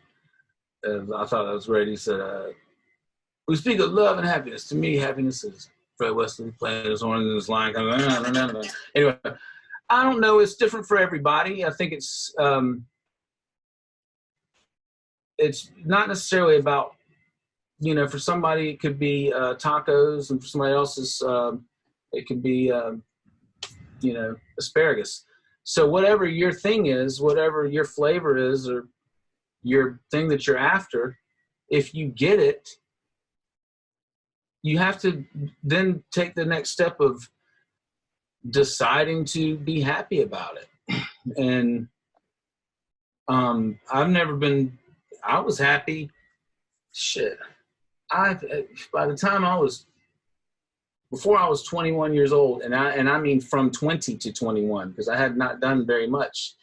I thought that was great. He said, we speak of love and happiness. To me, happiness is Fred Wesley playing his horn and his line comes. Anyway, I don't know. It's different for everybody. I think it's not necessarily about, you know, for somebody it could be tacos, and for somebody else it could be, you know, asparagus. So whatever your thing is, whatever your flavor is, or your thing that you're after, if you get it, you have to then take the next step of deciding to be happy about it. And I was happy. Shit. By the time before I was 21 years old, and I mean from 20 to 21, because I had not done very much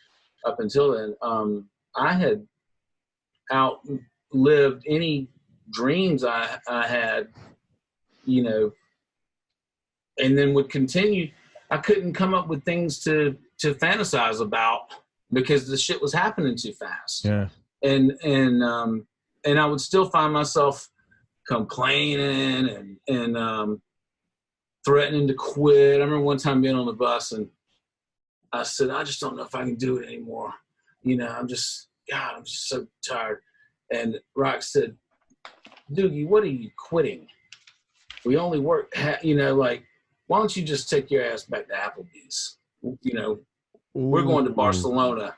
up until then. I had outlived any dreams I had, you know, and then would continue. I couldn't come up with things to fantasize about because the shit was happening too fast. Yeah. And I would still find myself complaining and threatening to quit. I remember one time being on the bus and I said, I just don't know if I can do it anymore. You know, I'm just so tired. And Rock said, Doogie, what are you quitting? We only work, you know, like, why don't you just take your ass back to Applebee's? You know, we're going to Barcelona,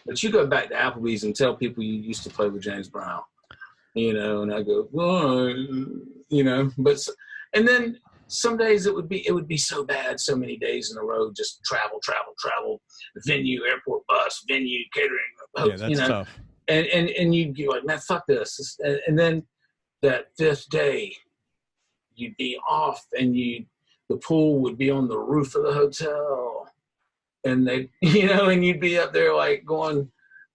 but you go back to Applebee's and tell people you used to play with James Brown, you know. And I go, well, you know, and then some days it would be so bad, so many days in a row, just travel, venue, airport, bus, venue, catering, Yeah, that's tough. And you'd be like, man, fuck this. And then that fifth day, you'd be off, and the pool would be on the roof of the hotel, and and you'd be up there like going,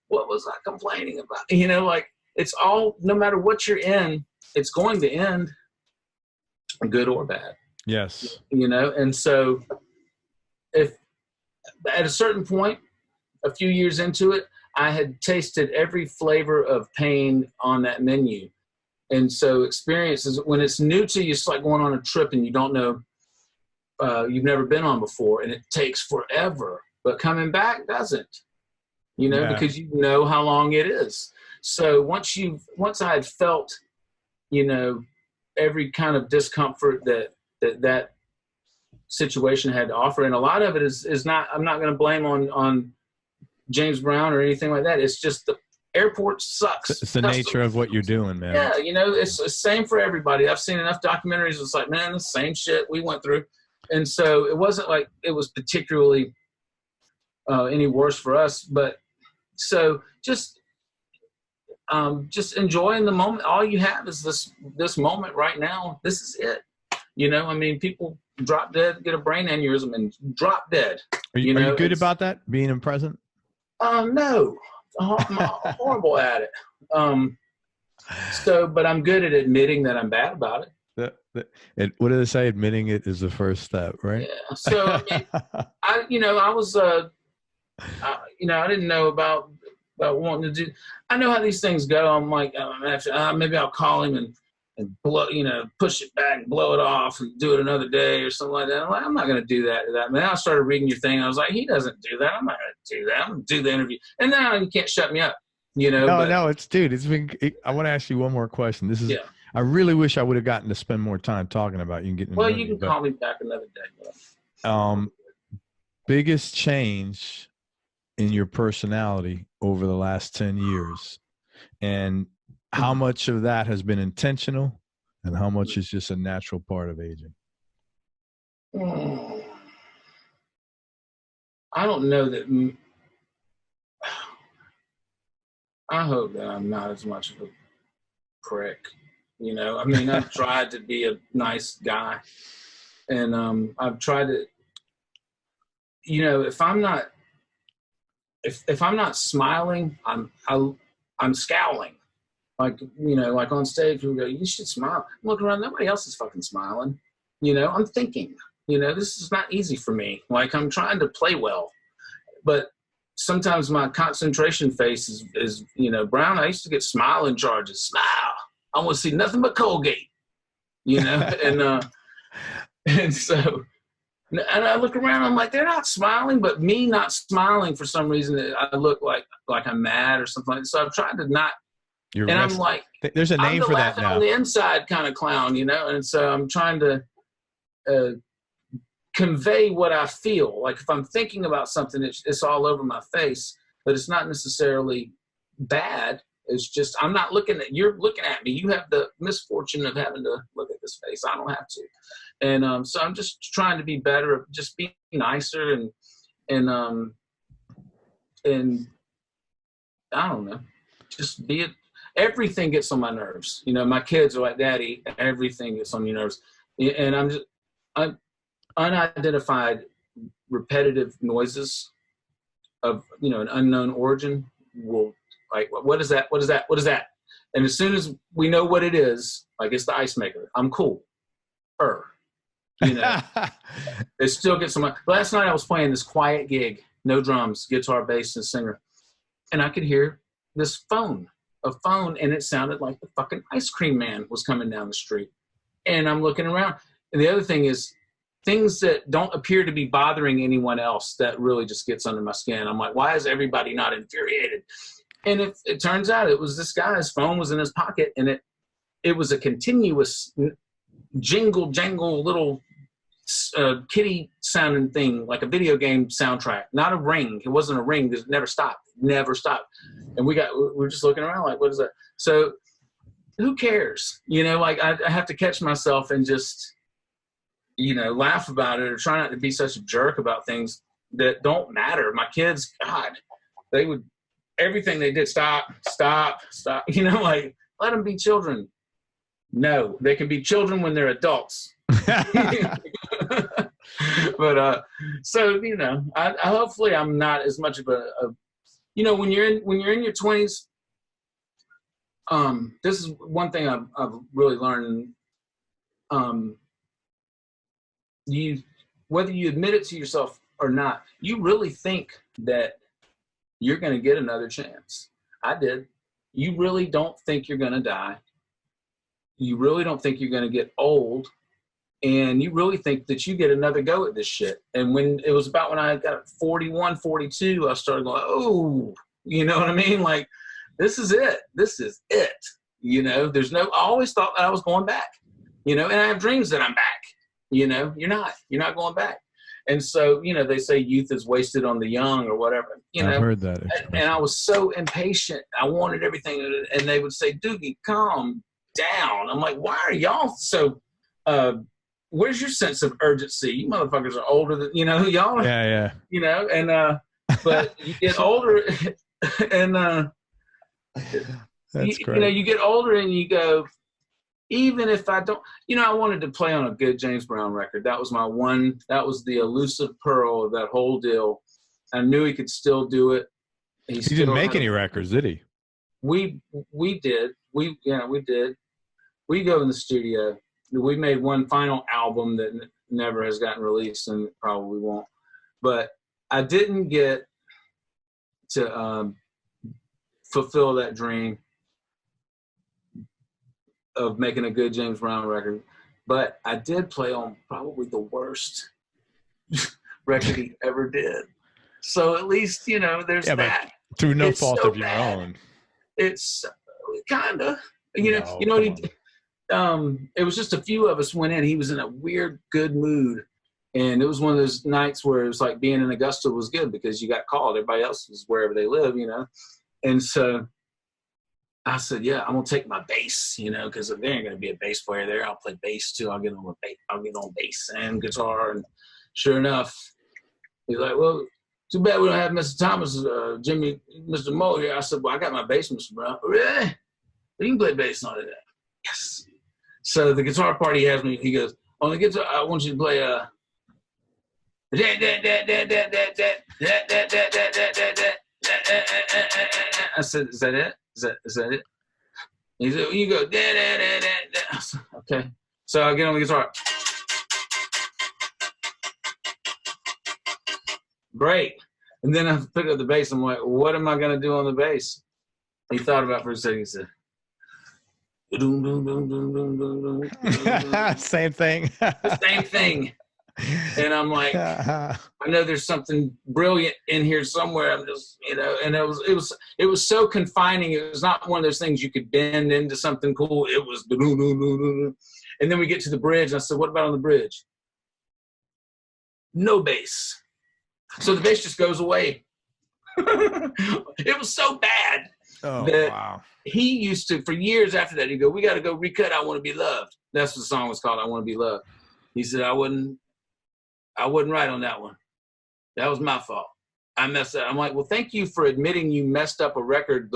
what was I complaining about? Like, it's all, no matter what you're in, it's going to end, good or bad. Yes. And so if at a certain point, a few years into it, I had tasted every flavor of pain on that menu. And so experiences, when it's new to you, it's like going on a trip and you don't know, you've never been on before, and it takes forever, but coming back doesn't, because you know how long it is. So once I had felt, every kind of discomfort that situation had to offer, and a lot of it is not, I'm not going to blame on James Brown or anything like that. It's just the airport sucks. It's the nature of what you're doing, man. Yeah, it's the same for everybody. I've seen enough documentaries. It's like, man, the same shit we went through. And so it wasn't like it was particularly any worse for us. But so just enjoying the moment. All you have is this moment right now. This is it. People drop dead, get a brain aneurysm, and drop dead. Are you good about that, being in present? No, I'm horrible at it. But I'm good at admitting that I'm bad about it. What do they say? Admitting it is the first step, right? Yeah. So I was, I didn't know about wanting to do. I know how these things go. I'm like, maybe I'll call him and blow, push it back and blow it off and do it another day or something like that. I'm like, I'm not going to do that. Man, I started reading your thing. I was like, he doesn't do that. I'm not going to do that. I'm going to do the interview. And now you can't shut me up, No, I want to ask you one more question. I really wish I would have gotten to spend more time talking about you and getting. Well, you can call me back another day. Biggest change in your personality over the last 10 years, and how much of that has been intentional and how much is just a natural part of aging? I don't know that. I hope that I'm not as much of a prick. I've tried to be a nice guy, and I've tried to, if I'm not smiling, I'm scowling. Like on stage, people go, you should smile. I'm looking around, nobody else is fucking smiling. I'm thinking, this is not easy for me. Like, I'm trying to play well, but sometimes my concentration face is Brown. I used to get smiling charges. Smile. I want to see nothing but Colgate, and so, and I look around, I'm like, they're not smiling, but me not smiling for some reason, I look like I'm mad or something like that. So I've tried to not. I'm like, there's a name for that now. On the inside kind of clown, and so I'm trying to convey what I feel. Like, if I'm thinking about something, it's all over my face, but it's not necessarily bad. It's just, I'm not you're looking at me. You have the misfortune of having to look at this face. I don't have to. And so I'm just trying to be better, just be nicer and I don't know, just be it. Everything gets on my nerves. My kids are like, Daddy, everything gets on your nerves. And I'm unidentified repetitive noises of, an unknown origin will, like, what is that? What is that? What is that? And as soon as we know what it is, like, it's the ice maker. I'm cool. It still gets on my. Last night I was playing this quiet gig, no drums, guitar, bass, and singer. And I could hear this phone, and it sounded like the fucking ice cream man was coming down the street. And I'm looking around. And the other thing is, things that don't appear to be bothering anyone else, that really just gets under my skin. I'm like, why is everybody not infuriated? And it turns out it was this guy's phone was in his pocket, and it was a continuous jingle jangle little kitty sounding thing, like a video game soundtrack, not a ring. It wasn't a ring. It never stopped. And we're just looking around like, what is that? So who cares? Like, I have to catch myself and just laugh about it or try not to be such a jerk about things that don't matter. My kids, God, they would, everything they did, stop, like, let them be children. No, they can be children when they're adults. But so I hopefully I'm not as much of a when you're in your 20s. This is one thing I've really learned. Whether you admit it to yourself or not, you really think that you're going to get another chance. I did. You really don't think you're going to die. You really don't think you're going to get old. And you really think that you get another go at this shit. And when it was about when I got 41, 42, I started going, oh, you know what I mean? Like, this is it. This is it. There's I always thought that I was going back, and I have dreams that I'm back. You're not going back. And so, they say youth is wasted on the young or whatever, I've heard that. And I was so impatient. I wanted everything. And they would say, Doogie, calm down. I'm like, why are y'all so, where's your sense of urgency? You motherfuckers are older than, y'all. Yeah. And, but you get older and, that's great. You get older and you go, even if I don't, I wanted to play on a good James Brown record. That was my one, that was the elusive pearl of that whole deal. I knew he could still do it. He didn't make any records, did he? We did. We did. We go in the studio. We made one final album that never has gotten released and probably won't. But I didn't get to fulfill that dream of making a good James Brown record. But I did play on probably the worst record he ever did. So at least, there's that. Through no fault of your own. It's kind of, it was just a few of us went in. He was in a weird, good mood. And it was one of those nights where it was like being in Augusta was good because you got called. Everybody else was wherever they live, And so I said, yeah, I'm going to take my bass, because there ain't going to be a bass player there. I'll play bass too. I'll get on bass and guitar. And sure enough, he's like, well, too bad we don't have Mr. Thomas, Jimmy, Mr. Moe here. I said, well, I got my bass, Mr. Brown. Really? You can play bass on it. Yes. So the guitar part he has me, he goes, on the guitar, I want you to play I said, is that it? Is that it? He said, you go, okay. So I get on the guitar. Great. And then I pick up the bass. I'm like, what am I going to do on the bass? He thought about it for a second. He said, doom, doom, doom, doom, doom, doom, doom. Same thing. Same thing. And I'm like, I know there's something brilliant in here somewhere. I'm just, and it was so confining. It was not one of those things you could bend into something cool. It was, and then we get to the bridge. And I said, what about on the bridge? No bass. So the bass just goes away. It was so bad that wow. He used to, for years after that, he'd go, we got to go recut I Want to Be Loved. That's what the song was called, I Want to Be Loved. He said, I wasn't right on that one. That was my fault. I messed up. I'm like, well, thank you for admitting you messed up a record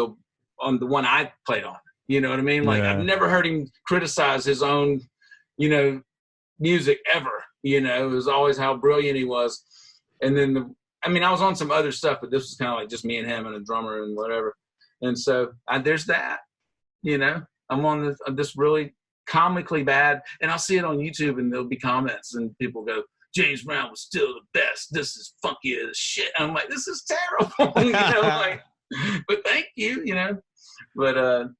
on the one I played on. You know what I mean? Like, yeah. I've never heard him criticize his own, music ever. It was always how brilliant he was. And then, I was on some other stuff, but this was kind of like just me and him and a drummer and whatever. And so there's that, I'm on this really comically bad, and I'll see it on YouTube and there'll be comments and people go, James Brown was still the best. This is funky as shit. And I'm like, this is terrible, but thank you, but I'm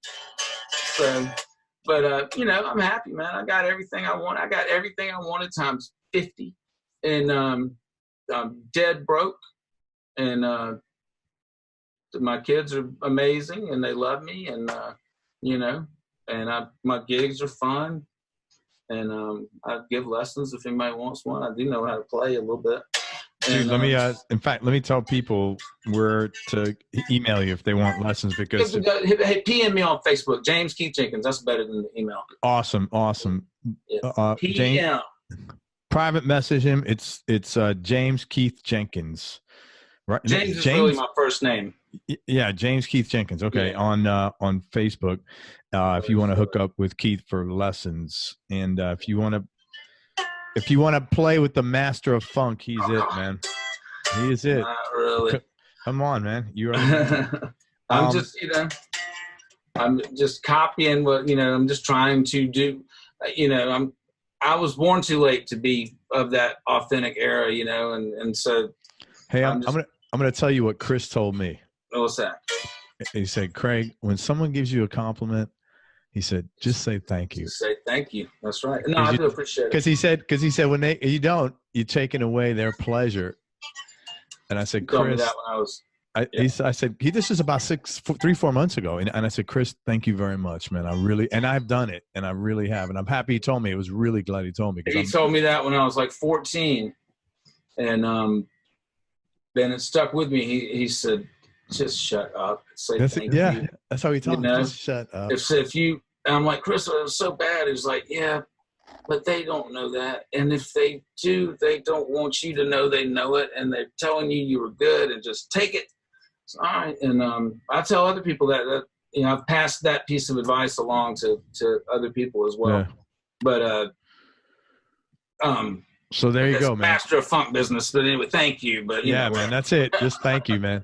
happy, man. I got everything I want. I got everything I wanted times 50, and I'm dead broke, and my kids are amazing and they love me, and and my gigs are fun, and I give lessons if anybody wants one. I do know how to play a little bit. Dude, let me tell people where to email you if they want lessons, because hey, PM me on Facebook, James Keith Jenkins. That's better than the email. Awesome. Yeah. PM. Private message him. It's James Keith Jenkins. Right. James is really my first name. Yeah, James Keith Jenkins. Okay, Yeah. On Facebook, if you want to hook up with Keith for lessons, and if you want to play with the master of funk, he's it, man. He is it. Not really. Come on, man. You are. I'm just, I'm just copying what, I'm just trying to do. I was born too late to be of that authentic era, and so. Hey, I'm gonna tell you what Chris told me. What's that? He said, Craig, when someone gives you a compliment, he said, just say thank you. Just say thank you. That's right. No, I do appreciate it. Because he said when you're taking away their pleasure. And I said, Chris, told me that when I was. I said, this is about 3-4 months ago. And I said, Chris, thank you very much, man. And I've done it, and I really have. And I'm happy he told me. I was really glad he told me. He told me that when I was like 14. And then it stuck with me. He said, just shut up. Say thank you. Yeah, that's how he told me. Just shut up. If you, and I'm like, Chris, it was so bad. He was like, yeah, but they don't know that. And if they do, they don't want you to know they know it. And they're telling you were good, and just take it. It's all right. And I tell other people that I've passed that piece of advice along to other people as well. Yeah. But so there you go, man. Master of funk business. But anyway, thank you. But man, that's it. Just thank you, man.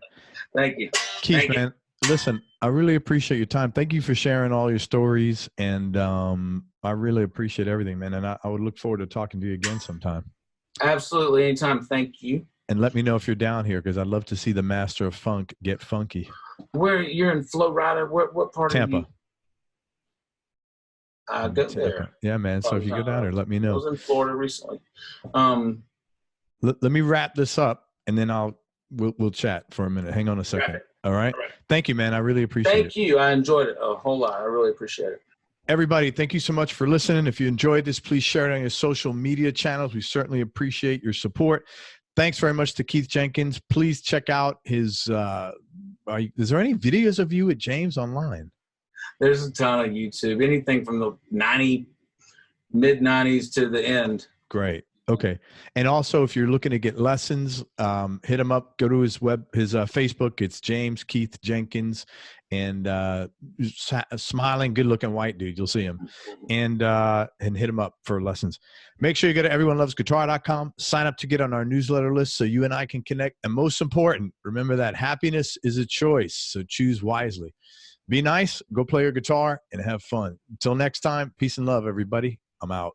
Thank you, Keith, man. Listen, I really appreciate your time. Thank you for sharing all your stories, and I really appreciate everything, man. And I would look forward to talking to you again sometime. Absolutely, anytime. Thank you. And let me know if you're down here, because I'd love to see the master of funk get funky. Where you're in Florida? What part Tampa. of you? I go there. Yeah, man. So if you go down there, let me know. I was in Florida recently. Let me wrap this up, and then we'll chat for a minute. Hang on a second. All right. Thank you, man. I really appreciate it. Thank you. I enjoyed it a whole lot. I really appreciate it. Everybody, thank you so much for listening. If you enjoyed this, please share it on your social media channels. We certainly appreciate your support. Thanks very much to Keith Jenkins. Please check out his is there any videos of you at James online? There's a ton of YouTube. Anything from the mid-90s to the end. Great. Okay. And also, if you're looking to get lessons, hit him up. Go to his Facebook. It's James Keith Jenkins, and smiling, good-looking white dude. You'll see him, and hit him up for lessons. Make sure you go to everyonelovesguitar.com. Sign up to get on our newsletter list so you and I can connect. And most important, remember that happiness is a choice. So choose wisely. Be nice. Go play your guitar and have fun. Until next time, peace and love, everybody. I'm out.